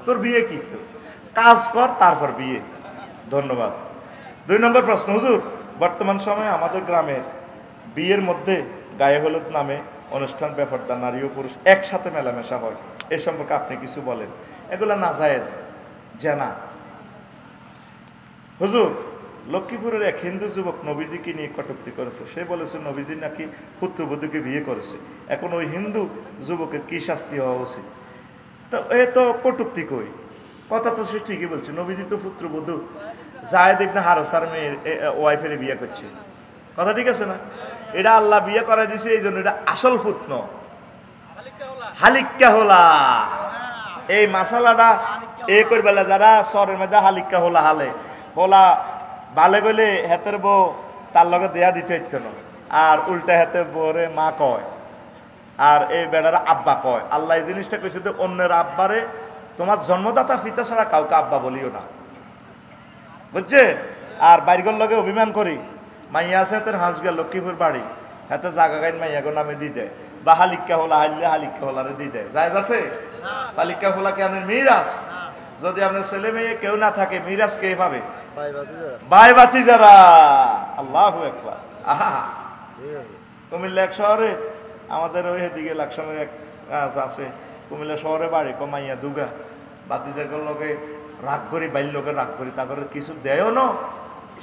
তোর বিয়ে কি তো কাজ কর তারপর বিয়ে ধন্যবাদ 2 নম্বর প্রশ্ন হুজুর বর্তমান সময়ে আমাদের গ্রামের বিয়ের মধ্যে গায়ে হলুদ নামে অনুষ্ঠান বেপরদা নারী ও পুরুষ একসাথে মেলামেশা হয় এ সম্পর্কে আপনি কিছু বলেন এগুলা নাজায়েজ জানা হুজুর লক্ষ্মীপুরের এক হিন্দু যুবক নবীজিকে নিয়ে কটূক্তি করেছে সে বলেছে নবীজি নাকি পুত্রবধূকে বিয়ে করেছে এখন ওই হিন্দু যুবকের কি শাস্তি হওয়া উচিত তো এ তো কটূক্তি কই কথা তো সে ঠিকই বলছে নবীজি তো পুত্রবধূ জায়েদ ইবনে হারেসার মেয়ের ওয়াইফের বিয়ে করছে কথা ঠিক আছে না এটা আল্লাহ বিয়ে করে দিছে এই জন্য এটা আসল ফুতন হালিক্কা হোলা এই মাসালাটা এ করবেলা যারা সরের মধ্যে হালিক্কা হোলা হালে হোলা বালে গেলে হেতের বউ তার লগে দেয়া দিতে হইতো না আর উল্টা হেতে বউরে মা কয় আর এই বেড়ারা আব্বা কয় আল্লাহ এই জিনিসটা কইছে যে অন্যের আব্বারে তোমার জন্মদাতা পিতা ছাড়া কাউকে আব্বা বলিও না বুঝছে আর বাইরগর লগে অভিমান করি মাইয়া আছে হাতের হাঁসগা লক্ষ্মীপুর বাড়ি হাতে জাগা গাইন মাইয়াগো নামে দি দেয় বা হালিক্কা হোলা হাইলে হালিক্কা হোলারে দি দেয় জায়েজ আছে হালিক্কা হোলা কি আপনার মিরাস যদি আপনার ছেলে মেয়ে কেউ না থাকে মিরাজ কে পাবে ভাই বাতি যারা আল্লাহু আকবার আহা কুমিল্লা এক শহরে আমাদের ওই দিকে লাকসামের এক আছে কুমিল্লা শহরে বাড়ি কমাইয়া দুগা বাতিজার লোকে রাগ করি বাইর লোকে রাগ করি তারপরে কিছু দেয়ও না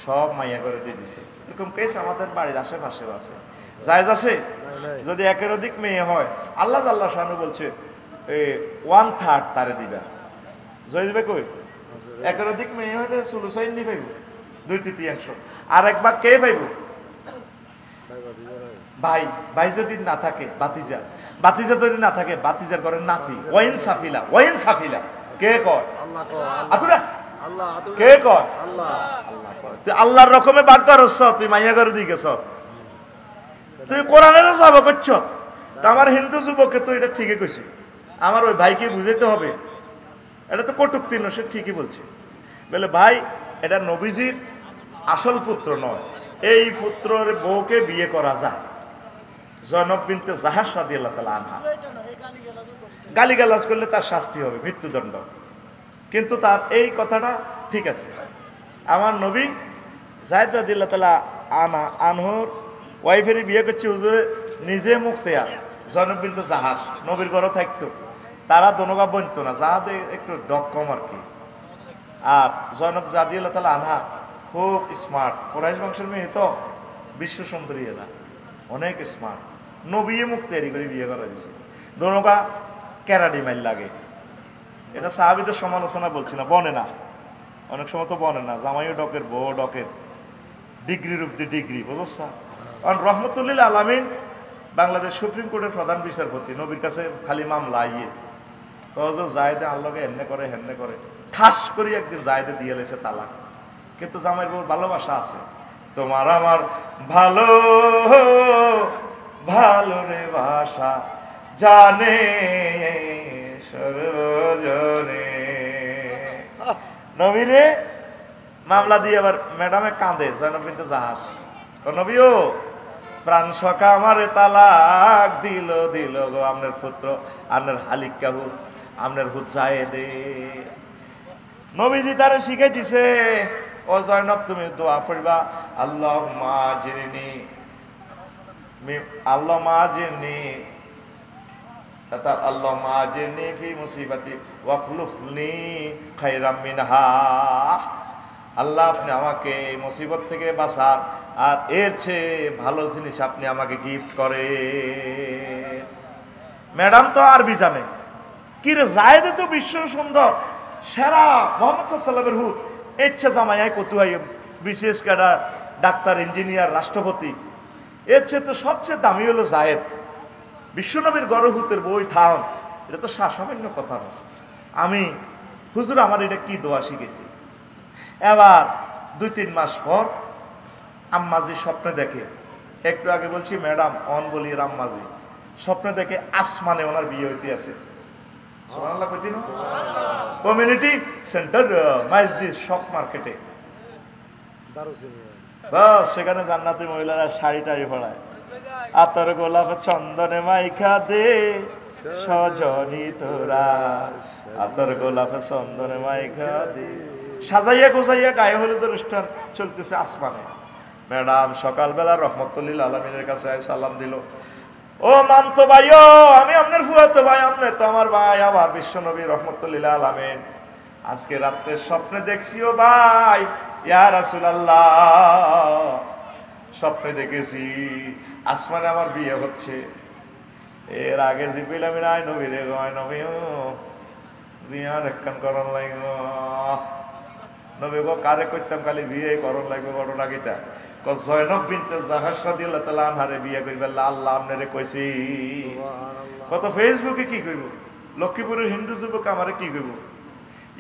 সব মাইয়া করে দিয়ে দিছে এরকম কেস আমাদের বাড়ির আশেপাশেও আছে জায়েজ আছে যদি একের অধিক মেয়ে হয় আল্লাহ আল্লাহ শানু বলছে 1/3 তারে দিবা জয় দিবে কই একের অধিক মেয়ে হলে সুলুসাইন নি পাইব 2/3 আর একবার কে পাইব ভাই ভাই যদি না থাকে বাতিজা বাতিজা যদি না থাকে বাতিজার করে নাতি ওয়াইন সাফিলা কে কয় আল্লাহ কে কয় আল্লাহ তুই আল্লাহর রকমে বাদ করছ তুই মাইয়া করে দিয়ে গেছ তুই কোরআনেরও যাব করছ তা আমার হিন্দু যুবককে তো এটা ঠিকই কইছি আমার ওই ভাইকে বুঝাইতে হবে এটা তো কটুক্তি নয় সে ঠিকই বলছে বলে ভাই এটা নবীজির আসল পুত্র নয় এই পুত্রের বউকে বিয়ে করা যায় জয়নব বিনতে জাহাজ রাদিয়াল্লাহু তাআলা আনহা গালিগালাজ করলে তার শাস্তি হবে মৃত্যুদণ্ড কিন্তু তার এই কথাটা ঠিক আছে আমার নবী জায়েদ রাদিয়াল্লাহু তাআলা আনহুর ওয়াইফেরই বিয়ে করছে হুজুরে নিজে মুখতেয়ার জয়নব বিনতে জাহাজ নবীর ঘরে থাকতো তারা দোনোগা বনতো না জাহাজে একটু ডক কম আর কি আর জয়নব রাদিয়াল্লাহু তাআলা আনহা খুব স্মার্ট কুরাইশ বংশের মেয়ে তো বিশ্ব সুন্দরী এরা অনেক স্মার্ট নবী মুখ তৈরি করে বিয়ে করা দিয়েছে দোনোগা ক্যারাডি মাইল লাগে এটা সাহাবীদের সমালোচনা বলছি না বনে না অনেক সময় তো বনে না জামাইও ডকের বউ ডকের ডিগ্রির উপদি ডিগ্রি বুঝছা কারণ রহমতুল্লিল আলামিন বাংলাদেশ সুপ্রিম কোর্টের প্রধান বিচারপতি নবীর কাছে খালি মামলা আইয়ে তো জায়েদে আল্লাহকে হেন্নে করে ঠাস করে একদিন জায়েদে দিয়ে লেছে তালাক কিন্তু জামাইয়ের বউর ভালোবাসা আছে তোমার আমার ভালো ভালো রে ভাষা জানে সরজনে নবীরে মামলা দিয়ে আবার ম্যাডামে কাঁদে জয়নব বিনতে জাহাজ তো নবীও প্রাণ সখা আমারে তালাক দিল গো আপনার পুত্র আপনার হালিক কাহু আপনার হুত জায়েদে নবীজি তারে শিখাই দিছে ও জয়নব তুমি দোয়া পড়বা আল্লাহুম্মা আজিরনি ফি মুসিবাতি ওয়াখলুফনি খায়রাম মিনহা আল্লাহ আপনি আমাকে এই মুসিবত থেকে বাঁচান আর এর চেয়ে ভালো জিনিস আপনি আমাকে গিফট করে ম্যাডাম তো আরবি জানে কি রে জায়েদে তো বিশ্ব সুন্দর সেরা মুহাম্মদ সাল্লাল্লাহু আলাইহি ওয়াসাল্লামের হুত ইচ্ছা জামাই কতুয়াই বিশেষ ক্যাডার ডাক্তার ইঞ্জিনিয়ার রাষ্ট্রপতি এর চেয়ে তো সবচেয়ে দামি হলো জায়েদ বিশ্বনবীর গরহুতের বই থাম এটা তো সামান্য কথা না আমি হুজুর আমার এটা কি দোয়া শিখেছি এবার 2-3 মাস পর আম্মাজি স্বপ্নে দেখে একটু আগে বলছি ম্যাডাম অন বলি আম্মাজি স্বপ্নে দেখে আসমানে ওনার বিয়ে হইতে আছে সুবহানাল্লাহ কইতিন কমিউনিটি সেন্টার মাইজদি শক মার্কেটে বাস সেখানে জান্নাতি মহিলারা শাড়ি টাড়ি পরায় আতর গোলাপ চন্দনে মাইখা দে সজনী তোরা আতর গোলাপ চন্দনে মাইখা দে সাজাইয়া গোজাইয়া গায়ে হলুদ অনুষ্ঠান চলতেছে আসমানে ম্যাডাম সকালবেলা রহমতুল্লিল আলামিনের কাছে সালাম দিল ও মানতো ভাইও আমি আপনার ফুয়াতো ভাই আপনি তো আমার ভাই আমার বিশ্বনবী রহমতুল্লিল আলামিন আজকে রাত্রে স্বপ্নে দেখছি ও ভাই ইয়া রাসূলুল্লাহ স্বপ্নে দেখেছি আসমানে আমার বিয়ে হচ্ছে এর আগে জিবিল আমি নাই নবী রে গয় নবী বিয়ার একখান করণ লাগবে নবী গো কারে করতাম খালি বিয়ে করণ লাগবে ঘটনা গীতা জয়নব বিনতে জাহাজ রাদিয়াল্লাহু তাআলা আনহারে বিয়ে করবে আল্লাহ আপনারে কইছি কত ফেসবুকে কি কইব লক্ষ্মীপুরের হিন্দু যুবক আমারে কি কইব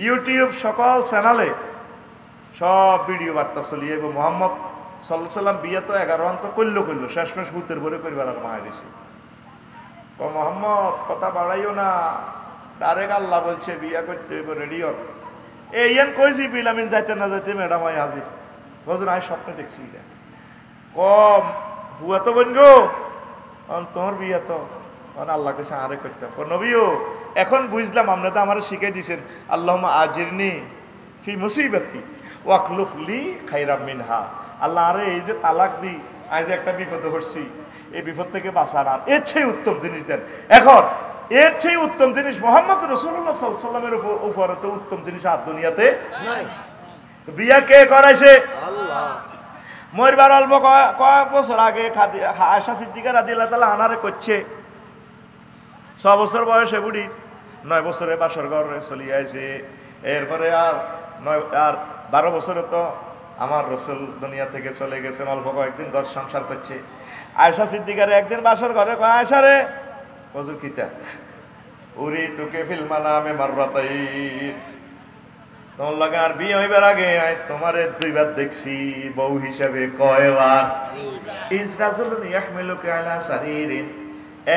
ইউটিউব সকল চ্যানেলে সব ভিডিও বার্তা চলিয়ে মোহাম্মদ সাল্লাল্লাহু আলাইহি ওয়াসাল্লাম বিয়ে তো 11 অন্ত করলো শেষমেশ ভূতের ভরে করিবার আর মায়া দিছে ও মোহাম্মদ কথা বাড়াইও না ডাইরেক্ট আল্লাহ বলছে বিয়ে করতে হইব রেডি হন এইন কইছি বিলামিন যাইতে না যাইতে ম্যাডাম আই হাজির হুজুর আমি স্বপ্নে দেখছি এটা কম বুয়া তো বোন গো তোমার বিয়ে তো আল্লাহ কইছে আরে করতাম নবীও এখন বুঝলাম আপনি তো আমার শিখাই দিয়েছেন আল্লাহুম্মা আজিরনি ফি মুসিবাতি ওয়াখলুফলি খায়রাম মিনহা আল্লাহ আরে এই যে তালাক দি আজ একটা বিপদে পড়ছি এই বিপদ থেকে বাঁচান আর এর চেয়ে উত্তম জিনিস দেন এখন এর চেয়ে উত্তম জিনিস মোহাম্মদ রাসূলুল্লাহ সাল্লাল্লাহু আলাইহি ওয়াসাল্লামের উপরে তো উত্তম জিনিস আর দুনিয়াতে নাই। বিয়া কে করাইছে? আল্লাহ। মরবার অল্প কয়েক বছর আগে আয়েশা সিদ্দিকা রাদিয়াল্লাহু তাআলা আনারে করছে 6 বছর বয়সে বুড়ি 9 বছরে বাসর ঘরে চলে আইছে। এরপরে আর 12 বছরে তো আমার রসুল দুনিয়া থেকে চলে গেছেন, অল্প কয়েকদিন ঘর সংসার করছে। আয়েশা সিদ্দিকারে একদিন বাসর ঘরে কয়, আয়েশা রে হুজুর কিতা উরি তোকে ফিল্মানা আমি মাররাতাই, তোমার লাগে আর বিয়ে হইবার আগে তোমারে 2 বার দেখছি বউ হিসাবে। কয়বার? ইসরাজুলুন ইয়াহমিলুকা আলা সারিরিন,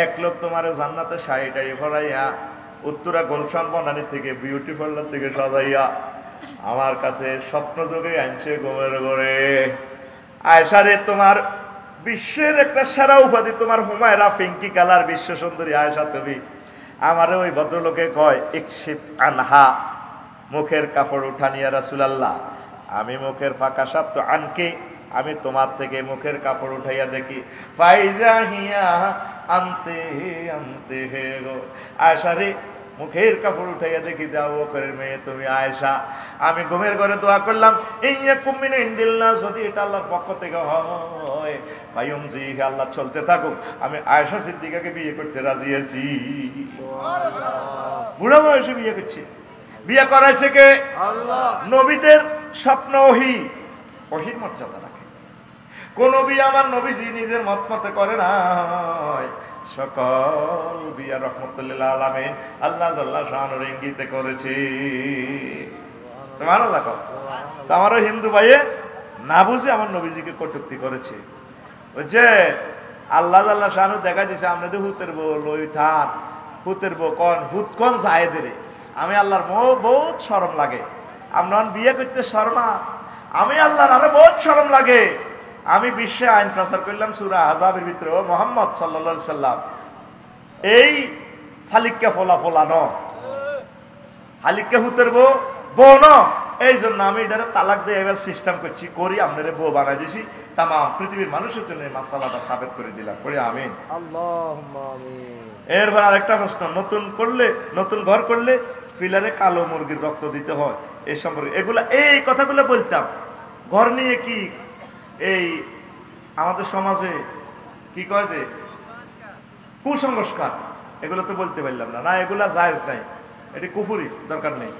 এক লোক তোমারে জান্নাতে শাড়ি টাড়ি ভরাইয়া উত্তরা গুলশান বনানী থেকে বিউটি পার্লার থেকে সাজাইয়া আমার কাছে স্বপ্ন যোগে আনছে ঘুমের ঘরে। আয়েশা রে তোমার বিশ্বের একটা সেরা উপাধি তোমার হুমায়রা পিঙ্কি কালার বিশ্ব সুন্দরী আয়েশা তুমি। আমারে ওই ভদ্রলোকে কয় ইকশিফ আনহা, মুখের কাপড় উঠানিয়া রাসূলুল্লাহ। আমি মুখের ফাঁকা সাপ্ত আনকে আমি তোমার থেকে মুখের কাপড় উঠাইয়া দেখি ফাইজা হিয়া আনতে আনতে হে গো। আয়েশা রে মুখের কাপড় উঠাইয়া দেখি যাও বকরের মেয়ে তুমি আয়েশা। আমি ঘুমের ঘরে দোয়া করলাম ইয়াকুম মিন ইনদিল্লাহ, যদি এটা আল্লাহর পক্ষ থেকে হয় ভাইম জি আল্লাহ চলতে থাকুক, আমি আয়েশা সিদ্দিকাকে বিয়ে করতে রাজি আছি। বুড়া বয়সে বিয়ে করছি। বিয়ে করাইছে কে? আল্লাহ। নবীদের স্বপ্ন ওহির মর্যাদা রাখে। কোন বিয়ে আমার নবীজি নিজের মত মতে করে না, সকল বিয়া রহমতুল্লিল আলামিন আল্লাহ জাল্লা শানুর ইঙ্গিতে করেছে। সুবহানাল্লাহ। তো আমারও হিন্দু ভাইয়ে না বুঝে আমার নবীজিকে কটূক্তি করেছে। বুঝছে আল্লাহ জাল্লা শানু দেখা দিছে আমরা তো হুতের বউ লই থান হুতের বউ কন হুত কন জায়েদের। আমি আল্লাহর বহুত শরম লাগে। আমরা বিয়ে করতে শর্মা, আমি আল্লাহর আরো বহুত শরম লাগে। আমি বিশ্বে আইন প্রচার করলাম সূরা আহজাবের ভিতরে, ও মুহাম্মদ সাল্লাল্লাহু আলাইহি সাল্লাম এই হালিকা ফোলা ন হালিকা হুতের বউ ন, এই জন্য আমি এটারে তালাক দিয়ে এবার সিস্টেম করছি করি আপনারে বউ বানাই দিছি। তামাম পৃথিবীর মানুষের জন্য এই মাসালাটা সাবেত করে দিলাম। করি আমিন। আল্লাহুম্মা আমিন। এরপর আরেকটা প্রশ্ন, নতুন ঘর করলে পিলারে কালো মুরগির রক্ত দিতে হয়, এই সম্পর্কে এগুলা এই কথাগুলো বলতাম। ঘর নিয়ে কি এই আমাদের সমাজে কি কয় যে কুসংস্কার, এগুলো তো বলতে পারলাম না। এগুলা জায়েজ নাই, এটি কুফরি, দরকার নেই।